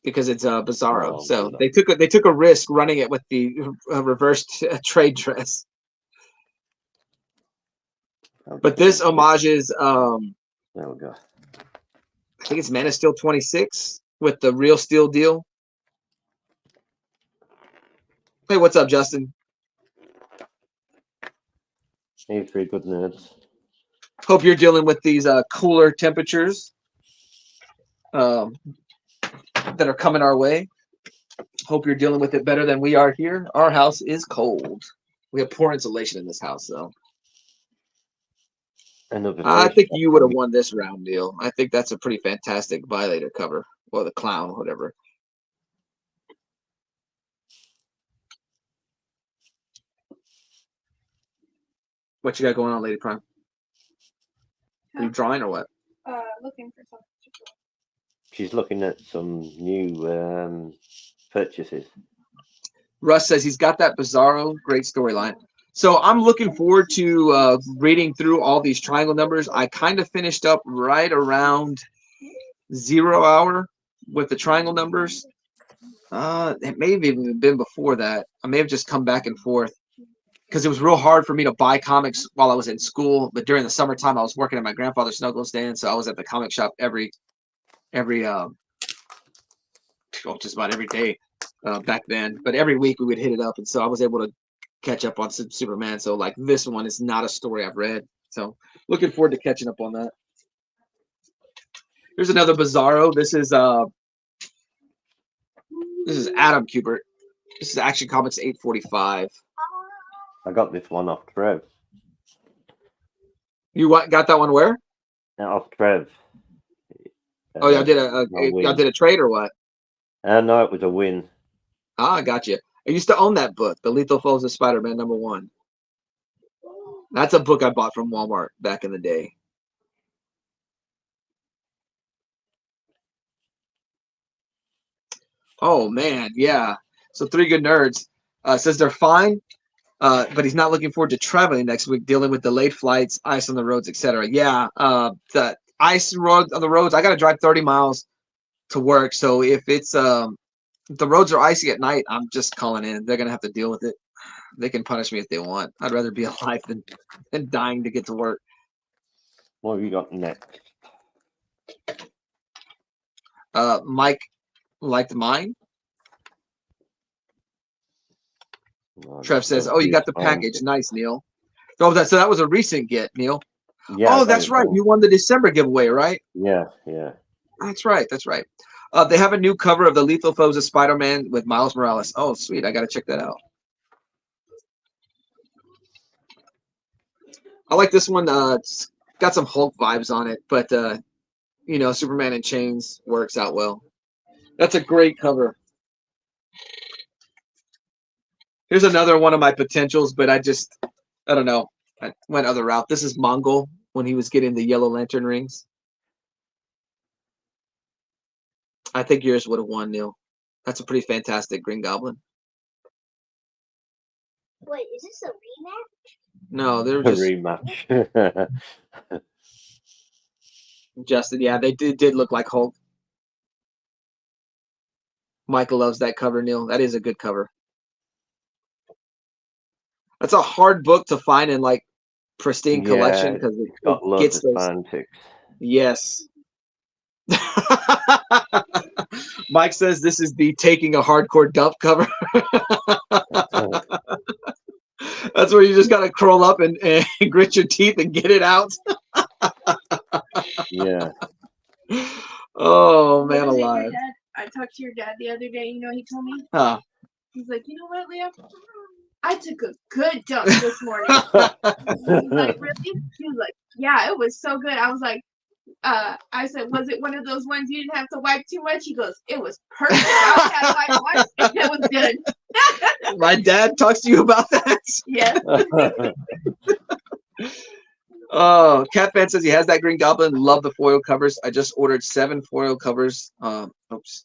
because it's Bizarro. Oh, so no. they took a risk running it with the reversed trade dress. But this homages there we go. I think it's Man of Steel 26 with the Real Steel deal. Hey, what's up, Justin? Hey, 3 good nerds. Hope you're dealing with these cooler temperatures that are coming our way. Hope you're dealing with it better than we are here. Our house is cold. We have poor insulation in this house, though. I think you would have won this round, Neil. I think that's a pretty fantastic Violator cover. Or the Clown, whatever. What you got going on, Lady Prime? Are you drawing or what? Looking for something to draw. She's looking at some new purchases. Russ says he's got that Bizarro. Great storyline. So I'm looking forward to reading through all these triangle numbers. I kind of finished up right around 0 hour with the triangle numbers. It may have even been before that. I may have just come back and forth because it was real hard for me to buy comics while I was in school. But during the summertime, I was working at my grandfather's snuggle stand, so I was at the comic shop just about every day back then. But every week we would hit it up, and so I was able to catch up on Superman. So like this one is not a story I've read. So looking forward to catching up on that. Here's another Bizarro. This is Adam Kubert. This is Action Comics 845. I got this one off Trev. You got that one where? Off Trev. Oh, y'all did a trade or what? No, it was a win. Ah, I got you. I used to own that book, The Lethal Foes of Spider-Man #1. That's a book I bought from Walmart back in the day. Oh, man, yeah. So 3 Good Nerds says they're fine, but he's not looking forward to traveling next week, dealing with delayed flights, ice on the roads, etc. Yeah, the ice road on the roads, I got to drive 30 miles to work. So if it's the roads are icy at night, I'm just calling in. They're going to have to deal with it. They can punish me if they want. I'd rather be alive than dying to get to work. What have you got next? Mike liked mine. Oh, Trev says, "Oh, you got the package. Nice, Neil." So that was a recent get, Neil. Yeah. Oh, that's right. You won the December giveaway, right? Yeah. That's right. They have a new cover of the Lethal Foes of Spider-Man with Miles Morales. Oh, sweet. I got to check that out. I like this one. It's got some Hulk vibes on it, but Superman in chains works out well. That's a great cover. Here's another one of my potentials, but I don't know. I went other route. This is Mongol when he was getting the Yellow Lantern rings. I think yours would have won, Neil. That's a pretty fantastic Green Goblin. Wait, is this a rematch? No, they're A just rematch. Justin. Yeah, they did look like Hulk. Michael loves that cover, Neil. That is a good cover. That's a hard book to find in like pristine collection because it got loads of fanfics. Yes. Mike says this is the taking a hardcore dump cover. That's where you just gotta curl up and grit your teeth and get it out. Yeah. Oh man, alive. I talked to your dad the other day. You know, he told me. Huh. He's like, you know what, Leah? I took a good dump this morning. Like, really? He was like, yeah, it was so good. I was like, I said, was it one of those ones you didn't have to wipe too much? He goes, it was perfect. I had to wipe once and it was good. My dad talks to you about that? Yes. Oh, Cat Fan says he has that Green Goblin. Love the foil covers. I just ordered 7 foil covers. Oops.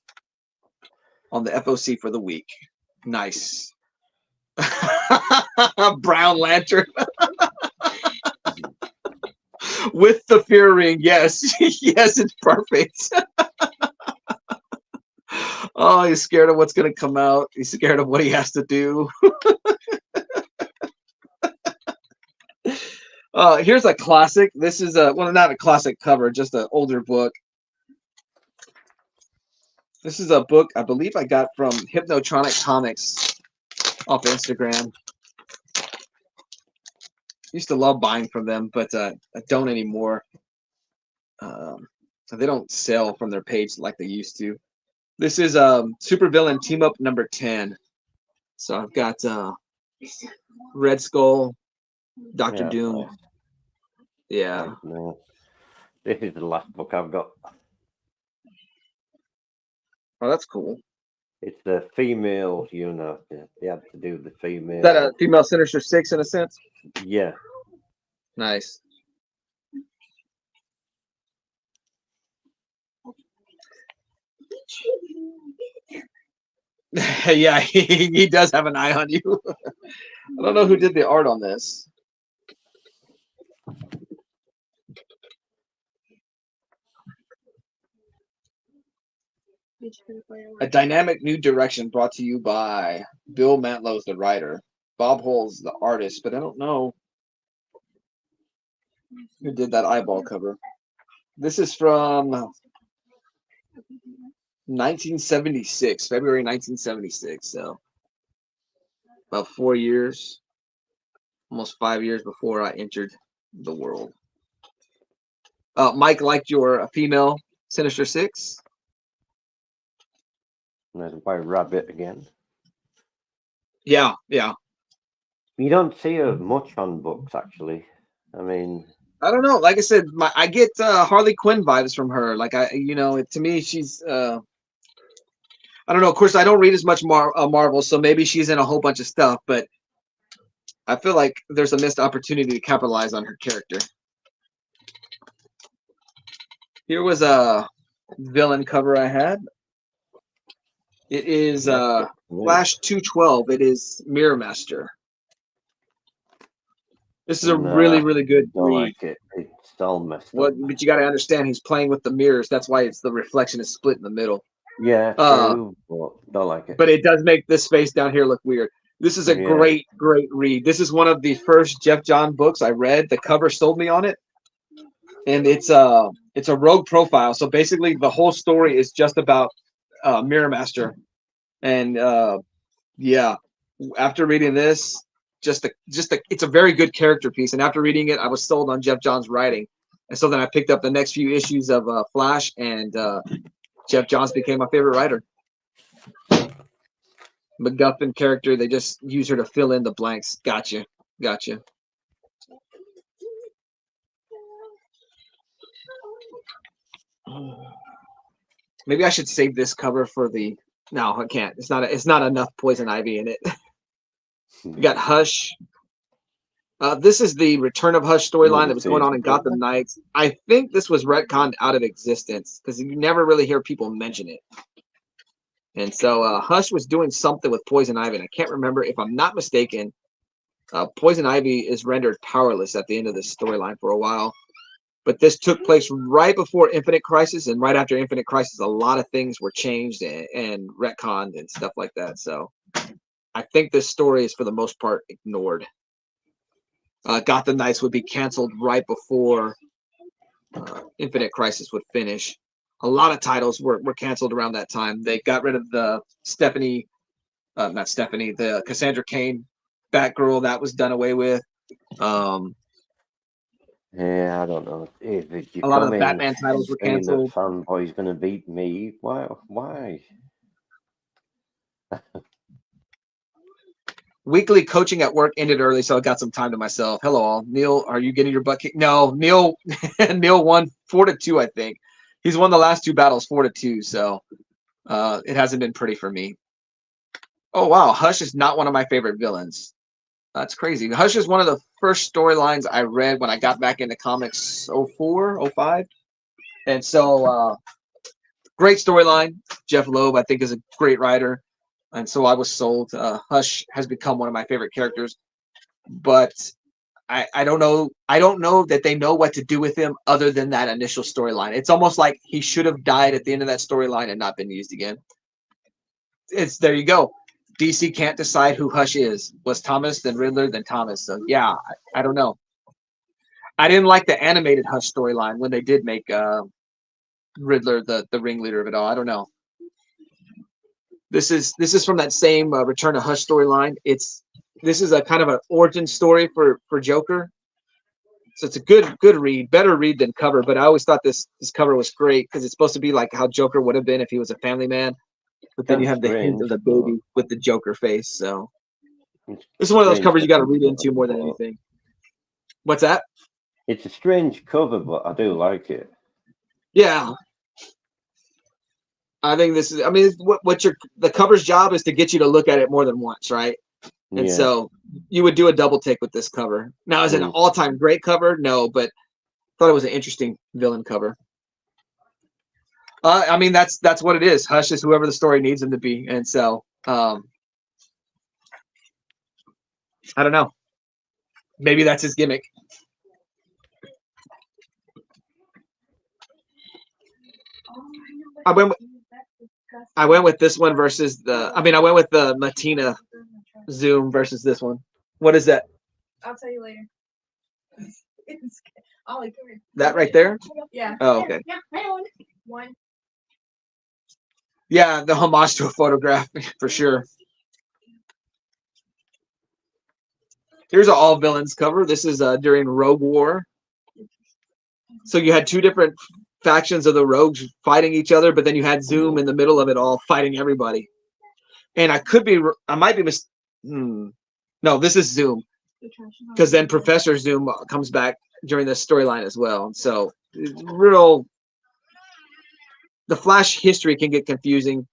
On the FOC for the week. Nice. Brown Lantern. With the fear ring. Yes. Yes, it's perfect. Oh, he's scared of what's going to come out. He's scared of what he has to do. Here's a classic. This is not a classic cover, just an older book. This is a book I believe I got from Hypnotronic Comics off Instagram. Used to love buying from them, but I don't anymore. They don't sell from their page like they used to. This is Supervillain Team Up number 10. So I've got Red Skull, Dr. Doom. Nice. Yeah. No. This is the last book I've got. Oh, that's cool. It's the female, you know, they had to do the female. Is that a female Sinister Six in a sense? Yeah. Nice. Yeah, he does have an eye on you. I don't know who did the art on this. A dynamic new direction brought to you by Bill Mantlow's the writer, Bob Hole's the artist, but I don't know who did that eyeball cover. This is from 1976, February 1976. So about 4 years, almost 5 years before I entered the world. Mike liked your female Sinister Six. And there's White Rabbit again. Yeah, yeah. You don't see her much on books, actually. I mean, I don't know. Like I said, I get Harley Quinn vibes from her. Like to me, she's. I don't know. Of course, I don't read as much Marvel, so maybe she's in a whole bunch of stuff. But I feel like there's a missed opportunity to capitalize on her character. Here was a villain cover I had. It is Flash 212. It is Mirror Master. This is a really, really good don't read. like it. It's all messed up. But you got to understand, he's playing with the mirrors. That's why the reflection is split in the middle. Yeah, true, but don't like it. But it does make this space down here look weird. This is a great, great read. This is one of the first Jeff John books I read. The cover sold me on it. And it's a rogue profile. So basically the whole story is just about Mirror Master. And yeah, after reading this, it's a very good character piece. And after reading it, I was sold on Jeff Johns' writing. And so then I picked up the next few issues of Flash, and Jeff Johns became my favorite writer. MacGuffin character, they just use her to fill in the blanks. Gotcha. Maybe I should save this cover for the. No, I can't. It's not enough Poison Ivy in it. We got Hush. This is the Return of Hush storyline that was going on in Gotham Knights. I think this was retconned out of existence because you never really hear people mention it. And so Hush was doing something with Poison Ivy, and I can't remember. If I'm not mistaken, Poison Ivy is rendered powerless at the end of this storyline for a while. But this took place right before Infinite Crisis, and right after Infinite Crisis, a lot of things were changed and retconned and stuff like that. So I think this story is, for the most part, ignored. Gotham Knights would be canceled right before Infinite Crisis would finish. A lot of titles were canceled around that time. They got rid of the the Cassandra Cain Batgirl. That was done away with. Yeah, I don't know. If a lot of the Batman titles were canceled. Fanboy's going to beat me. Why? Weekly coaching at work ended early, so I got some time to myself. Hello, all. Neil, are you getting your butt kicked? No, Neil. Neil won 4-2, I think. He's won the last 2 battles 4-2, so it hasn't been pretty for me. Oh wow, Hush is not one of my favorite villains. That's crazy. Hush is one of the first storylines I read when I got back into comics 04, 05. And so great storyline. Jeff Loeb, I think, is a great writer. And so I was sold. Hush has become one of my favorite characters. But I don't know. I don't know that they know what to do with him other than that initial storyline. It's almost like he should have died at the end of that storyline and not been used again. It's there you go. DC can't decide who Hush is. Was Thomas, then Riddler, then Thomas. So yeah, I don't know. I didn't like the animated Hush storyline when they did make Riddler the ringleader of it all. I don't know. This is from that same Return to Hush storyline. This is a kind of an origin story for Joker. So it's a good read, better read than cover. But I always thought this cover was great because it's supposed to be like how Joker would have been if he was a family man. But then you have the hint of the baby with the Joker face. So this is one of those covers you got to read into more than anything. What's that? It's a strange cover, but I do like it. Yeah. I think this is, I mean, the cover's job is to get you to look at it more than once, right? And so you would do a double take with this cover. Now, is it an all-time great cover? No, but thought it was an interesting villain cover. I mean, that's what it is. Hush is whoever the story needs him to be. And so, I don't know. Maybe that's his gimmick. I went with this one versus I went with the Matina Zoom versus this one. What is that? I'll tell you later. Ollie, come here. That right there? Yeah. Oh, okay. Yeah, one. Yeah, the homage to a photograph for sure. Here's an all villains cover. This is during Rogue War. So you had 2 different factions of the Rogues fighting each other, but then you had Zoom in the middle of it all fighting everybody. And I might be no, this is Zoom. Because then Professor Zoom comes back during this storyline as well. And so the Flash history can get confusing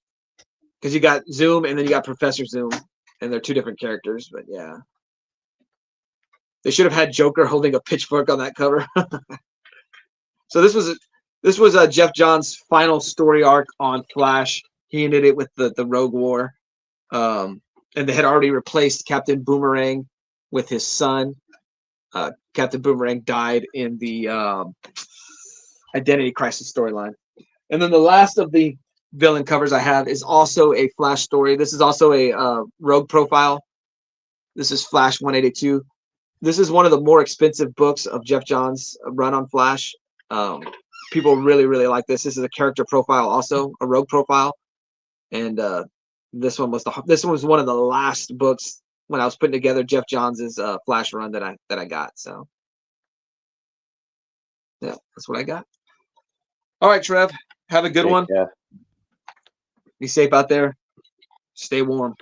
because you got Zoom and then you got Professor Zoom, and they're 2 different characters. But yeah, they should have had Joker holding a pitchfork on that cover. So this was Jeff Johns' final story arc on Flash. He ended it with the Rogue War, and they had already replaced Captain Boomerang with his son. Captain Boomerang died in the Identity Crisis storyline. And then the last of the villain covers I have is also a Flash story. This is also a Rogue profile. This is Flash 182. This is one of the more expensive books of Jeff Johns' run on Flash. People really, really like this. This is a character profile, also a Rogue profile. And this one was one of the last books when I was putting together Jeff Johns' Flash run that I got. So yeah, that's what I got. All right, Trev, have a good one. Yeah. Be safe out there. Stay warm.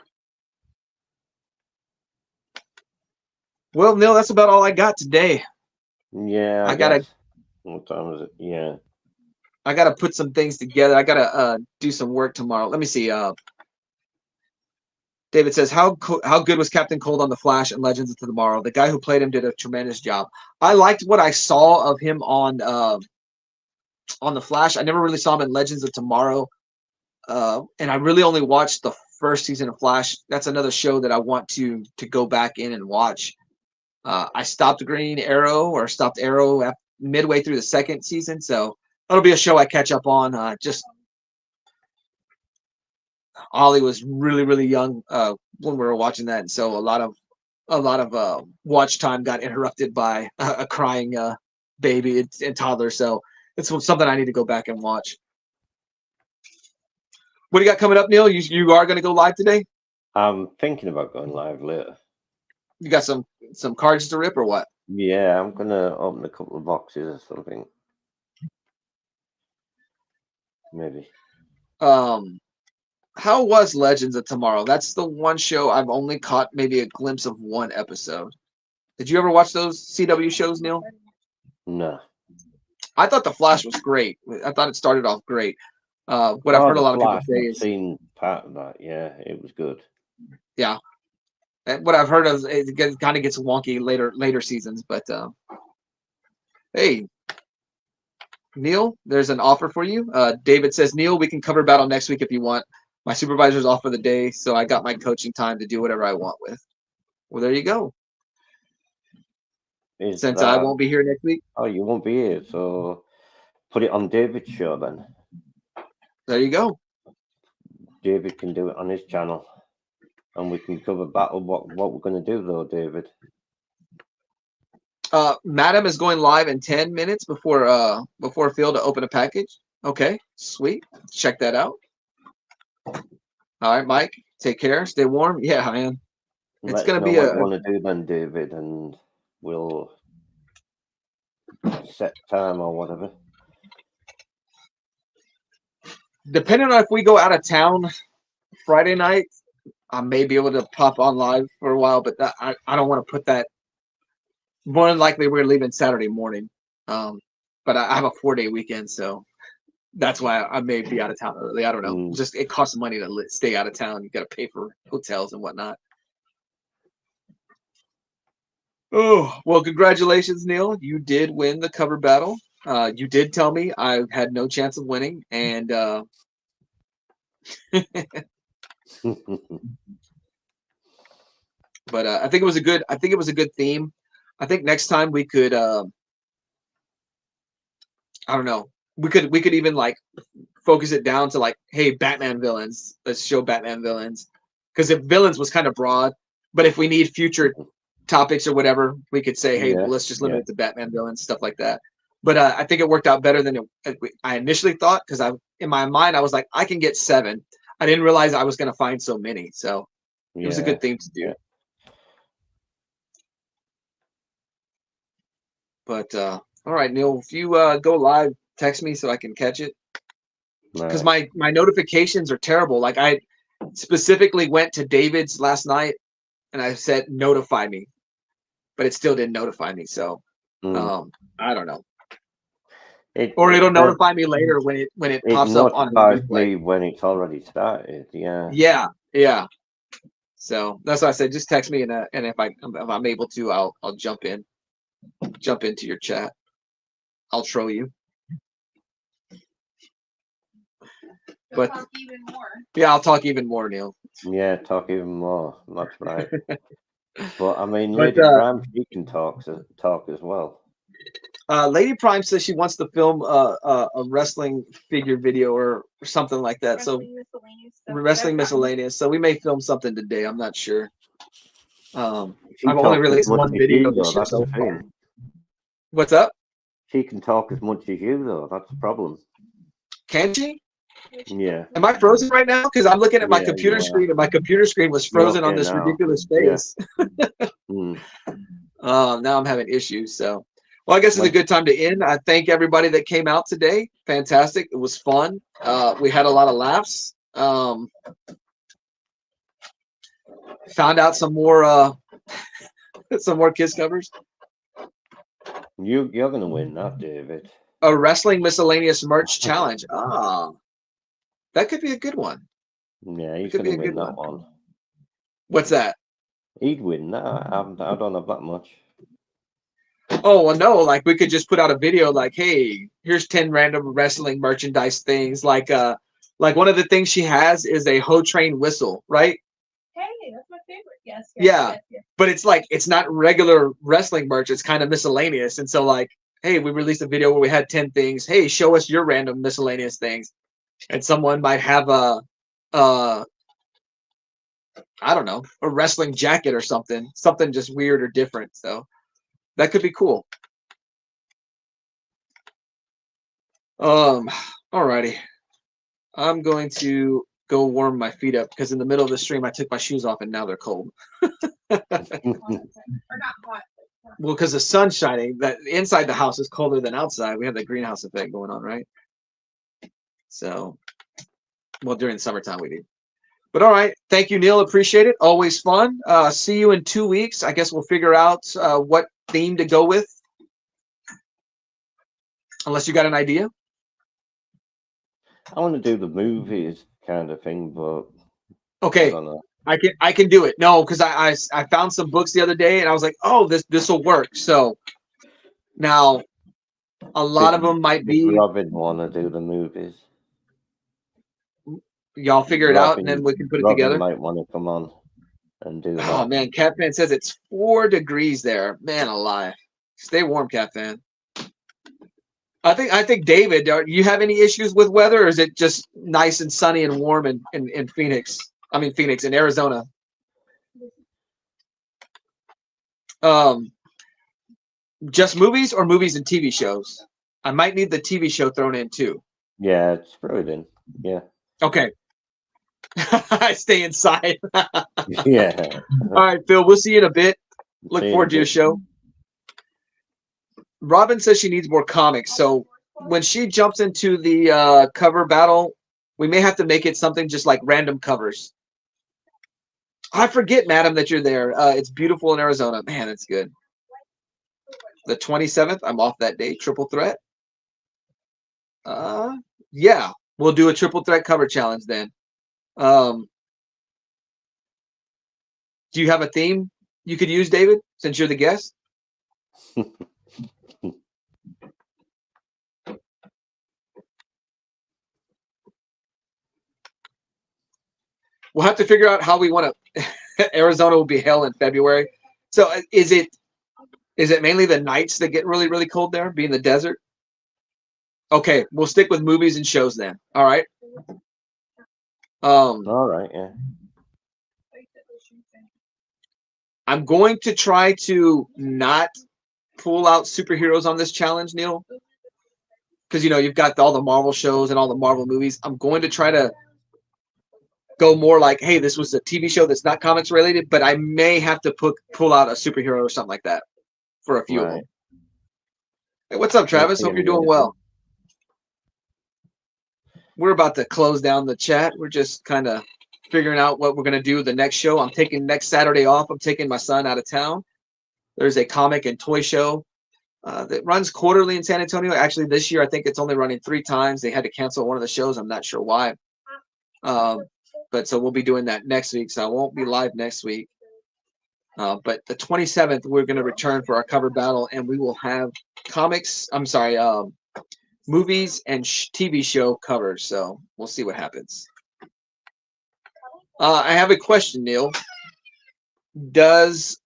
Well, Neil, that's about all I got today. Yeah, I gotta. What time is it? Yeah. I gotta put some things together. I gotta do some work tomorrow. Let me see. David says, how good was Captain Cold on The Flash and Legends of Tomorrow? The guy who played him did a tremendous job. I liked what I saw of him on The Flash. I never really saw him in Legends of Tomorrow. And I really only watched the first season of Flash. That's another show that I want to go back in and watch. I stopped stopped Arrow midway through the second season. So that'll be a show I catch up on. Just Ollie was really, really young when we were watching that, and so a lot of watch time got interrupted by a crying baby and toddler. So it's something I need to go back and watch. What do you got coming up, Neil? You are going to go live today? I'm thinking about going live later. You got some cards to rip or what? Yeah, I'm gonna open a couple of boxes or something. Maybe. how was Legends of Tomorrow? That's the one show I've only caught maybe a glimpse of one episode. Did you ever watch those CW shows, Neil? No. I thought The Flash was great. I thought it started off great. What I've Oh, heard a The lot of people Flash, say I've is, seen part of that. Yeah, it was good. yeah. And what I've heard of it kind of gets wonky later seasons, but hey, Neil, there's an offer for you. David says, Neil, we can cover battle next week if you want. My supervisor's off for the day, so I got my coaching time to do whatever I want with. Well, there you go. Is Since that, I won't be here next week, oh, you won't be here, so put it on David's show then. there you go. David can do it on his channel, and we can cover battle. What we're going to do though, David? Madam is going live in 10 minutes before Phil to open a package. Okay, sweet. Check that out. All right, Mike. Take care. Stay warm. Yeah, man. It's Let us gonna know be what a you want to do then, David, and we'll set time or whatever. depending on if we go out of town Friday night, I may be able to pop on live for a while, but I don't want to put that. More than likely, we're leaving Saturday morning. But I have a 4-day weekend, so that's why I may be out of town early. I don't know. Just it costs money to stay out of town. You got to pay for hotels and whatnot. Oh, well, congratulations, Neil. You did win the cover battle. You did tell me I had no chance of winning, and but I think it was a good. I think it was a good theme. I think next time we could. I don't know. We could even like focus it down to like, hey, Batman villains. Let's show Batman villains, because if villains was kind of broad, but if we need future topics or whatever, we could say, hey, well, let's just limit it to Batman villains, stuff like that. But I think it worked out better than I initially thought, because in my mind I was like, I can get 7. I didn't realize I was going to find so many, so it was a good thing to do. Yeah. But all right, Neil, if you go live, text me so I can catch it, because my notifications are terrible. Like I specifically went to David's last night and I said notify me, but it still didn't notify me. So I don't know. Or it'll notify me later when it pops up on the replay. Me when it's already started. Yeah. Yeah. So that's why I said just text me, and if I'm able to, I'll jump into your chat. I'll troll you. But talk even more. Yeah, I'll talk even more, Neil. Yeah, talk even more. That's right. But I mean, Lady Prime, she can talk as well. Lady Prime says she wants to film a wrestling figure video or something like that. Wrestling miscellaneous. So we may film something today. I'm not sure. I've only released one video. That's the thing. What's up? She can talk as much as you, though. That's the problem. Can she? Yeah. Am I frozen right now? Because I'm looking at my computer screen, and my computer screen was frozen on this ridiculous face. Now I'm having issues. So, well, I guess it's a good time to end. I thank everybody that came out today. Fantastic. It was fun. We had a lot of laughs. Found out some more kiss covers. You're gonna win that, David. A wrestling miscellaneous merch challenge. That could be a good one. Yeah, he's gonna win that one. What's that? He'd win that. I don't have that much. Oh, well, no, like we could just put out a video like, hey, here's 10 random wrestling merchandise things. Like one of the things she has is a Ho Train whistle, right? Hey, that's my favorite. Yes. Yes. But it's like, it's not regular wrestling merch. It's kind of miscellaneous. And so like, hey, we released a video where we had 10 things. Hey, show us your random miscellaneous things. And someone might have I don't know, a wrestling jacket or something just weird or different. So that could be cool. Alrighty. I'm going to go warm my feet up because in the middle of the stream I took my shoes off and now they're cold. Or not hot. Well, because the sun's shining, that inside the house is colder than outside. We have the greenhouse effect going on, right? So, well, during the summertime we do. But all right, thank you, Neil. Appreciate it. Always fun. See you in 2 weeks. I guess we'll figure out what theme to go with. Unless you got an idea. I want to do the movies kind of thing, but I Okay, don't know. I can do it. No, because I found some books the other day and I was like, oh, this will work. So now a lot of them might Did be Robin want to do the movies? y'all figure it out and then we can put it Robin together. might want to come on and do Oh that. man, Cat Fan says it's 4 degrees there. Man alive. Stay warm, Cat Fan. I think David, do you have any issues with weather, or is it just nice and sunny and warm in Phoenix? I mean Phoenix in Arizona. Just movies or movies and TV shows? I might need the TV show thrown in too. Yeah, it's throw it in. Yeah. Okay. I stay inside. Yeah. All right, Phil, we'll see you in a bit. Look See you in forward a to your bit. show. Robin says she needs more comics. So when she jumps into the cover battle, we may have to make it something just like random covers. I forget, madam, that you're there. It's beautiful in Arizona. Man, that's good. The 27th, I'm off that day. Triple threat. Yeah, we'll do a triple threat cover challenge then. Do you have a theme you could use, David, since you're the guest? We'll have to figure out how we want to. Arizona will be hell in February. So is it mainly the nights that get really, really cold there, being the desert? Okay, we'll stick with movies and shows then. All right. All right, yeah. I'm going to try to not pull out superheroes on this challenge, Neil, because you've got all the Marvel shows and all the Marvel movies. I'm going to try to go more like, hey, this was a TV show that's not comics related, but I may have to pull out a superhero or something like that for a few of them. Hey, what's up, Travis? Hope you're doing well. We're about to close down the chat. We're just kind of figuring out what we're going to do the next show. I'm taking next Saturday off. I'm taking my son out of town. There's a comic and toy show that runs quarterly in San Antonio. Actually, this year, I think it's only running 3 times. They had to cancel one of the shows. I'm not sure why. But so we'll be doing that next week. So I won't be live next week. But the 27th, we're going to return for our cover battle, and we will have movies and TV show covers. So we'll see what happens. I have a question, Neil. Does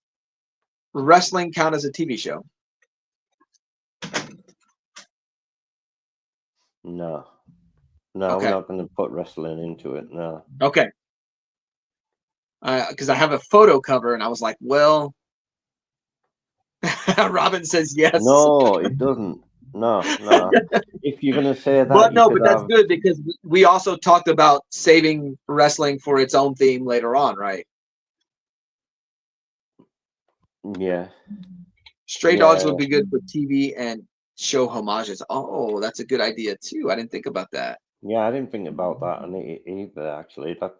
wrestling count as a TV show? No. Okay. We're not going to put wrestling into it. No. Okay. Because I have a photo cover, and I was like, well, Robin says yes. No, it doesn't. No. If you're going to say that, But no, but that's good because we also talked about saving wrestling for its own theme later on, right? Yeah. Stray Dogs would be good for TV and show homages. Oh, that's a good idea too. I didn't think about that. Yeah, I didn't think about that either. Actually, that's.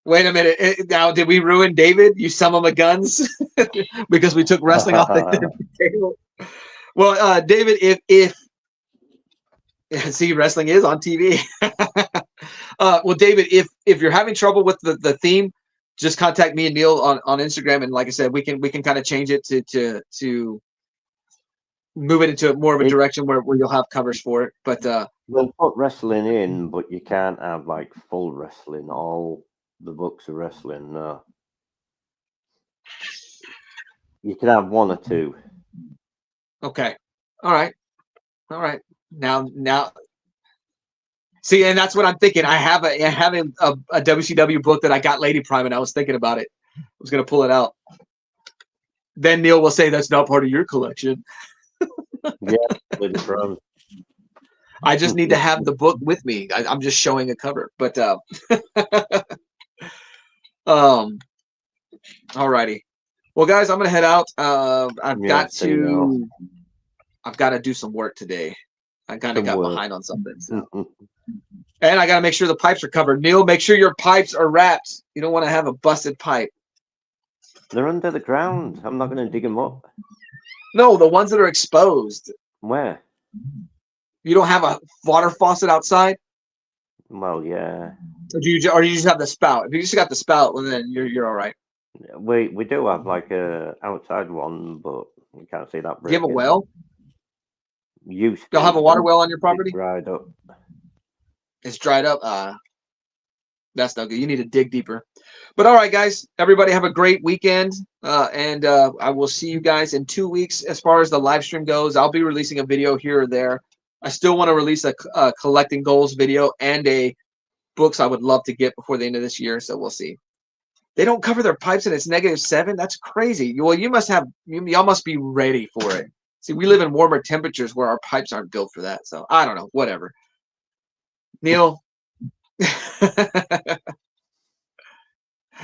Wait a minute. Now, did we ruin David? You some of my guns because we took wrestling off the table. Well, David, if see, wrestling is on TV. Well, David, if you're having trouble with the theme, just contact me and Neil on Instagram, and like I said, we can kind of change it to move it into more of a direction where you'll have covers for it. But we'll put wrestling in, but you can't have like full wrestling. All the books of wrestling. No, you can have 1 or 2. Okay. All right. Now. See, and that's what I'm thinking. I have a WCW book that I got Lady Prime, and I was thinking about it. I was going to pull it out. Then Neil will say that's not part of your collection. Yeah, Lady Prime. I just need to have the book with me. I'm just showing a cover, but alrighty. Well, guys, I'm gonna head out. I've got to do some work today. I kind of got behind on something. So. And I got to make sure the pipes are covered. Neil, make sure your pipes are wrapped. You don't want to have a busted pipe. They're under the ground. I'm not going to dig them up. No, the ones that are exposed. Where? You don't have a water faucet outside? Well, yeah. Or you just have the spout? If you just got the spout, well, then you're all right. We do have like a outside one, but we can't see that. Do you have a breaking. well? Used Y'all to, have a water but well on your it's property? dried up. It's dried up. That's no good. You need to dig deeper. But all right, guys, everybody have a great weekend. And I will see you guys in 2 weeks. As far as the live stream goes, I'll be releasing a video here or there. I still want to release a collecting goals video and a books I would love to get before the end of this year. So we'll see. They don't cover their pipes and it's -7. That's crazy. Well, y'all must be ready for it. See, we live in warmer temperatures where our pipes aren't built for that. So I don't know, whatever. Neil,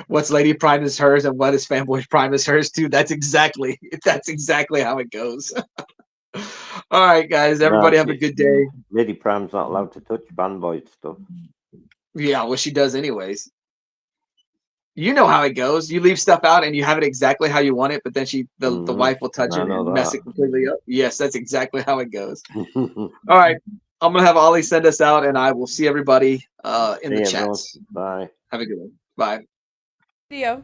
what's Lady Prime is hers and what is Fanboy Prime is hers too. That's exactly how it goes. All right, guys, everybody have a good day. Lady Prime's not allowed to touch Fanboy stuff. Yeah, well, she does anyways. You know how it goes. You leave stuff out and you have it exactly how you want it, but then the wife will touch it and mess it completely up. Yes, that's exactly how it goes. All right. I'm going to have Ollie send us out, and I will see everybody in the chats. Bye. Have a good one. Bye. Video.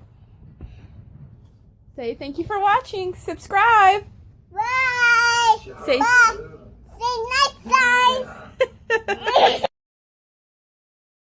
Say thank you for watching. Subscribe. Bye. Say Bye.